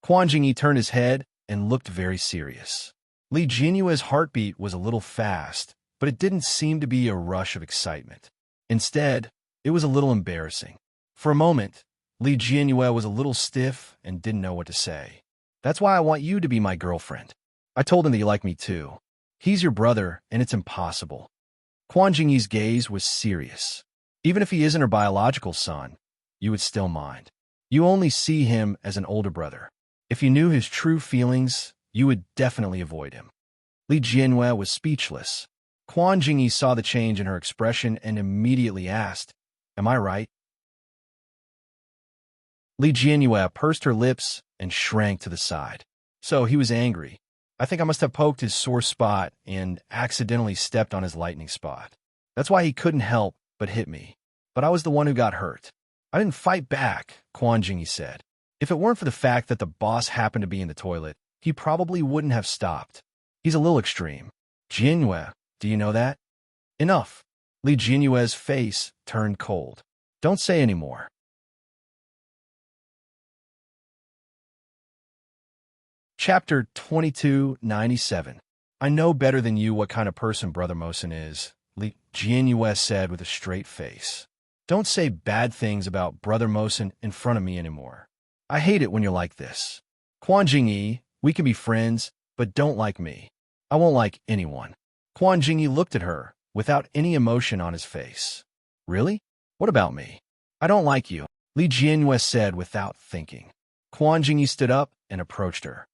Quan Jingyi turned his head and looked very serious. Li Jianyue's heartbeat was a little fast, but it didn't seem to be a rush of excitement. Instead, it was a little embarrassing. For a moment, Li Jianyue was a little stiff and didn't know what to say. "That's why I want you to be my girlfriend. I told him that you like me too. He's your brother, and it's impossible." Quan Jingyi's gaze was serious. "Even if he isn't her biological son, you would still mind. You only see him as an older brother. If you knew his true feelings, you would definitely avoid him." Li Jianyue was speechless. Quan Jingyi saw the change in her expression and immediately asked, "Am I right?" Li Jianyue pursed her lips and shrank to the side. So he was angry. "I think I must have poked his sore spot and accidentally stepped on his lightning spot. That's why he couldn't help but hit me. But I was the one who got hurt. I didn't fight back," Quan Jingyi said. "If it weren't for the fact that the boss happened to be in the toilet, he probably wouldn't have stopped. He's a little extreme. Jianyue, do you know that?" "Enough." Li Jianyue's face turned cold. "Don't say any more." Chapter 2297. I know better than you what kind of person Brother Mosin is, Li Jianyue said with a straight face. Don't say bad things about Brother Mosin in front of me anymore. I hate it when you're like this. Quan Jingyi, we can be friends, but don't like me. I won't like anyone. Quan Jingyi looked at her, without any emotion on his face. Really? What about me? I don't like you, Li Jianyue said without thinking. Quan Jingyi stood up and approached her.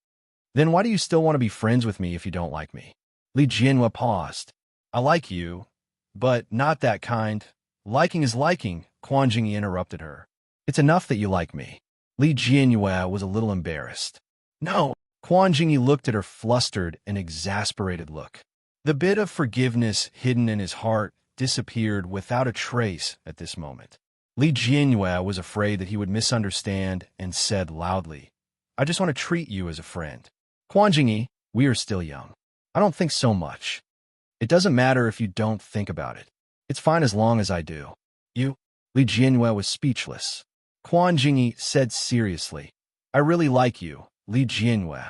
Then why do you still want to be friends with me if you don't like me? Li Jianyue paused. I like you, but not that kind. Liking is liking, Quan Jingyi interrupted her. It's enough that you like me. Li Jianyue was a little embarrassed. No, Quan Jingyi looked at her flustered and exasperated look. The bit of forgiveness hidden in his heart disappeared without a trace at this moment. Li Jianyue was afraid that he would misunderstand and said loudly, I just want to treat you as a friend. Quan Jingyi, we are still young. I don't think so much. It doesn't matter if you don't think about it. It's fine as long as I do. You? Li Jianyue was speechless. Quan Jingyi said seriously, I really like you, Li Jianyue.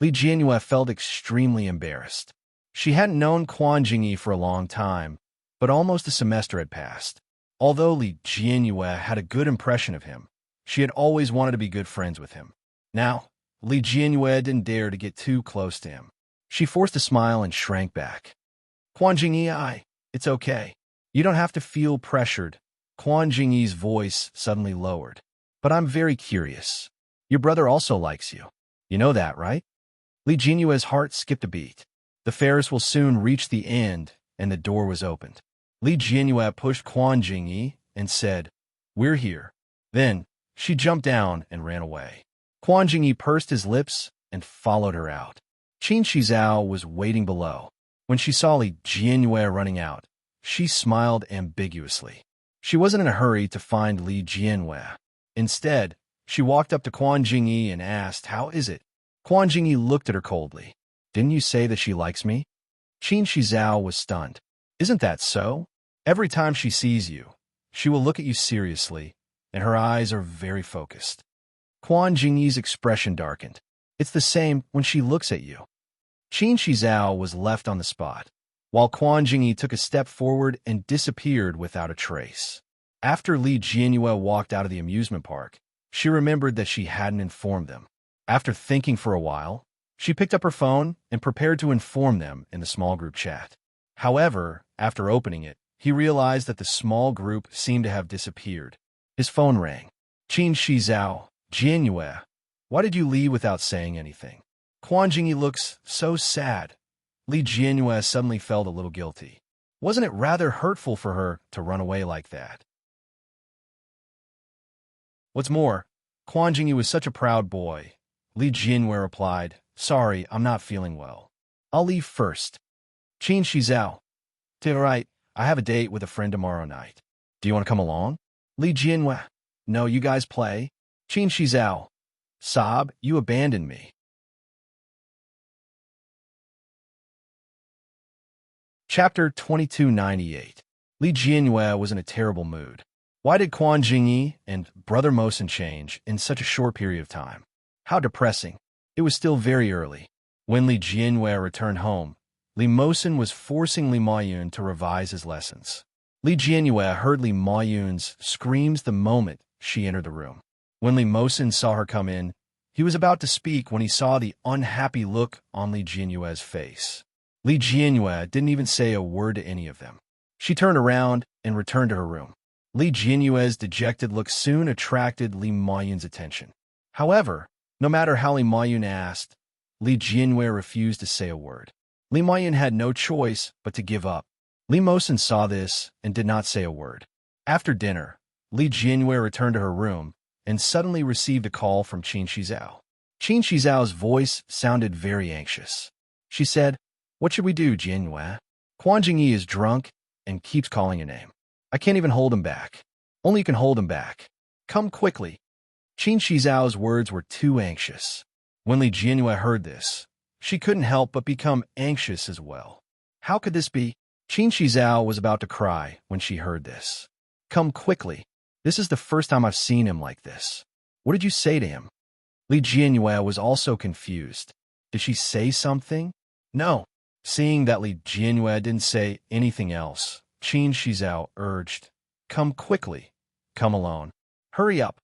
Li Jianyue felt extremely embarrassed. She hadn't known Quan Jingyi for a long time, but almost a semester had passed. Although Li Jianyue had a good impression of him, she had always wanted to be good friends with him. Now, Li Jianyue didn't dare to get too close to him. She forced a smile and shrank back. Quan Jingyi, it's okay. You don't have to feel pressured. Quan Jingyi's voice suddenly lowered. But I'm very curious. Your brother also likes you. You know that, right? Li Jianyue's heart skipped a beat. The Ferris will soon reach the end, and the door was opened. Li Jianyue pushed Quan Jingyi and said, We're here. Then, she jumped down and ran away. Quan Jingyi pursed his lips and followed her out. Qin Shizhao was waiting below. When she saw Li Jianyue running out, she smiled ambiguously. She wasn't in a hurry to find Li Jianyue. Instead, she walked up to Quan Jingyi and asked, How is it? Quan Jingyi looked at her coldly. Didn't you say that she likes me? Qin Shizhao was stunned. Isn't that so? Every time she sees you, she will look at you seriously, and her eyes are very focused. Quan Jingyi's expression darkened. It's the same when she looks at you. Qin Shizhao was left on the spot, while Quan Jingyi took a step forward and disappeared without a trace. After Li Jianyue walked out of the amusement park, she remembered that she hadn't informed them. After thinking for a while, she picked up her phone and prepared to inform them in the small group chat. However, after opening it, he realized that the small group seemed to have disappeared. His phone rang. Qin Shizhao, Jianyue, why did you leave without saying anything? Quan Jingyi looks so sad. Li Jianyue suddenly felt a little guilty. Wasn't it rather hurtful for her to run away like that? What's more, Quan Jingyi was such a proud boy. Li Jianyue replied, Sorry, I'm not feeling well. I'll leave first. Qin Shizhao, right, I have a date with a friend tomorrow night. Do you want to come along? Li Jianyue, no, you guys play. Qin Shizhao, Sob, you abandoned me. Chapter 2298. Li Jianyue was in a terrible mood. Why did Quan Jingyi and Brother Mosin change in such a short period of time? How depressing. It was still very early. When Li Jianyue returned home, Li Mosin was forcing Li Mayun to revise his lessons. Li Jianyue heard Li Mayun's screams the moment she entered the room. When Li Mosin saw her come in, he was about to speak when he saw the unhappy look on Li Jianyue's face. Li Jianyue didn't even say a word to any of them. She turned around and returned to her room. Li Jianyue's dejected look soon attracted Li Mayun's attention. However, no matter how Li Mayun asked, Li Jianyue refused to say a word. Li Mayun had no choice but to give up. Li Mosin saw this and did not say a word. After dinner, Li Jianyue returned to her room and suddenly received a call from Qin Shizhao. Qin Shizhao's voice sounded very anxious. She said, What should we do, Jianyue? Quan Jingyi is drunk and keeps calling your name. I can't even hold him back. Only you can hold him back. Come quickly. Qin Shizhao's words were too anxious. When Li Jianyue heard this, she couldn't help but become anxious as well. How could this be? Qin Shizhao was about to cry when she heard this. Come quickly. This is the first time I've seen him like this. What did you say to him? Li Jianyue was also confused. Did she say something? No. Seeing that Li Jianyue didn't say anything else, Qin Shizhao urged, "Come quickly. Come alone. Hurry up."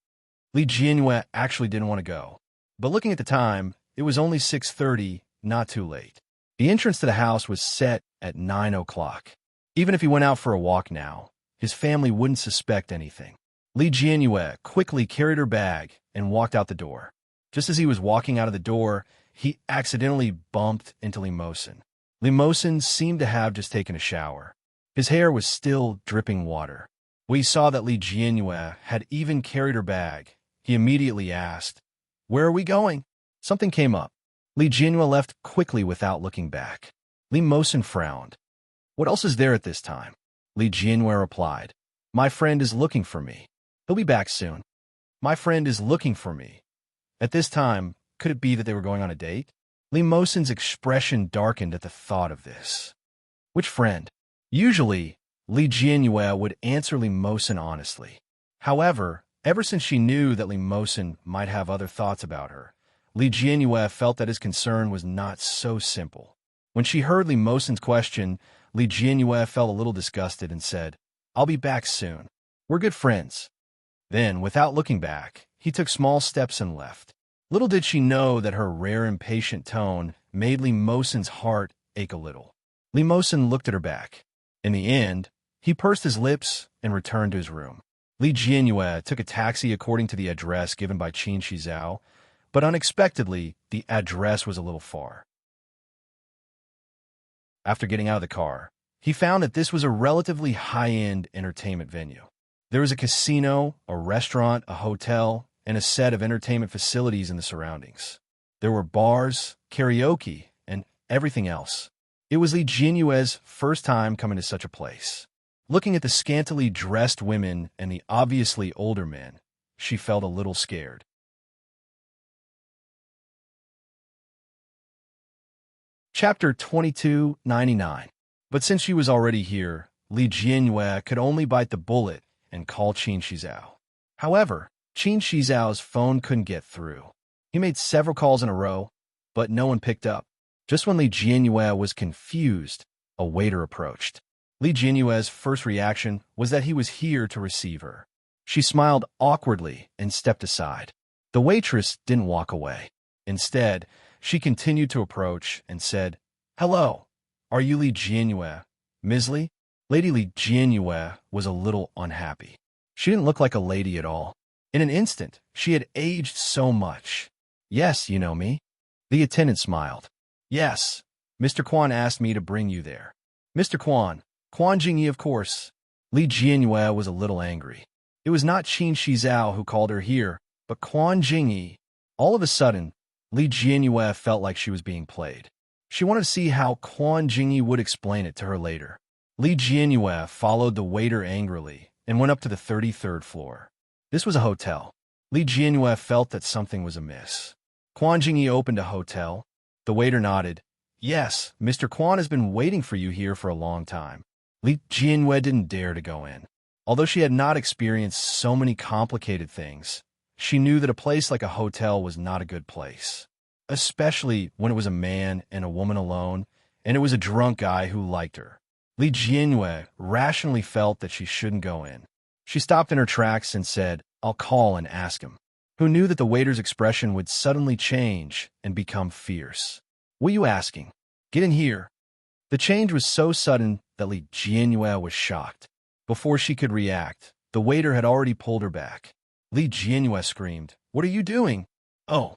Li Jianyue actually didn't want to go. But looking at the time, it was only 6:30, not too late. The entrance to the house was set at 9 o'clock. Even if he went out for a walk now, his family wouldn't suspect anything. Li Jianyue quickly carried her bag and walked out the door. Just as he was walking out of the door, he accidentally bumped into Limosin. Limosin seemed to have just taken a shower. His hair was still dripping water. When he saw that Li Jianyue had even carried her bag, he immediately asked, "Where are we going?" Something came up. Li Jianyue left quickly without looking back. Limosin frowned. "What else is there at this time?" Li Jianyue replied, "My friend is looking for me. He'll be back soon." My friend is looking for me. At this time, could it be that they were going on a date? Limosin's expression darkened at the thought of this. Which friend? Usually, Li Jianyue would answer Limosin honestly. However, ever since she knew that Limosin might have other thoughts about her, Li Jianyue felt that his concern was not so simple. When she heard Limosin's question, Li Jianyue felt a little disgusted and said, "I'll be back soon. We're good friends." Then, without looking back, he took small steps and left. Little did she know that her rare impatient tone made Limosin's heart ache a little. Limosin looked at her back. In the end, he pursed his lips and returned to his room. Li Jianyue took a taxi according to the address given by Qin Shizhao, but unexpectedly, the address was a little far. After getting out of the car, he found that this was a relatively high-end entertainment venue. There was a casino, a restaurant, a hotel, and a set of entertainment facilities in the surroundings. There were bars, karaoke, and everything else. It was Li Jianyue's first time coming to such a place. Looking at the scantily dressed women and the obviously older men, she felt a little scared. Chapter 2299. But since she was already here, Li Jianyue could only bite the bullet and call Qin Shizhao. However, Qin Shizhao's phone couldn't get through. He made several calls in a row, but no one picked up. Just when Li Jianyue was confused, a waiter approached. Li Jianyue's first reaction was that he was here to receive her. She smiled awkwardly and stepped aside. The waitress didn't walk away. Instead, she continued to approach and said, "Hello, are you Li Jianyue, Ms. Li?" Lady Li Jianyue was a little unhappy. She didn't look like a lady at all. In an instant, she had aged so much. "Yes, you know me." The attendant smiled. "Yes, Mr. Quan asked me to bring you there." "Mr. Quan Jingyi, of course." Li Jianyue was a little angry. It was not Qin Shizhao who called her here, but Quan Jingyi. All of a sudden, Li Jianyue felt like she was being played. She wanted to see how Quan Jingyi would explain it to her later. Li Jianyue followed the waiter angrily and went up to the 33rd floor. This was a hotel. Li Jianyue felt that something was amiss. Quan Jingyi opened a hotel. The waiter nodded. "Yes, Mr. Quan has been waiting for you here for a long time." Li Jianyue didn't dare to go in. Although she had not experienced so many complicated things, she knew that a place like a hotel was not a good place, especially when it was a man and a woman alone, and it was a drunk guy who liked her. Li Jianyue rationally felt that she shouldn't go in. She stopped in her tracks and said, "I'll call and ask him," who knew that the waiter's expression would suddenly change and become fierce. "What are you asking? Get in here." The change was so sudden that Li Jianyue was shocked. Before she could react, the waiter had already pulled her back. Li Jianyue screamed, "What are you doing?" "Oh."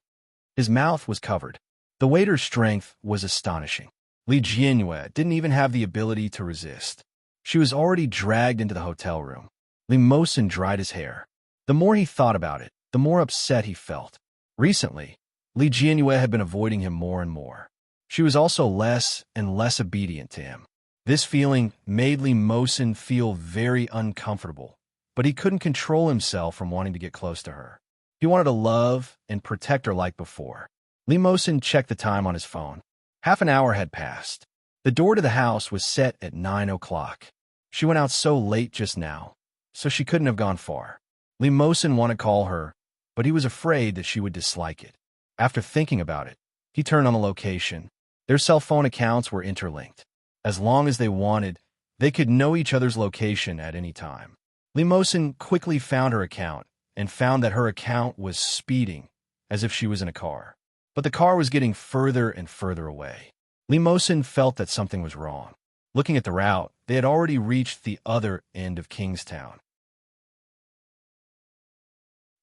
His mouth was covered. The waiter's strength was astonishing. Li Jianyue didn't even have the ability to resist. She was already dragged into the hotel room. Limosin dried his hair. The more he thought about it, the more upset he felt. Recently, Li Jianyue had been avoiding him more and more. She was also less and less obedient to him. This feeling made Limosin feel very uncomfortable, but he couldn't control himself from wanting to get close to her. He wanted to love and protect her like before. Limosin checked the time on his phone. Half an hour had passed. The door to the house was set at 9 o'clock. She went out so late just now, so she couldn't have gone far. Limosin wanted to call her, but he was afraid that she would dislike it. After thinking about it, he turned on the location. Their cell phone accounts were interlinked. As long as they wanted, they could know each other's location at any time. Limosin quickly found her account and found that her account was speeding as if she was in a car. But the car was getting further and further away. Limosin felt that something was wrong. Looking at the route, they had already reached the other end of Kingstown.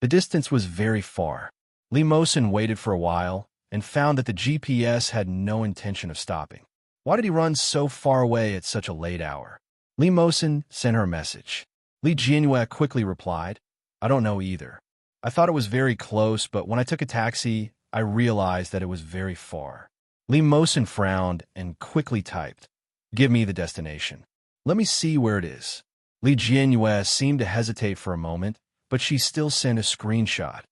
The distance was very far. Limosin waited for a while and found that the GPS had no intention of stopping. Why did he run so far away at such a late hour? Limosin sent her a message. Li Jianhua quickly replied, I don't know either. I thought it was very close, but when I took a taxi, I realized that it was very far. Limosin frowned and quickly typed, Give me the destination. Let me see where it is. Li Jianhua seemed to hesitate for a moment, but she still sent a screenshot.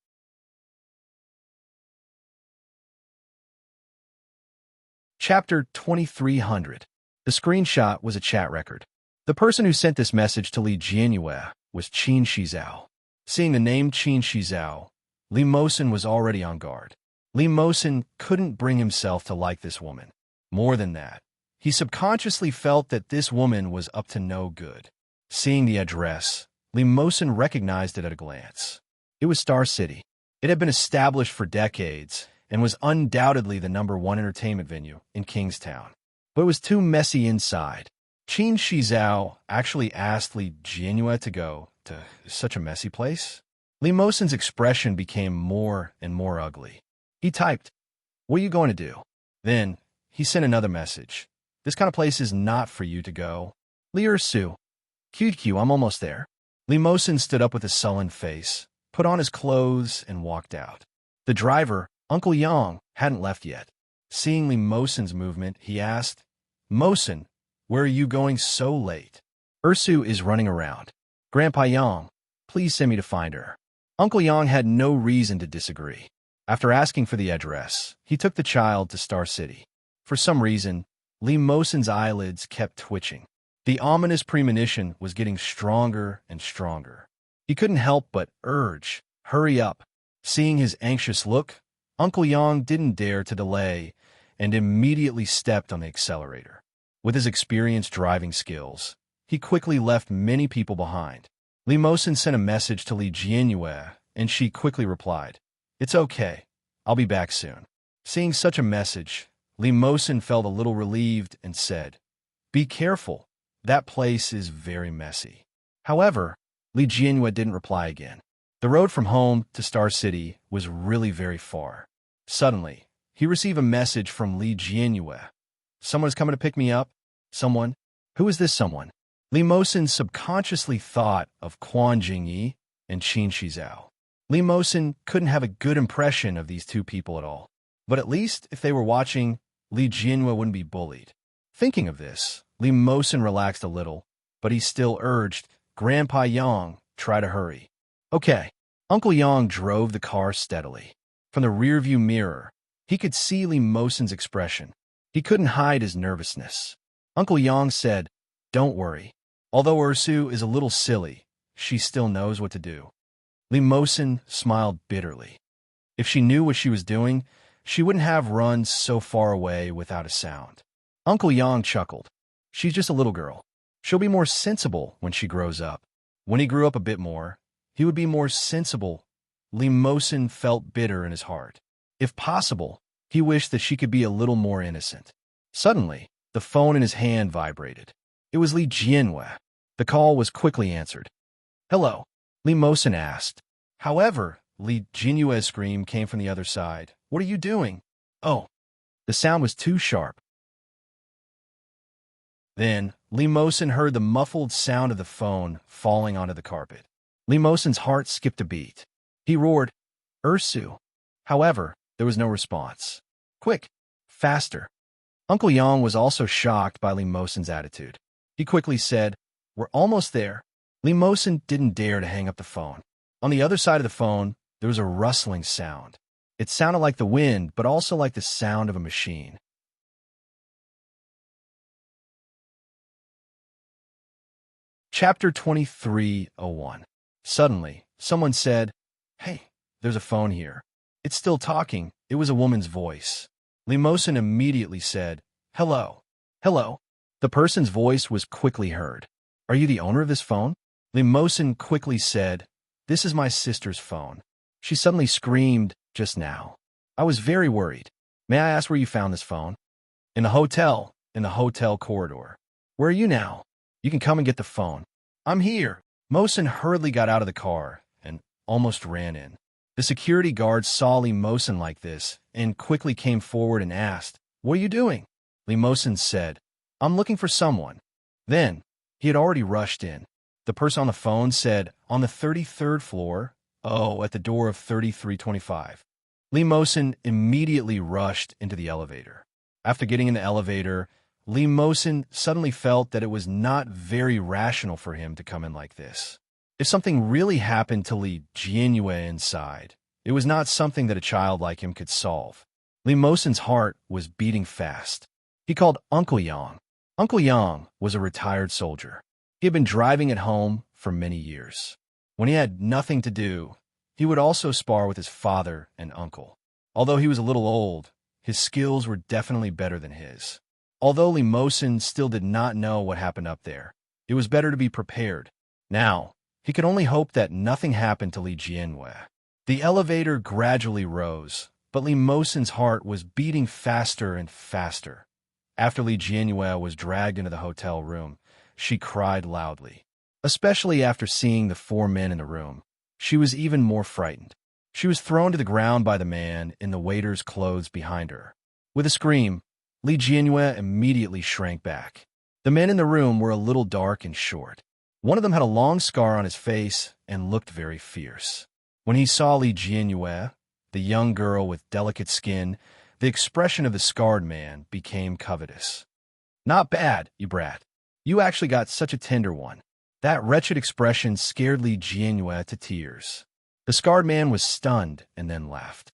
Chapter 2300. The screenshot was a chat record. The person who sent this message to Li Jianhua was Qin Shizhao. Seeing the name Qin Shizhao, Limosin was already on guard. Limosin couldn't bring himself to like this woman. More than that, he subconsciously felt that this woman was up to no good. Seeing the address, Limosin recognized it at a glance. It was Star City. It had been established for decades and was undoubtedly the #1 entertainment venue in Kingstown. But it was too messy inside. Qin Shizhao actually asked Li Jianhua to go to such a messy place? Limosin's expression became more and more ugly. He typed, What are you going to do? Then, he sent another message. This kind of place is not for you to go. Li Ersu. QQ, I'm almost there. Limosin stood up with a sullen face, put on his clothes, and walked out. The driver, Uncle Yang, hadn't left yet. Seeing Limosin's movement, he asked, Mosin, where are you going so late? Ersu is running around. Grandpa Yang, please send me to find her. Uncle Yang had no reason to disagree. After asking for the address, he took the child to Star City. For some reason, Limosin's eyelids kept twitching. The ominous premonition was getting stronger and stronger. He couldn't help but urge, hurry up. Seeing his anxious look, Uncle Yang didn't dare to delay and immediately stepped on the accelerator. With his experienced driving skills, he quickly left many people behind. Limosin sent a message to Li Jianhua, and she quickly replied, It's okay. I'll be back soon. Seeing such a message, Limosin felt a little relieved and said, Be careful. That place is very messy. However, Li Jianhua didn't reply again. The road from home to Star City was really very far. Suddenly, he received a message from Li Jianhua. Someone is coming to pick me up? Someone? Who is this someone? Limosin subconsciously thought of Quan Jingyi and Qin Shizhao. Limosin couldn't have a good impression of these two people at all. But at least, if they were watching, Li Jianhua wouldn't be bullied. Thinking of this, Limosin relaxed a little, but he still urged, Grandpa Yang, try to hurry. Okay. Uncle Yang drove the car steadily. From the rearview mirror, he could see Limosin's expression. He couldn't hide his nervousness. Uncle Yang said, Don't worry. Although Ersu is a little silly, she still knows what to do. Limosin smiled bitterly. If she knew what she was doing, she wouldn't have run so far away without a sound. Uncle Yang chuckled. She's just a little girl. She'll be more sensible when she grows up. When he grew up a bit more, he would be more sensible. Limosin felt bitter in his heart. If possible, he wished that she could be a little more innocent. Suddenly, the phone in his hand vibrated. It was Li Jianhua. The call was quickly answered. Hello, Limosin asked. However, Li Jianhua's scream came from the other side. What are you doing? Oh. The sound was too sharp. Then, Limosin heard the muffled sound of the phone falling onto the carpet. Limosin's heart skipped a beat. He roared, Ersu. However, there was no response. Quick, faster. Uncle Yang was also shocked by Limosin's attitude. He quickly said, We're almost there. Limosin didn't dare to hang up the phone. On the other side of the phone, there was a rustling sound. It sounded like the wind, but also like the sound of a machine. Chapter 2301. Suddenly, someone said, Hey, there's a phone here. It's still talking. It was a woman's voice. Lee Mosin immediately said, "Hello. Hello." The person's voice was quickly heard. "Are you the owner of this phone?" Lee Mosin quickly said, "This is my sister's phone. She suddenly screamed just now. I was very worried. May I ask where you found this phone?" "In the hotel corridor." "Where are you now?" "You can come and get the phone." "I'm here." Mosin hurriedly got out of the car and almost ran in. The security guard saw Lee Mosin like this and quickly came forward and asked, "What are you doing?" Lee Mosin said, "I'm looking for someone." Then, he had already rushed in. The person on the phone said, "On the 33rd floor, at the door of 3325. Lee Mosin immediately rushed into the elevator. After getting in the elevator, Lee Mosin suddenly felt that it was not very rational for him to come in like this. If something really happened to Lee Jianyue inside, it was not something that a child like him could solve. Lee Mosin's heart was beating fast. He called Uncle Yang. Uncle Yang was a retired soldier. He had been driving at home for many years. When he had nothing to do, he would also spar with his father and uncle. Although he was a little old, his skills were definitely better than his. Although Lee Mosin still did not know what happened up there, it was better to be prepared. Now, he could only hope that nothing happened to Lee Jianyue. The elevator gradually rose, but Lee Mosin's heart was beating faster and faster. After Lee Jianyue was dragged into the hotel room, she cried loudly. Especially after seeing the 4 men in the room, she was even more frightened. She was thrown to the ground by the man in the waiter's clothes behind her. With a scream, Lee Jianyue immediately shrank back. The men in the room were a little dark and short. One of them had a long scar on his face and looked very fierce. When he saw Lee Jianyue, the young girl with delicate skin, the expression of the scarred man became covetous. "Not bad, you brat. You actually got such a tender one." That wretched expression scared Lee Jianyue to tears. The scarred man was stunned and then laughed.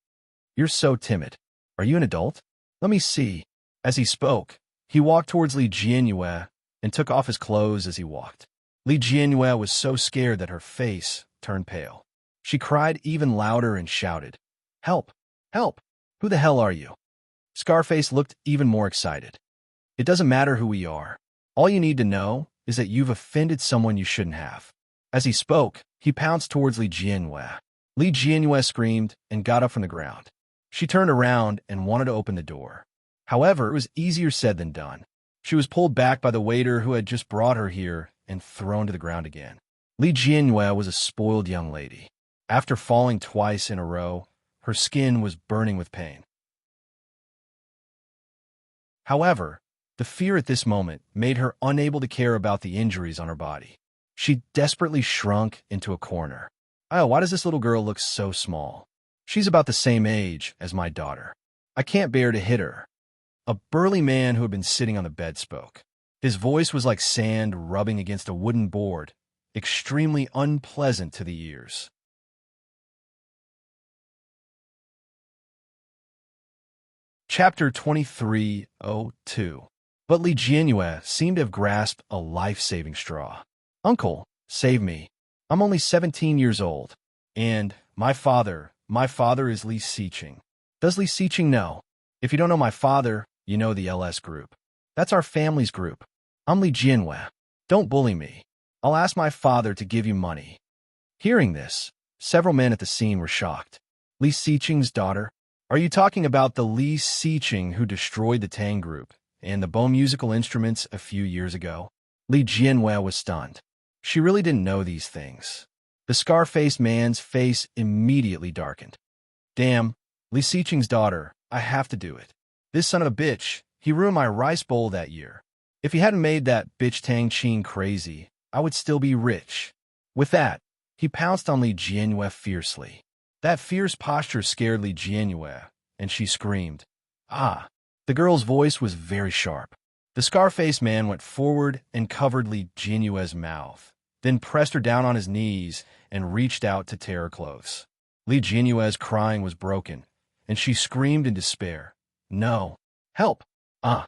"You're so timid. Are you an adult? Let me see." As he spoke, he walked towards Lee Jianyue and took off his clothes as he walked. Lee Jianyue was so scared that her face turned pale. She cried even louder and shouted, "Help! Help! Who the hell are you?" Scarface looked even more excited. "It doesn't matter who we are. All you need to know is that you've offended someone you shouldn't have." As he spoke, he pounced towards Lee Jianyue. Lee Jianyue screamed and got up from the ground. She turned around and wanted to open the door. However, it was easier said than done. She was pulled back by the waiter who had just brought her here and thrown to the ground again. Lee Jianyue was a spoiled young lady. After falling twice in a row, her skin was burning with pain. However, the fear at this moment made her unable to care about the injuries on her body. She desperately shrunk into a corner. "Oh, why does this little girl look so small? She's about the same age as my daughter. I can't bear to hit her." A burly man who had been sitting on the bed spoke. His voice was like sand rubbing against a wooden board, extremely unpleasant to the ears. Chapter 2302. But Lee Jianyue seemed to have grasped a life-saving straw. "Uncle, save me. I'm only 17 years old. And my father is Lee Siqing." "Does Lee Siqing know?" "If you don't know my father, you know the LS group. That's our family's group. I'm Lee Jianyue. Don't bully me. I'll ask my father to give you money." Hearing this, several men at the scene were shocked. "Lee Siqing's daughter? Are you talking about the Lee Siqing who destroyed the Tang group and the Bow musical instruments a few years ago?" Lee Jianyue was stunned. She really didn't know these things. The scar-faced man's face immediately darkened. "Damn, Lee Siqing's daughter, I have to do it. This son of a bitch, he ruined my rice bowl that year. If he hadn't made that bitch Tang Qing crazy, I would still be rich." With that, he pounced on Lee Jianyue fiercely. That fierce posture scared Lee Jianyue, and she screamed, "Ah!" The girl's voice was very sharp. The scar-faced man went forward and covered Lee Jianyue's mouth, then pressed her down on his knees and reached out to tear her clothes. Lee Jianyue's crying was broken, and she screamed in despair, "No! Help! Ah!"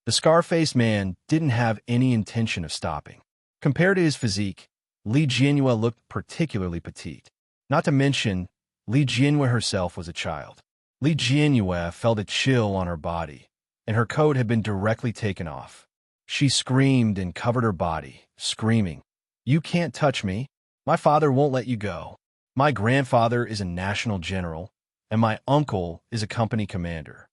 The scar-faced man didn't have any intention of stopping. Compared to his physique, Lee Jianyue looked particularly petite. Not to mention, Li Jianhua herself was a child. Li Jianhua felt a chill on her body, and her coat had been directly taken off. She screamed and covered her body, screaming, "You can't touch me. My father won't let you go. My grandfather is a national general, and my uncle is a company commander.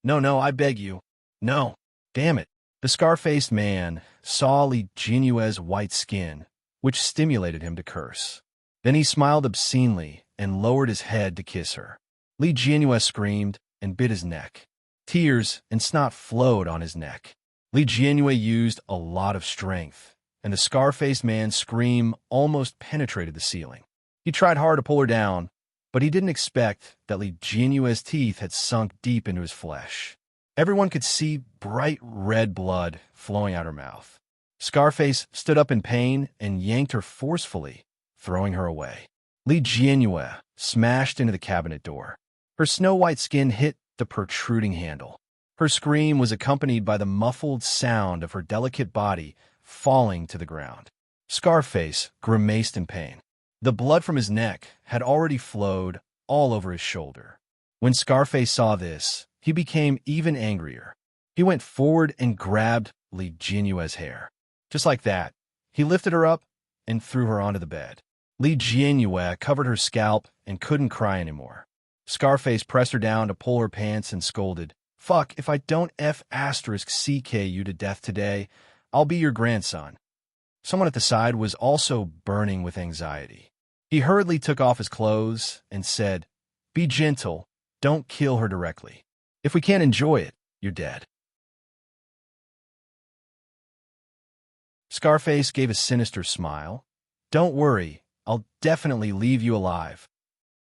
No, I beg you. No, damn it." The scar-faced man saw Li Jianhua's white skin, which stimulated him to curse. Then he smiled obscenely and lowered his head to kiss her. Li Jianhua screamed and bit his neck. Tears and snot flowed on his neck. Li Jianhua used a lot of strength, and the scar-faced man's scream almost penetrated the ceiling. He tried hard to pull her down, but he didn't expect that Li Jianhua's teeth had sunk deep into his flesh. Everyone could see bright red blood flowing out her mouth. Scarface stood up in pain and yanked her forcefully, throwing her away. Li Jianhua smashed into the cabinet door. Her snow-white skin hit the protruding handle. Her scream was accompanied by the muffled sound of her delicate body falling to the ground. Scarface grimaced in pain. The blood from his neck had already flowed all over his shoulder. When Scarface saw this, he became even angrier. He went forward and grabbed Li Jianhua's hair. Just like that, he lifted her up and threw her onto the bed. Li Jianhua covered her scalp and couldn't cry anymore. Scarface pressed her down to pull her pants and scolded, "Fuck, if I don't F***CK you to death today, I'll be your grandson." Someone at the side was also burning with anxiety. He hurriedly took off his clothes and said, "Be gentle, don't kill her directly. If we can't enjoy it, you're dead." Scarface gave a sinister smile. "Don't worry, I'll definitely leave you alive."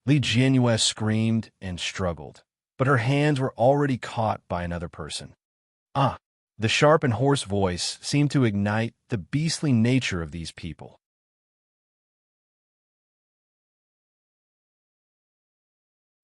Li Jianhua screamed and struggled, but her hands were already caught by another person. The sharp and hoarse voice seemed to ignite the beastly nature of these people.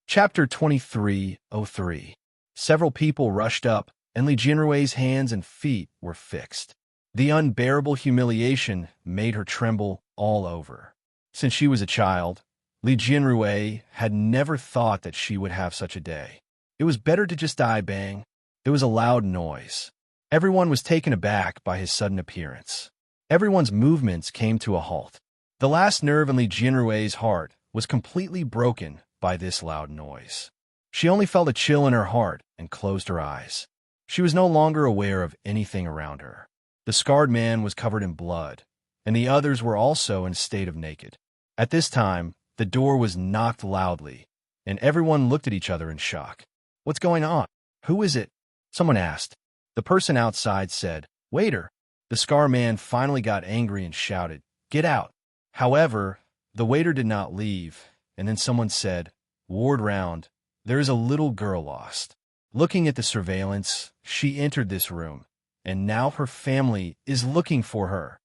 Chapter 2303. Several people rushed up, and Li Jianhua's hands and feet were fixed. The unbearable humiliation made her tremble all over. Since she was a child, Li Jianhua had never thought that she would have such a day. It was better to just die. Bang. There was a loud noise. Everyone was taken aback by his sudden appearance. Everyone's movements came to a halt. The last nerve in Li Jianhua's heart was completely broken by this loud noise. She only felt a chill in her heart and closed her eyes. She was no longer aware of anything around her. The scarred man was covered in blood, and the others were also in a state of naked. At this time, the door was knocked loudly, and everyone looked at each other in shock. "What's going on? Who is it?" someone asked. The person outside said, "Waiter." The scar man finally got angry and shouted, "Get out." However, the waiter did not leave, and then someone said, "Ward round, there is a little girl lost." Looking at the surveillance, she entered this room, and now her family is looking for her.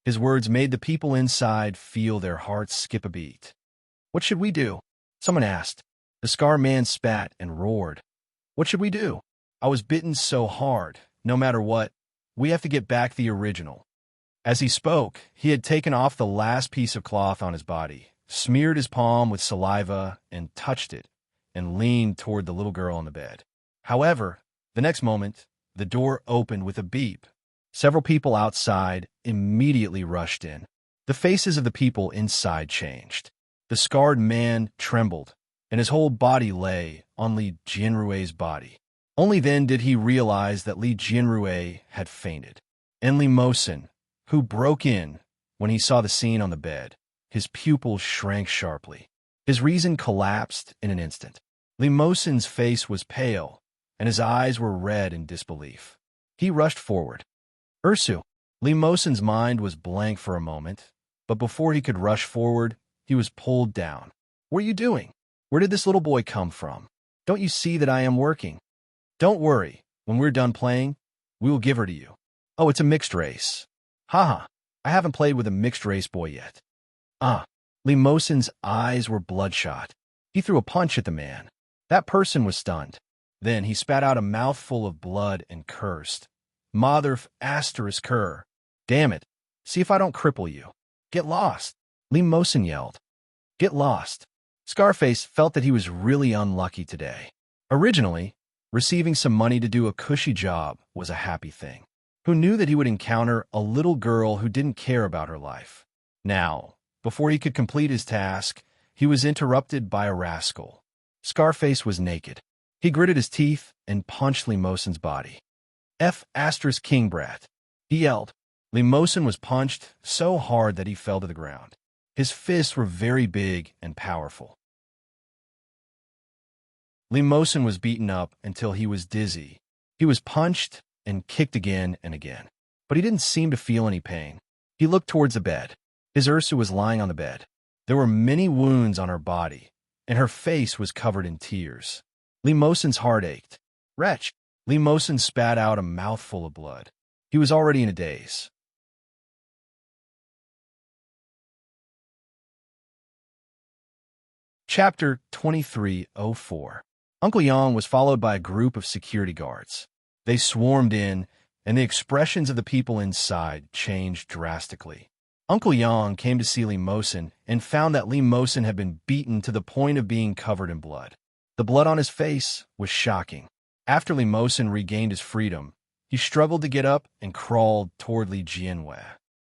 His words made the people inside feel their hearts skip a beat. "What should we do?" someone asked. The scar man spat and roared, "What should we do? I was bitten so hard. No matter what, we have to get back the original." As he spoke, he had taken off the last piece of cloth on his body, smeared his palm with saliva, and touched it, and leaned toward the little girl on the bed. However, the next moment, the door opened with a beep. Several people outside immediately rushed in. The faces of the people inside changed. The scarred man trembled, and his whole body lay on Li Jianhua's body. Only then did he realize that Li Jianhua had fainted. And Li Mosin, who broke in when he saw the scene on the bed, his pupils shrank sharply. His reason collapsed in an instant. Li Mosin's face was pale, and his eyes were red in disbelief. He rushed forward. "Ursu." Li Mosin's mind was blank for a moment, but before he could rush forward, he was pulled down. "What are you doing? Where did this little boy come from? Don't you see that I am working? Don't worry, when we're done playing, we will give her to you." "Oh, it's a mixed race." "Haha, I haven't played with a mixed race boy yet." Li Mosin's eyes were bloodshot. He threw a punch at the man. That person was stunned. Then he spat out a mouthful of blood and cursed. "Mother asterisk her. Damn it, see if I don't cripple you." "Get lost," Li Mosin yelled. "Get lost." Scarface felt that he was really unlucky today. Originally, receiving some money to do a cushy job was a happy thing. Who knew that he would encounter a little girl who didn't care about her life? Now, before he could complete his task, he was interrupted by a rascal. Scarface was naked. He gritted his teeth and punched Limousin's body. King brat, he yelled. Limousin was punched so hard that he fell to the ground. His fists were very big and powerful. Limousin was beaten up until he was dizzy. He was punched and kicked again and again, but he didn't seem to feel any pain. He looked towards the bed. His Ursa was lying on the bed. There were many wounds on her body, and her face was covered in tears. Limousin's heart ached. Wretch! Limousin spat out a mouthful of blood. He was already in a daze. Chapter 2304. Uncle Yang was followed by a group of security guards. They swarmed in, and the expressions of the people inside changed drastically. Uncle Yang came to see Limousin and found that Limousin had been beaten to the point of being covered in blood. The blood on his face was shocking. After Limousin regained his freedom, he struggled to get up and crawled toward Li Jianwei.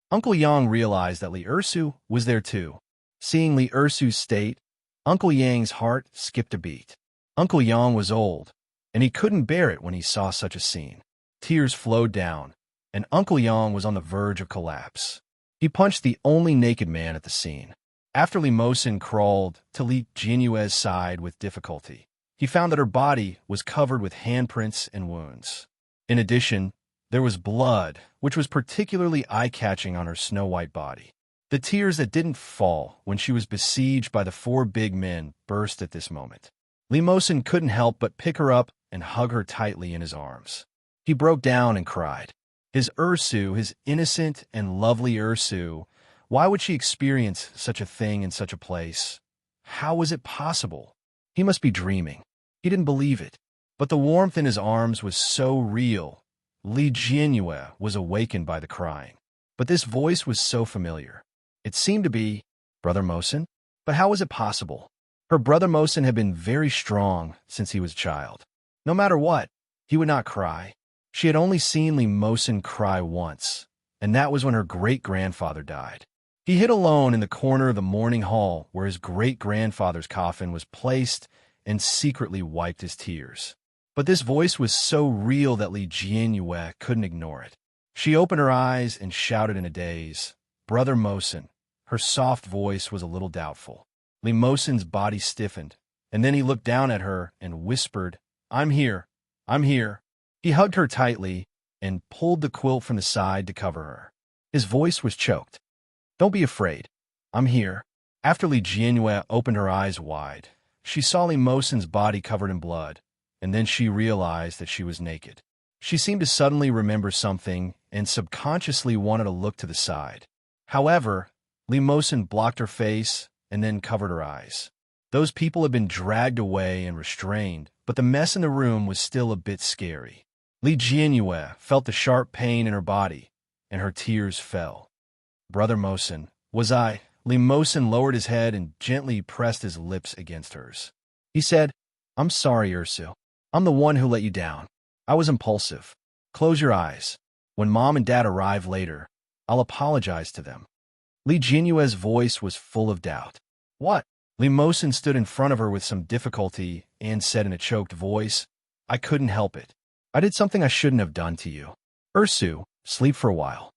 Uncle Yang realized that Li Ursu was there too. Seeing Li Ursu's state, Uncle Yang's heart skipped a beat. Uncle Yang was old, and he couldn't bear it when he saw such a scene. Tears flowed down, and Uncle Yang was on the verge of collapse. He punched the only naked man at the scene. After Limousin crawled to Li Jianwei's side with difficulty, he found that her body was covered with handprints and wounds. In addition, there was blood, which was particularly eye-catching on her snow-white body. The tears that didn't fall when she was besieged by the four big men burst at this moment. Limousin couldn't help but pick her up and hug her tightly in his arms. He broke down and cried. His Ursu, his innocent and lovely Ursu, why would she experience such a thing in such a place? How was it possible? He must be dreaming. He didn't believe it. But the warmth in his arms was so real. Li Jianwei was awakened by the crying. But this voice was so familiar. It seemed to be Brother Mosin. But how was it possible? Her brother Mosin had been very strong since he was a child. No matter what, he would not cry. She had only seen Limousin cry once, and that was when her great-grandfather died. He hid alone in the corner of the morning hall where his great-grandfather's coffin was placed and secretly wiped his tears. But this voice was so real that Li Jianwei couldn't ignore it. She opened her eyes and shouted in a daze, "Brother Mosin." Her soft voice was a little doubtful. Limousin's body stiffened, and then he looked down at her and whispered, "I'm here. I'm here." He hugged her tightly and pulled the quilt from the side to cover her. His voice was choked. "Don't be afraid. I'm here." After Li Jianwei opened her eyes wide, she saw Limousin's body covered in blood, and then she realized that she was naked. She seemed to suddenly remember something and subconsciously wanted to look to the side. However, Limousin blocked her face and then covered her eyes. Those people had been dragged away and restrained, but the mess in the room was still a bit scary. Li Jianwei felt the sharp pain in her body, and her tears fell. "Brother Mosin, was I?" Limousin lowered his head and gently pressed his lips against hers. He said, "I'm sorry, Ursu. I'm the one who let you down. I was impulsive. Close your eyes. When Mom and Dad arrive later, I'll apologize to them." Li Jianwei's voice was full of doubt. "What?" Limousin stood in front of her with some difficulty and said in a choked voice, "I couldn't help it. I did something I shouldn't have done to you. Ursu, sleep for a while.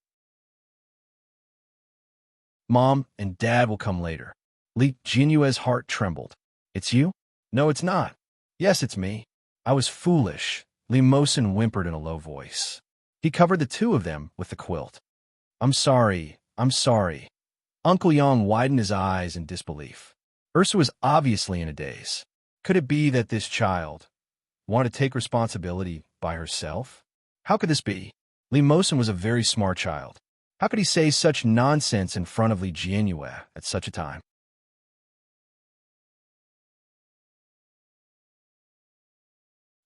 Mom and Dad will come later." Li Jianwei's heart trembled. "It's you?" "No, it's not." "Yes, it's me. I was foolish," Limousin whimpered in a low voice. He covered the two of them with the quilt. "I'm sorry. I'm sorry." Uncle Yang widened his eyes in disbelief. Ursa was obviously in a daze. Could it be that this child wanted to take responsibility by herself? How could this be? Limousin was a very smart child. How could he say such nonsense in front of Li Jianwei at such a time?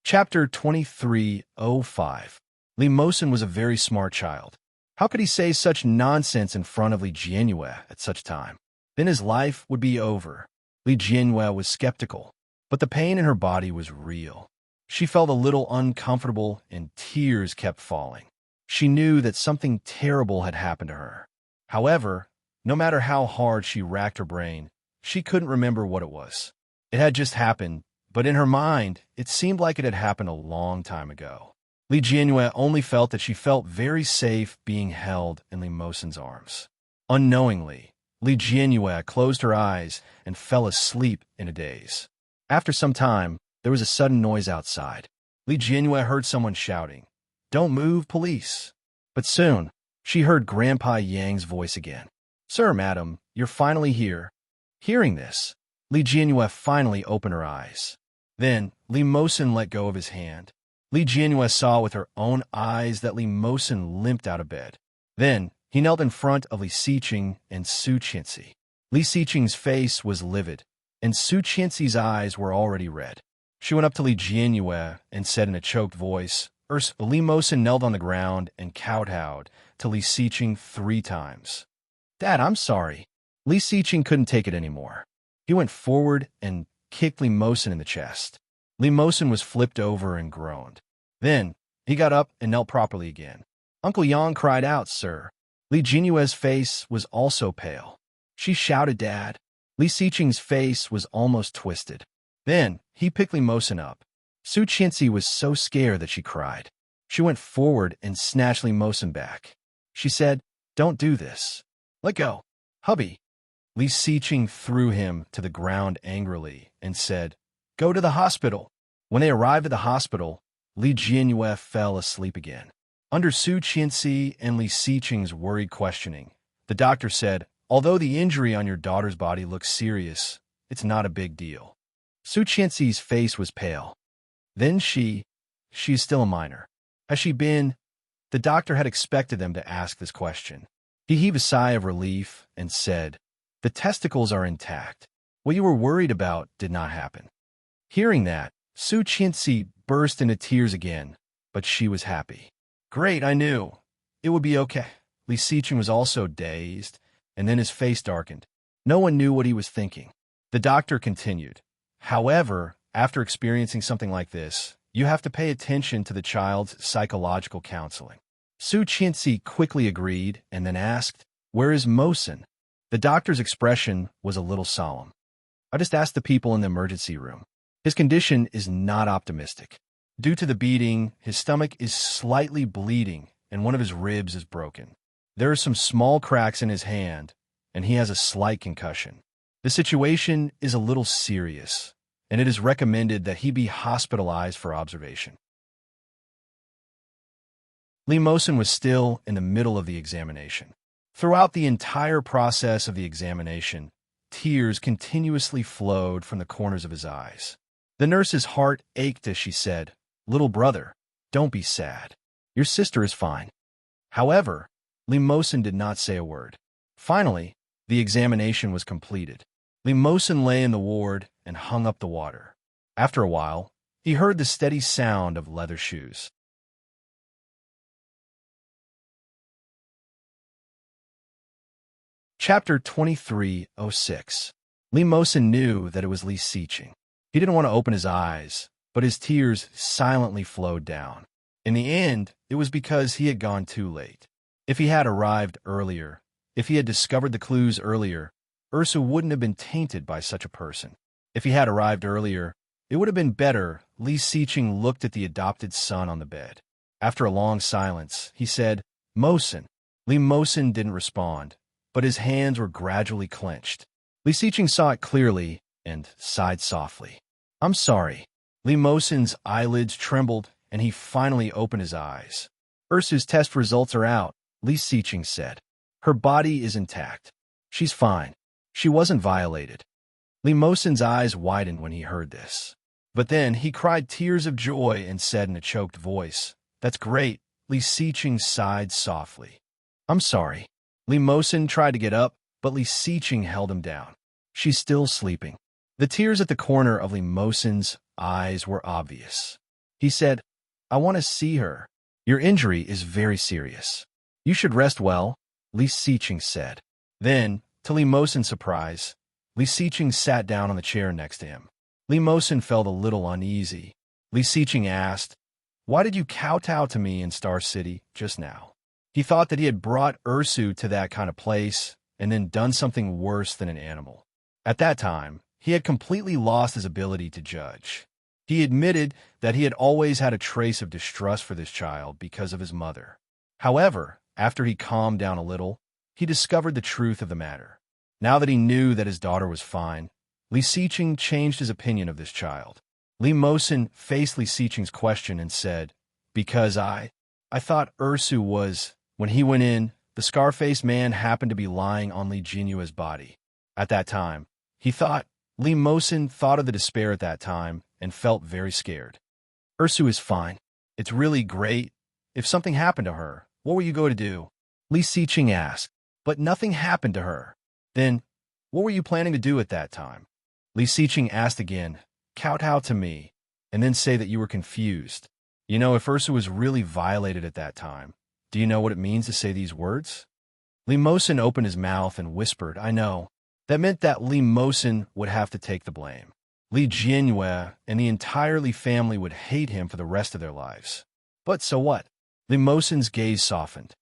Chapter 2305. Limousin was a very smart child. How could he say such nonsense in front of Li Jianwei at such a time? Then his life would be over. Li Jianyue was skeptical, but the pain in her body was real. She felt a little uncomfortable and tears kept falling. She knew that something terrible had happened to her. However, no matter how hard she racked her brain, she couldn't remember what it was. It had just happened, but in her mind, it seemed like it had happened a long time ago. Li Jianyue only felt that she felt very safe being held in Li Mosen's arms. Unknowingly, Li Jianyue closed her eyes and fell asleep in a daze. After some time, there was a sudden noise outside. Li Jianyue heard someone shouting, "Don't move, police!" But soon, she heard Grandpa Yang's voice again. "Sir, madam, you're finally here." Hearing this, Li Jianyue finally opened her eyes. Then, Li Mosen let go of his hand. Li Jianyue saw with her own eyes that Li Mosen limped out of bed. Then, he knelt in front of Li Xiqing and Su Qianxi. Li Xiqing's face was livid, and Su Qianxi's eyes were already red. She went up to Li Jianyue and said in a choked voice, Li Mosen knelt on the ground and kowtowed to Li Xiqing 3 times. "Dad, I'm sorry." Li Xiqing couldn't take it anymore. He went forward and kicked Li Mosen in the chest. Li Mosen was flipped over and groaned. Then, he got up and knelt properly again. Uncle Yang cried out, "Sir." Li Jianyue's face was also pale. She shouted, "Dad." Li Xiqing's face was almost twisted. Then, he picked Li Mosen up. Su Qianxi was so scared that she cried. She went forward and snatched Li Mosen back. She said, "Don't do this. Let go. Hubby." Li Xiqing threw him to the ground angrily and said, "Go to the hospital." When they arrived at the hospital, Li Jianyue fell asleep again. Under Su Qianxi and Li Xiqing's worried questioning, the doctor said, "Although the injury on your daughter's body looks serious, it's not a big deal." Su Qianxi's face was pale. Then she's still a minor. Has she been? The doctor had expected them to ask this question. He heaved a sigh of relief and said, "The testicles are intact. What you were worried about did not happen." Hearing that, Su Qianxi burst into tears again, but she was happy. "Great, I knew. It would be okay." Li Xiqing was also dazed, and then his face darkened. No one knew what he was thinking. The doctor continued, "However, after experiencing something like this, you have to pay attention to the child's psychological counseling." Su Qianxi quickly agreed and then asked, "Where is Mosen?" The doctor's expression was a little solemn. "I just asked the people in the emergency room. His condition is not optimistic. Due to the beating, his stomach is slightly bleeding and one of his ribs is broken. There are some small cracks in his hand, and he has a slight concussion. The situation is a little serious, and it is recommended that he be hospitalized for observation." Li Mosen was still in the middle of the examination. Throughout the entire process of the examination, tears continuously flowed from the corners of his eyes. The nurse's heart ached as she said, "Little brother, don't be sad. Your sister is fine." However, Li Mosen did not say a word. Finally, the examination was completed. Li Mosen lay in the ward and hung up the water. After a while, he heard the steady sound of leather shoes. Chapter 23:06. Li Mosen knew that it was Li Xiqing. He didn't want to open his eyes, but his tears silently flowed down. In the end, it was because he had gone too late. If he had arrived earlier, if he had discovered the clues earlier, Ursa wouldn't have been tainted by such a person. If he had arrived earlier, it would have been better. Li Xiqing looked at the adopted son on the bed. After a long silence, he said, "Mosen." Li Mosen didn't respond, but his hands were gradually clenched. Li Xiqing saw it clearly and sighed softly. "I'm sorry." Li Mosen's eyelids trembled, and he finally opened his eyes. "Ursa's test results are out," Li Xiqing said. "Her body is intact. She's fine. She wasn't violated." Li Mosen's eyes widened when he heard this. But then he cried tears of joy and said in a choked voice, "That's great." Li Xiqing sighed softly. "I'm sorry." Li Mosen tried to get up, but Li Xiqing held him down. "She's still sleeping." The tears at the corner of Li Mosen's eyes were obvious. He said, "I want to see her. Your injury is very serious. You should rest well," Li Xiqing said. Then, to Li Mosen's surprise, Li Siqing sat down on the chair next to him. Li Mosin felt a little uneasy. Li Siqing asked, "Why did you kowtow to me in Star City just now?" He thought that he had brought Ursu to that kind of place and then done something worse than an animal. At that time, he had completely lost his ability to judge. He admitted that he had always had a trace of distrust for this child because of his mother. However, after he calmed down a little, he discovered the truth of the matter. Now that he knew that his daughter was fine, Li Siqing changed his opinion of this child. Li Mosin faced Li Siqing's question and said, "Because I thought Ursu was..." When he went in, the scar-faced man happened to be lying on Li Jianyue's body. At that time, Li Mosin thought of the despair at that time and felt very scared. "Ursu is fine. It's really great. If something happened to her, what were you going to do?" Li Siqing asked. "But nothing happened to her. Then, what were you planning to do at that time?" Li Siqing asked again, "Kowtow to me, and then say that you were confused. You know, if Ursu was really violated at that time, do you know what it means to say these words?" Li Mosin opened his mouth and whispered, "I know." That meant that Li Mosin would have to take the blame. Li Jianyue and the entire Li family would hate him for the rest of their lives. But so what? Li Mosin's gaze softened.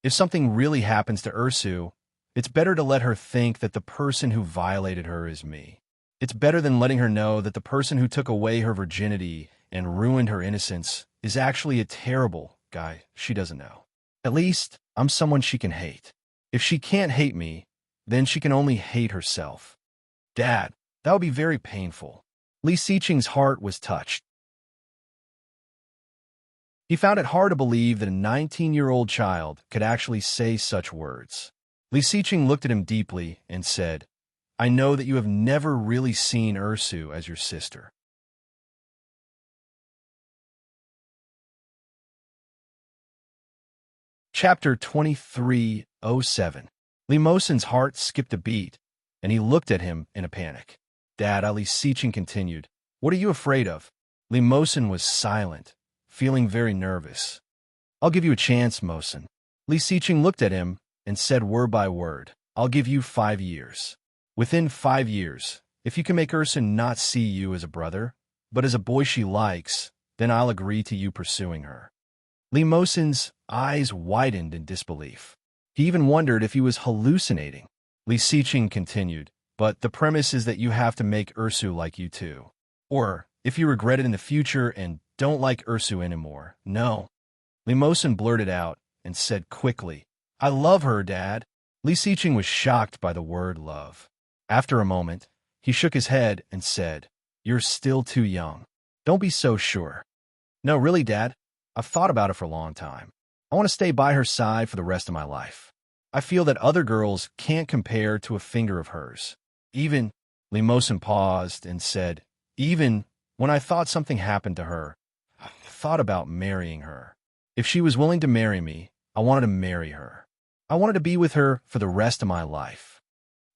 If something really happens to Ursu, it's better to let her think that the person who violated her is me. It's better than letting her know that the person who took away her virginity and ruined her innocence is actually a terrible guy she doesn't know. At least, I'm someone she can hate. If she can't hate me, then she can only hate herself. Dad, that would be very painful. Li Siqing's heart was touched. He found it hard to believe that a 19-year-old child could actually say such words. Li Siqing looked at him deeply and said, "I know that you have never really seen Ursu as your sister." Chapter 2307. Li Mosin's heart skipped a beat, and he looked at him in a panic. "Dad," Li Siqing continued, "what are you afraid of?" Li Mosin was silent, feeling very nervous. "I'll give you a chance, Mosin." Li Siqing looked at him and said word by word, "I'll give you 5 years. Within 5 years, if you can make Ursu not see you as a brother, but as a boy she likes, then I'll agree to you pursuing her." Li Mosin's eyes widened in disbelief. He even wondered if he was hallucinating. Li Siqing continued, "But the premise is that you have to make Ursu like you too. Or, if you regret it in the future and don't like Ursu anymore, no." Li Mosin blurted out and said quickly, "I love her, Dad." Li Siqing was shocked by the word love. After a moment, he shook his head and said, "You're still too young. Don't be so sure." "No, really, Dad. I've thought about it for a long time. I want to stay by her side for the rest of my life. I feel that other girls can't compare to a finger of hers. Even," Li Mosin paused and said, "even when I thought something happened to her, I thought about marrying her. If she was willing to marry me, I wanted to marry her. I wanted to be with her for the rest of my life."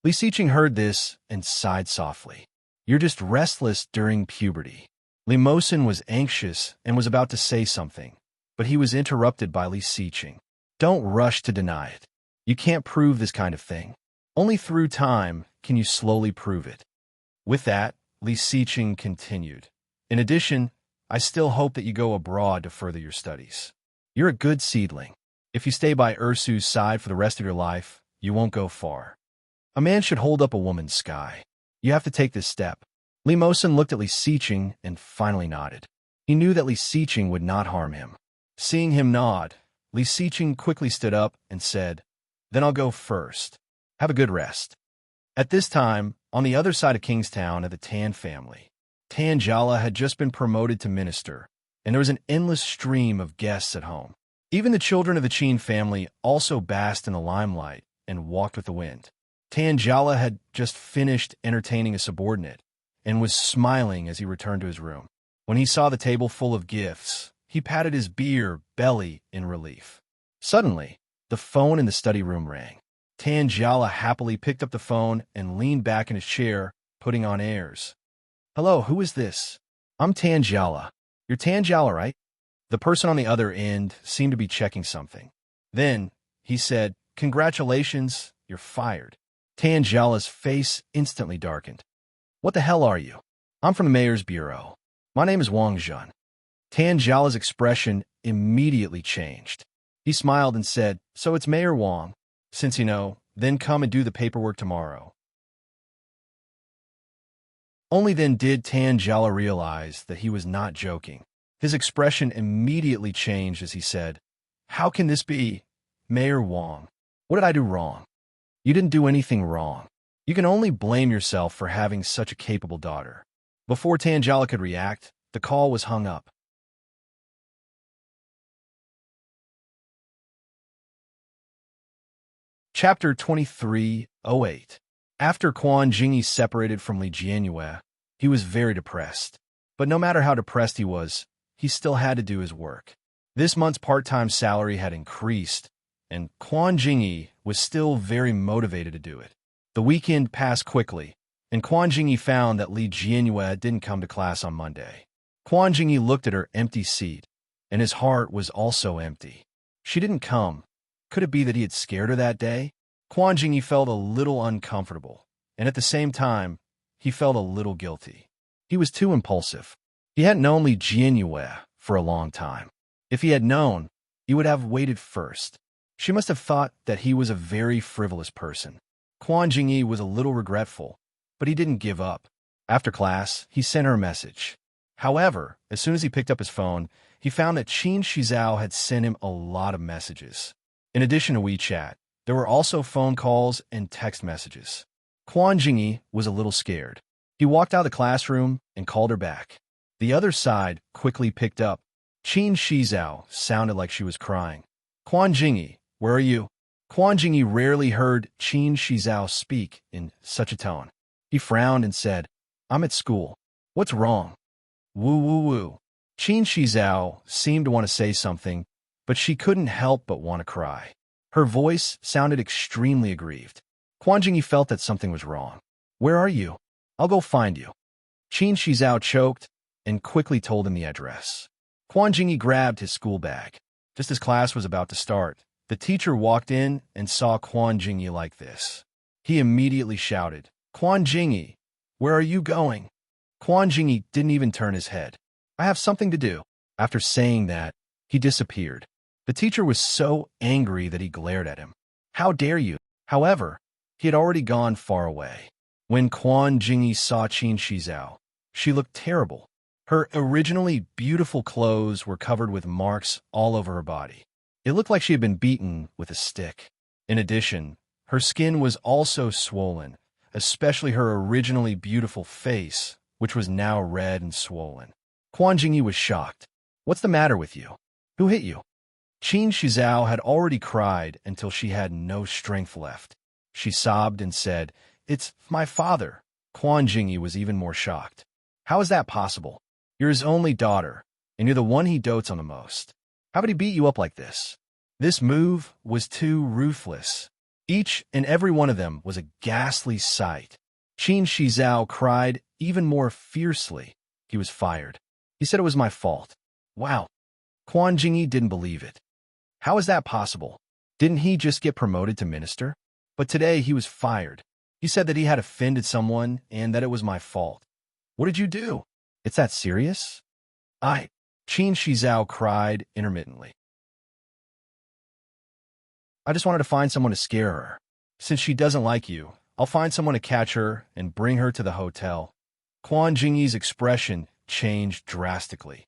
Li Siqing heard this and sighed softly. "You're just restless during puberty." Li Mosin was anxious and was about to say something, but he was interrupted by Li Siqing. "Don't rush to deny it. You can't prove this kind of thing. Only through time can you slowly prove it." With that, Li Siqing continued, "In addition, I still hope that you go abroad to further your studies. You're a good seedling. If you stay by Ursu's side for the rest of your life, you won't go far. A man should hold up a woman's sky. You have to take this step." Li Mosin looked at Li Siqing and finally nodded. He knew that Li Siqing would not harm him. Seeing him nod, Li Siqing quickly stood up and said, "Then I'll go first. Have a good rest." At this time, on the other side of Kingstown at the Tan family, Tan Jala had just been promoted to minister, and there was an endless stream of guests at home. Even the children of the Qin family also basked in the limelight and walked with the wind. Tan Jala had just finished entertaining a subordinate and was smiling as he returned to his room. When he saw the table full of gifts, he patted his belly in relief. Suddenly, the phone in the study room rang. Tan Jala happily picked up the phone and leaned back in his chair, putting on airs. "Hello, who is this?" "I'm Tan Jala." "You're Tan Jala, right?" The person on the other end seemed to be checking something. Then, he said, "Congratulations, you're fired." Tangela's face instantly darkened. What the hell are you? I'm from the mayor's bureau. My name is Wang Jun. Tangela's expression immediately changed. He smiled and said, so it's Mayor Wang. Since you know, then come and do the paperwork tomorrow. Only then did Tangela realize that he was not joking. His expression immediately changed as he said, how can this be? Mayor Wang, what did I do wrong? You didn't do anything wrong. You can only blame yourself for having such a capable daughter. Before Tangela could react, the call was hung up. Chapter 23:08. After Quan Jingyi separated from Li Jianyue, he was very depressed. But no matter how depressed he still had to do his work. This month's part-time salary had increased, and Quan Jingyi was still very motivated to do it. The weekend passed quickly, and Quan Jingyi found that Li Jianyue didn't come to class on Monday. Quan Jingyi looked at her empty seat, and his heart was also empty. She didn't come. Could it be that he had scared her that day? Quan Jingyi felt a little uncomfortable, and at the same time, he felt a little guilty. He was too impulsive. He hadn't known Li Jianyue for a long time. If he had known, he would have waited first. She must have thought that he was a very frivolous person. Quan Jingyi was a little regretful, but he didn't give up. After class, he sent her a message. However, as soon as he picked up his phone, he found that Qin Shizhao had sent him a lot of messages. In addition to WeChat, there were also phone calls and text messages. Quan Jingyi was a little scared. He walked out of the classroom and called her back. The other side quickly picked up. Qin Shizhao sounded like she was crying. Quan Jingyi, where are you? Quan Jingyi rarely heard Qin Shizhao speak in such a tone. He frowned and said, I'm at school. What's wrong? Woo woo woo. Qin Shizhao seemed to want to say something, but she couldn't help but want to cry. Her voice sounded extremely aggrieved. Quan Jingyi felt that something was wrong. Where are you? I'll go find you. Qin Shizhao choked and quickly told him the address. Quan Jingyi grabbed his school bag. Just as class was about to start, the teacher walked in and saw Quan Jingyi like this. He immediately shouted, Quan Jingyi, where are you going? Quan Jingyi didn't even turn his head. I have something to do. After saying that, he disappeared. The teacher was so angry that he glared at him. How dare you? However, he had already gone far away. When Quan Jingyi saw Qin Shizhao, she looked terrible. Her originally beautiful clothes were covered with marks all over her body. It looked like she had been beaten with a stick. In addition, her skin was also swollen, especially her originally beautiful face, which was now red and swollen. Quan Jingyi was shocked. What's the matter with you? Who hit you? Qin Shizhao had already cried until she had no strength left. She sobbed and said, It's my father. Quan Jingyi was even more shocked. How is that possible? You're his only daughter, and you're the one he dotes on the most. How could he beat you up like this? This move was too ruthless. Each and every one of them was a ghastly sight. Qin Shizhao cried even more fiercely. He was fired. He said it was my fault. Wow. Quan Jingyi didn't believe it. How is that possible? Didn't he just get promoted to minister? But today he was fired. He said that he had offended someone and that it was my fault. What did you do? It's that serious? Qin Shizhao cried intermittently. I just wanted to find someone to scare her. Since she doesn't like you, I'll find someone to catch her and bring her to the hotel. Quan Jingyi's expression changed drastically.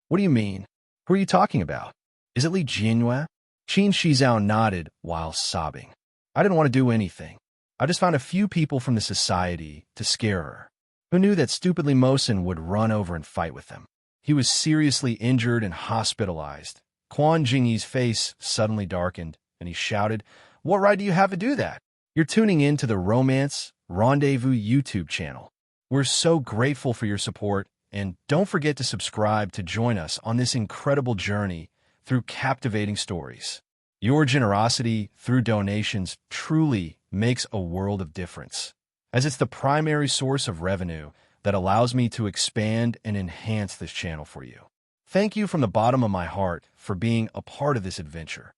What do you mean? Who are you talking about? Is it Li Jianyue? Qin Shizhao nodded while sobbing. I didn't want to do anything. I just found a few people from the society to scare her. Who knew that stupid Li Mosin would run over and fight with them? He was seriously injured and hospitalized. Quan Jingyi's face suddenly darkened, and he shouted, What right do you have to do that? You're tuning in to the Romance Rendezvous YouTube channel. We're so grateful for your support, and don't forget to subscribe to join us on this incredible journey through captivating stories. Your generosity through donations truly makes a world of difference, as it's the primary source of revenue that allows me to expand and enhance this channel for you. Thank you from the bottom of my heart for being a part of this adventure.